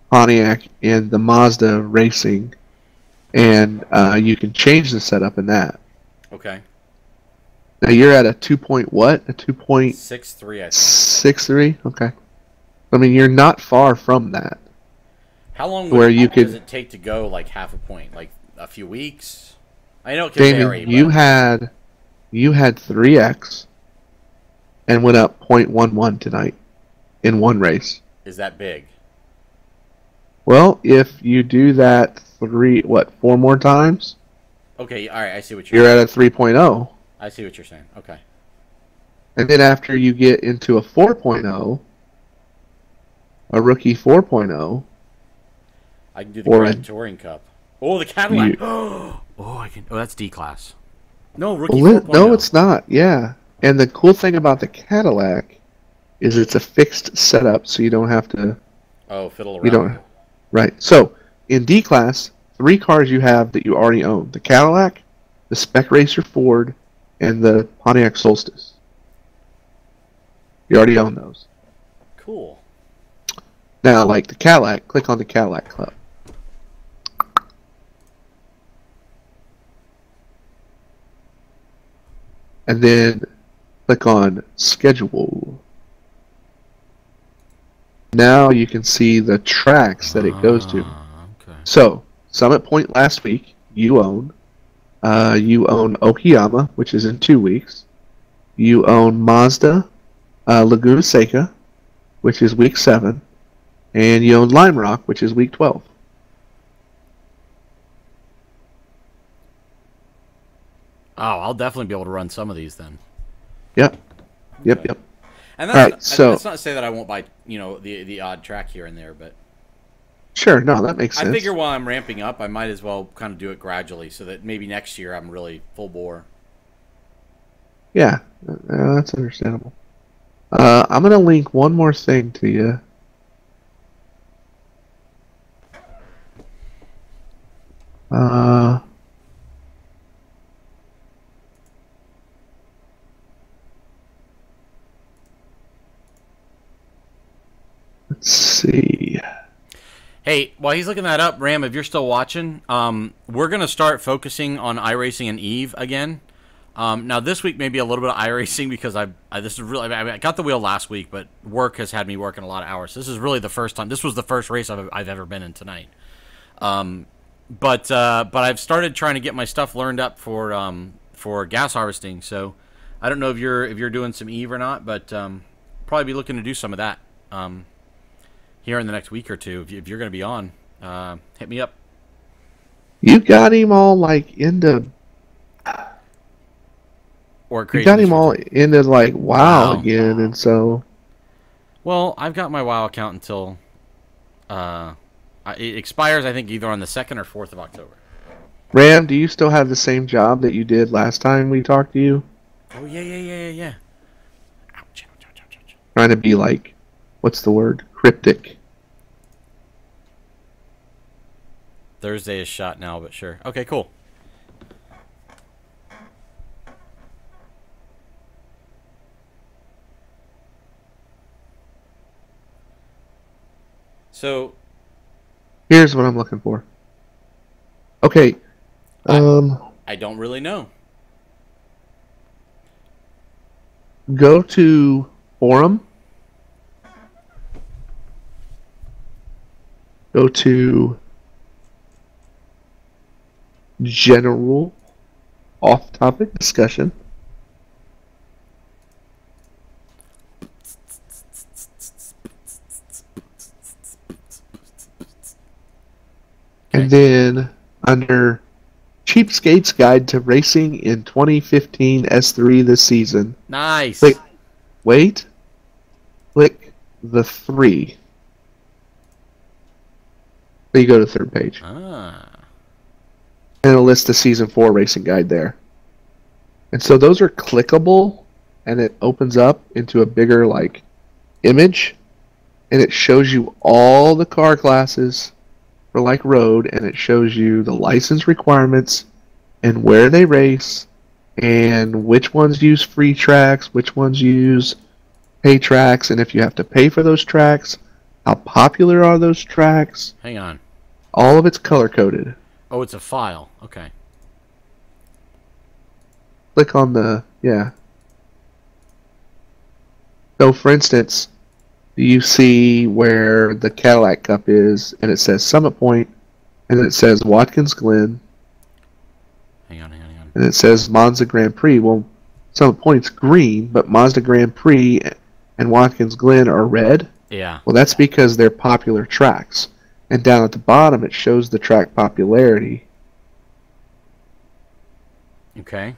Pontiac and the Mazda racing, and you can change the setup in that. Okay. Now you're at a 2 point what? A 2.63, I think. Okay. I mean, you're not far from that. How long does it take to go like half a point? Like a few weeks? I know it can vary. Damien, you had 3x and went up 0.11 tonight in one race. Is that big? Well, if you do that 4 more times? Okay, all right, I see what you're You're at a 3.0. I see what you're saying. Okay. And then after you get into a 4.0, a Rookie 4.0, I can do the Grand Touring Cup. Oh, the Cadillac. I can. Oh, that's D class. No, Rookie 4.0. No, it's not. Yeah. And the cool thing about the Cadillac is it's a fixed setup, so you don't have to. Oh, fiddle around. You don't. Right. So in D class, 3 cars you have that you already own: the Cadillac, the Spec Racer Ford, and the Pontiac Solstice. You already own those. Cool. Now, like the Cadillac, click on the Cadillac Club. And then click on Schedule. Now you can see the tracks that it goes to. Okay. So, Summit Point last week, you own. You own Okayama, which is in 2 weeks. You own Mazda, Laguna Seca, which is week 7. And you own Lime Rock, which is week 12. Oh, I'll definitely be able to run some of these then. Yep. Yep. And that's not to say that I won't buy, the odd track here and there, but sure, no, that makes sense. I figure while I'm ramping up, I might as well kind of do it gradually, so that maybe next year I'm really full bore. Yeah, that's understandable. I'm gonna link one more thing to you. Let's see. Hey, while he's looking that up, Ram, if you're still watching, we're going to start focusing on iRacing and Eve again. Now, this week may be a little bit of iRacing because I got the wheel last week, but work has had me working a lot of hours. This is really the first time. This was the first race I've ever been in tonight. But I've started trying to get my stuff learned up for gas harvesting. So I don't know if you're doing some Eve or not, but probably be looking to do some of that here in the next week or two. If you're going to be on, hit me up. You got him all like into. Or you got him all into like WoW again, and so. Well, I've got my WoW account until it expires. I think either on the 2nd or 4th of October. Ram, do you still have the same job that you did last time we talked to you? Oh yeah. Ouch. Trying to be like, what's the word? Cryptic. Thursday is shot now, but sure. Okay, cool. So, here's what I'm looking for. Okay. I don't really know. Go to Forum. Go to General Off-Topic Discussion. And then under Cheapskate's Guide to Racing in 2015 S3 this season. Nice. Click the 3. Then you go to the 3rd page. Ah. And it'll list the Season 4 racing guide there. And so those are clickable, and it opens up into a bigger, like, image, and it shows you all the car classes for like road, and it shows you the license requirements and where they race, and which ones use free tracks, which ones use pay tracks, and if you have to pay for those tracks, how popular are those tracks. Hang on. All of it's color coded. Oh, it's a file. Okay. Click on the, yeah. So for instance, you see where the Cadillac Cup is, and it says Summit Point, and it says Watkins Glen, Hang on. and it says Mazda Grand Prix. Well, Summit Point's green, but Mazda Grand Prix and Watkins Glen are red. Yeah. Well, that's because they're popular tracks. And down at the bottom, it shows the track popularity. Okay.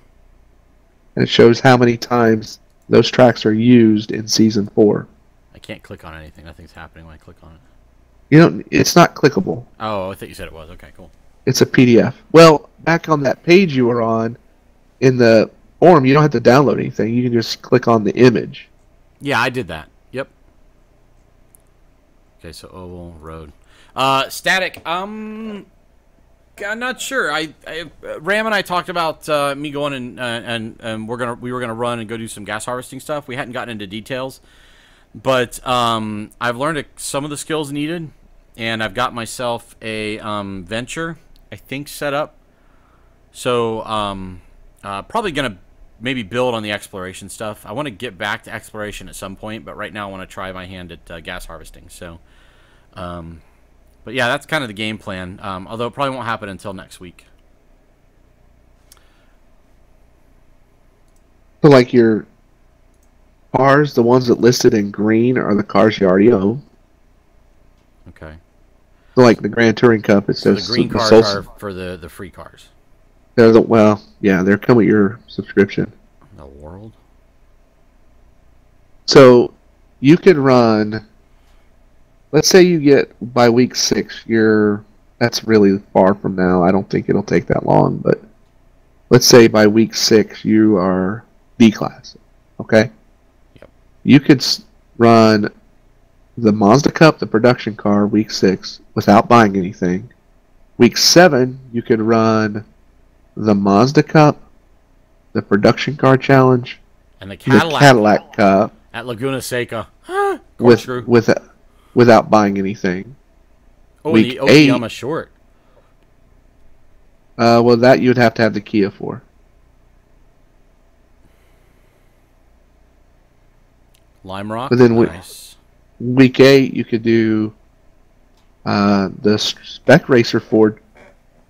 And it shows how many times those tracks are used in Season 4. I can't click on anything. Nothing's happening when I click on it. You don't. It's not clickable. Oh, I thought you said it was. Okay, cool. It's a PDF. Well, back on that page you were on, in the forum, you don't have to download anything. You can just click on the image. Yeah, I did that. Yep. Okay, so oval road. Static. I'm not sure. Ram and I talked about me going and we were gonna run and go do some gas harvesting stuff. We hadn't gotten into details, but I've learned some of the skills needed, and I've got myself a venture, I think, set up. So probably gonna maybe build on the exploration stuff. I want to get back to exploration at some point, but right now I want to try my hand at gas harvesting. So, but yeah, that's kind of the game plan. Although it probably won't happen until next week. So, like your cars, the ones that listed in green are the cars you already own. Okay. So, like the Grand Touring Cup, it So says the green Super cars Soul- are for the free cars. They're well, yeah, they're come with your subscription. The world. So you could run. Let's say you get by week 6. That's really far from now. I don't think it'll take that long, but let's say by week 6 you are D class. Okay. Yep. You could run the Mazda Cup, the production car, week 6 without buying anything. Week 7 you could run the Mazda Cup, the production car challenge, And the the Cadillac Cup at Laguna Seca. without buying anything. Oh, week and the 8 Okayama short. well, that you'd have to have the Kia for. Lime Rock. But then Nice. week 8 you could do the Spec Racer Ford.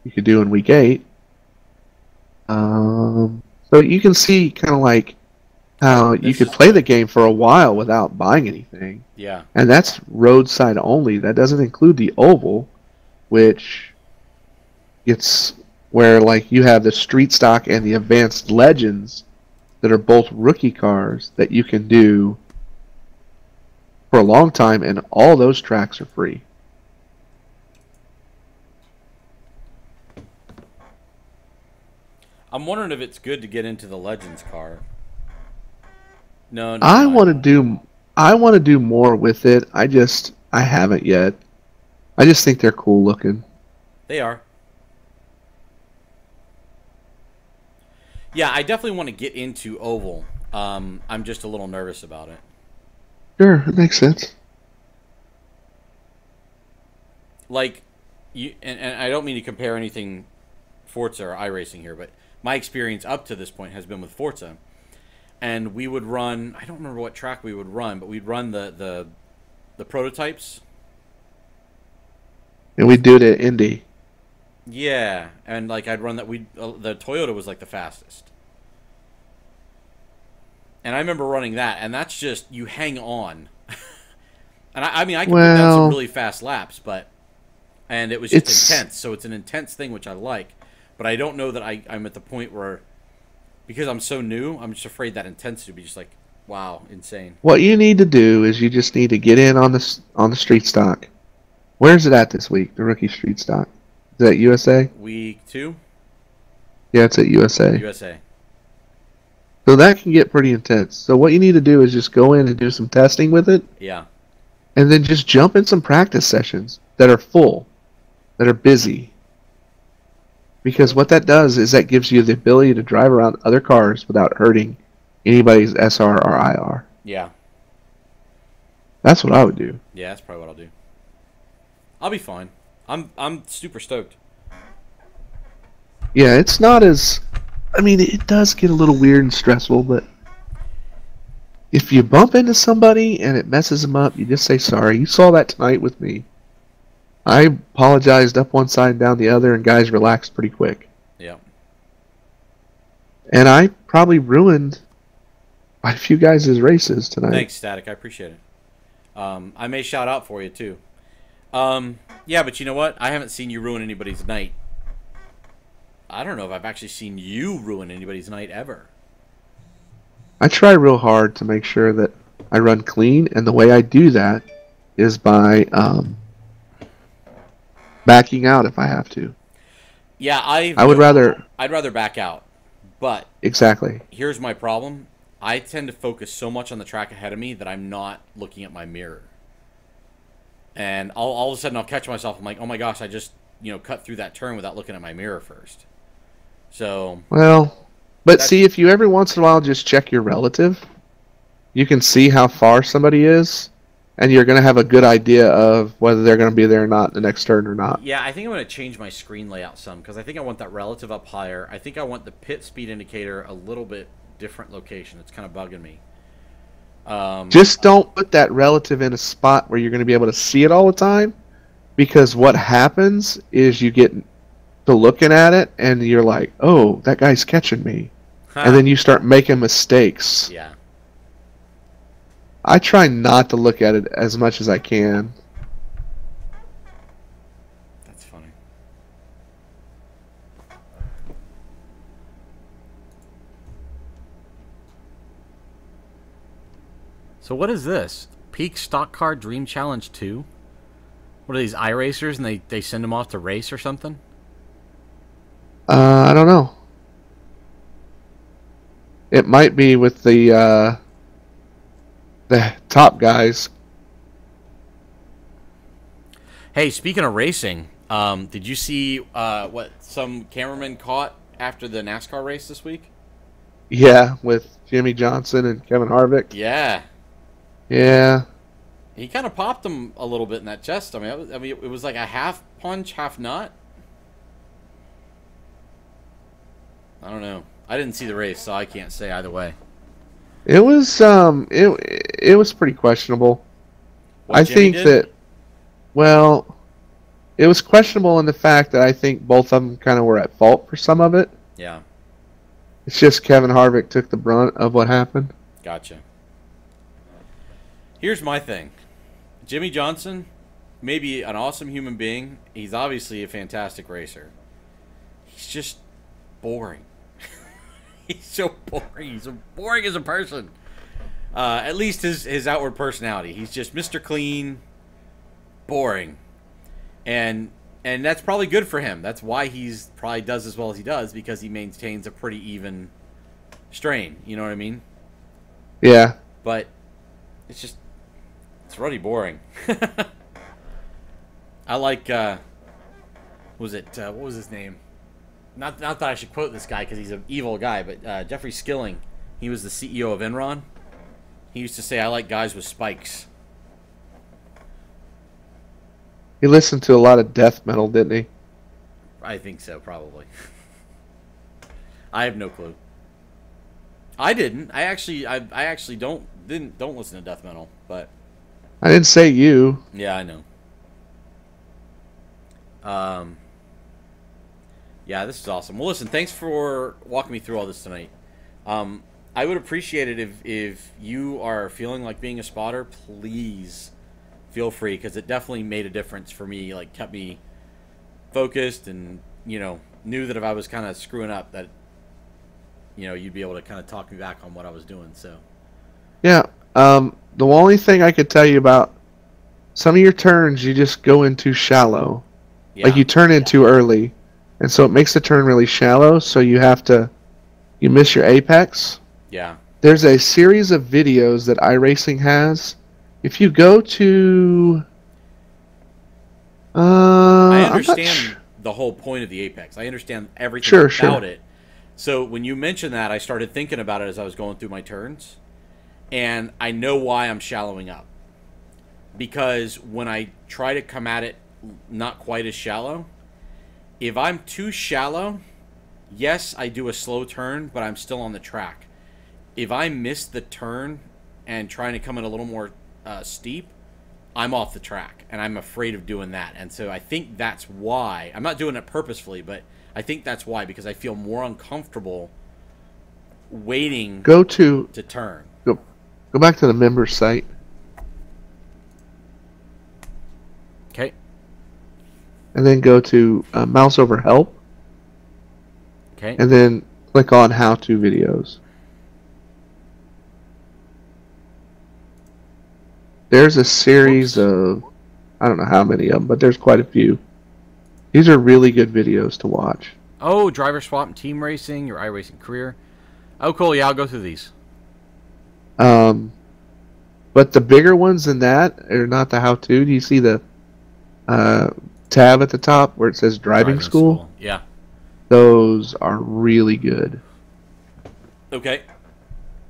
You could do in week 8. So you can see kind of like how you could play the game for a while without buying anything. Yeah. And that's roadside only. That doesn't include the oval, which it's where like you have the street stock and the advanced legends that are both rookie cars that you can do for a long time, and all those tracks are free. I'm wondering if it's good to get into the Legends car. No, I want to do more with it. I haven't yet. I just think they're cool looking. They are. Yeah, I definitely want to get into oval. I'm just a little nervous about it. Sure, it makes sense. Like, and I don't mean to compare anything Forza or iRacing here, but my experience up to this point has been with Forza. And we would run, I don't remember what track we would run, but we'd run the prototypes. And we do it at Indy. Yeah, and like I'd run that. The Toyota was like the fastest. And I remember running that, and that's just, you hang on. And I mean, I can put down some really fast laps, and it was just intense. So it's an intense thing, which I like. But I don't know that I'm at the point where, because I'm so new, I'm just afraid that intensity would be just like, wow, insane. What you need to do is you just need to get in on the street stock. Where's it at this week? The rookie street stock. Is that USA? Week 2? Yeah, it's at USA. USA. So that can get pretty intense. So what you need to do is just go in and do some testing with it. Yeah. And then just jump in some practice sessions that are full, that are busy. Because what that does is that gives you the ability to drive around other cars without hurting anybody's SR or IR. Yeah. That's what I would do. Yeah, that's probably what I'll do. I'll be fine. I'm super stoked. Yeah, it's not as... I mean, it does get a little weird and stressful, but if you bump into somebody and it messes them up, you just say sorry. You saw that tonight with me. I apologized up one side and down the other, and guys relaxed pretty quick. Yeah. And I probably ruined quite a few guys' races tonight. Thanks, Static. I appreciate it. I may shout out for you, too. Yeah, but you know what? I haven't seen you ruin anybody's night. I don't know if I've actually seen you ruin anybody's night ever. I try real hard to make sure that I run clean, and the way I do that is by backing out if I have to. Yeah, I'd rather back out, but exactly. Here's my problem. I tend to focus so much on the track ahead of me that I'm not looking at my mirror. And all of a sudden I'll catch myself. I'm like, oh my gosh, I just cut through that turn without looking at my mirror first. So well, but see, if you every once in a while just check your relative, you can see how far somebody is, and you're going to have a good idea of whether they're going to be there or not in the next turn or not. Yeah, I think I'm going to change my screen layout some, because I think I want that relative up higher. I think I want the pit speed indicator a little bit different location. It's kind of bugging me. Just don't put that relative in a spot where you're going to be able to see it all the time, because what happens is you get to looking at it and you're like, oh, that guy's catching me. And then you start making mistakes. Yeah. I try not to look at it as much as I can. That's funny. So what is this? Peak Stock Car Dream Challenge 2? What are these iRacers, and they send them off to race or something? I don't know. It might be with the top guys. Hey, speaking of racing, did you see what some cameraman caught after the NASCAR race this week? Yeah, with Jimmy Johnson and Kevin Harvick. Yeah. Yeah. He kind of popped him a little bit in that chest. I mean, it was like a half punch, half nut. I don't know. I didn't see the race, so I can't say either way. It was it was pretty questionable. What Jimmy did? That, well, it was questionable in the fact that I think both of them kind of were at fault for some of it. Yeah. It's just Kevin Harvick took the brunt of what happened. Gotcha. Here's my thing. Jimmy Johnson may be an awesome human being. He's obviously a fantastic racer. He's just boring. He's so boring. He's so boring as a person. At least his outward personality. He's just Mr. Clean, boring. And that's probably good for him. That's why he's probably does as well as he does, because he maintains a pretty even strain. You know what I mean? Yeah. But it's really boring. I like, what was his name? Not that I should quote this guy because he's an evil guy, but Jeffrey Skilling, he was the CEO of Enron. He used to say, I like guys with spikes. He listened to a lot of death metal, didn't he? I think so, probably. I have no clue. I didn't. I actually don't listen to death metal, but I didn't say you. yeah, I know. Yeah, this is awesome. Well, listen, thanks for walking me through all this tonight. I would appreciate it if you are feeling like being a spotter, please feel free, because it definitely made a difference for me. Like, kept me focused, and knew that if I was kind of screwing up, that you'd be able to kind of talk me back on what I was doing. So yeah, the only thing I could tell you about some of your turns, you just go in too shallow. yeah. Like you turn in too early, and so it makes the turn really shallow. So you miss your apex. Yeah. There's a series of videos that iRacing has. If you go to... I understand the whole point of the Apex. I understand everything about it. So when you mentioned that, I started thinking about it as I was going through my turns. And I know why I'm shallowing up. Because when I try to come at it not quite as shallow, if I'm too shallow, yes, I do a slow turn, but I'm still on the track. If I miss the turn and trying to come in a little more steep, I'm off the track, and I'm afraid of doing that. And so I think that's why. I'm not doing it purposefully, but I think that's why, because I feel more uncomfortable waiting to turn. Go back to the members site. Okay. And then go to mouse over help. Okay. And then click on how-to videos. There's a series of, I don't know how many of them, but there's quite a few. These are really good videos to watch. Oh, driver swap and team racing, your iRacing career. Oh, cool. Yeah, I'll go through these. But the bigger ones than that are not the how-to. Do you see the tab at the top where it says driving school? Yeah. Those are really good. Okay.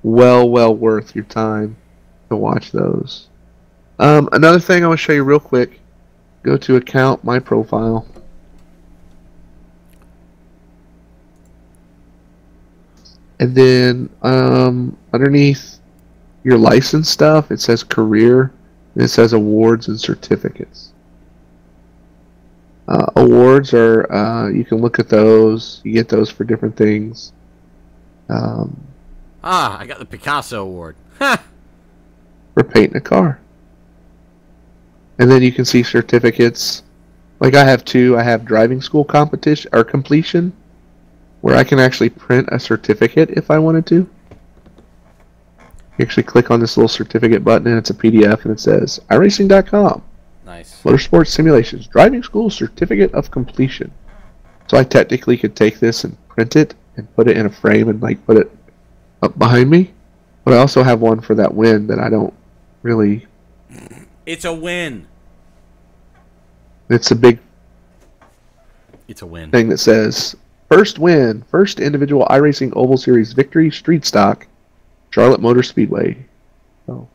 Well worth your time to watch those. Another thing I want to show you real quick. Go to account, my profile. And then underneath your license stuff, it says career, and it says awards and certificates. Awards are, you can look at those. You get those for different things. I got the Picasso Award. For painting a car. And then you can see certificates. Like I have two. I have driving school competition or completion, where I can actually print a certificate if I wanted to. You actually click on this little certificate button, and it's a PDF, and it says iRacing.com. Nice. Motorsports Simulations Driving School Certificate of Completion. So I technically could take this and print it and put it in a frame and like put it up behind me. But I also have one for that win that I don't really... It's a win. It's a big win thing that says, first win, first individual iRacing Oval Series victory, street stock, Charlotte Motor Speedway. So,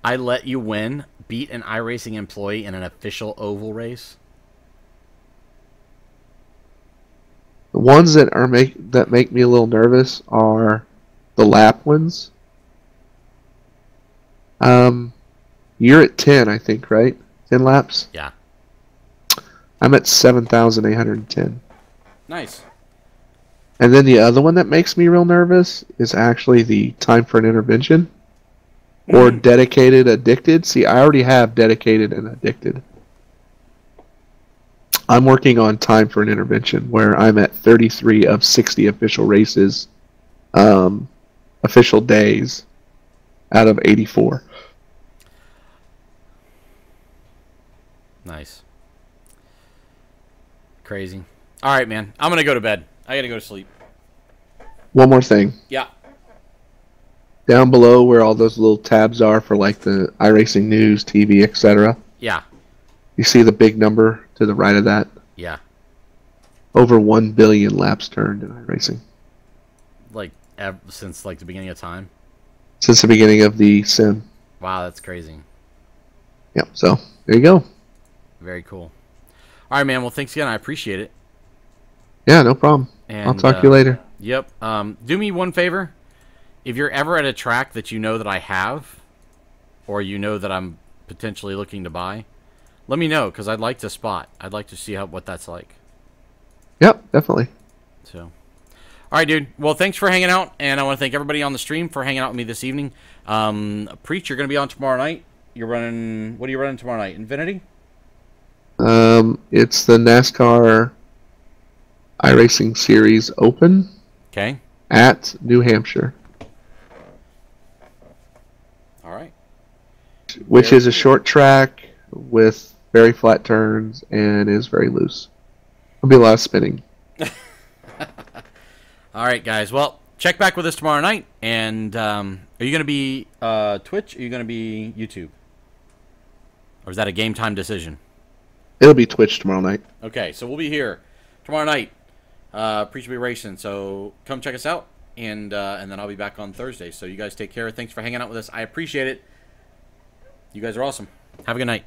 I let you win, beat an iRacing employee in an official oval race. The ones that make me a little nervous are the lap ones. You're at 10, I think, right? 10 laps? Yeah. I'm at 7,810. Nice. And then the other one that makes me real nervous is actually the time for an intervention. Or dedicated addicted. See, I already have dedicated and addicted. I'm working on time for an intervention where I'm at 33 of 60 official races, official days out of 84. Nice. Crazy. All right, man. I'm going to go to bed. I got to go to sleep. One more thing. Yeah. Down below where all those little tabs are for like the iRacing news, TV, etc. Yeah. You see the big number to the right of that? Yeah. Over 1 billion laps turned in iRacing. Like, since like the beginning of time? Since the beginning of the sim. Wow, that's crazy. Yep, so there you go. Very cool. All right, man. Well, thanks again. I appreciate it. Yeah, no problem. And, I'll talk to you later. Yep. Do me one favor. If you're ever at a track that you know that I have, or you know that I'm potentially looking to buy, let me know, because I'd like to spot. I'd like to see what that's like. Yep, definitely. So, all right, dude. Well, thanks for hanging out, and I want to thank everybody on the stream for hanging out with me this evening. Preach, you're going to be on tomorrow night. You're running. What are you running tomorrow night? Infinity? It's the NASCAR iRacing Series Open. Okay. At New Hampshire. All right. Which is a short track with very flat turns and is very loose. There'll be a lot of spinning. All right, guys. Well, check back with us tomorrow night. And are you going to be Twitch? Or are you going to be YouTube? Or is that a game time decision? It'll be Twitch tomorrow night. Okay, so we'll be here tomorrow night. Preacher Be Racing. So come check us out. And then I'll be back on Thursday. So you guys take care. Thanks for hanging out with us. I appreciate it. You guys are awesome. Have a good night.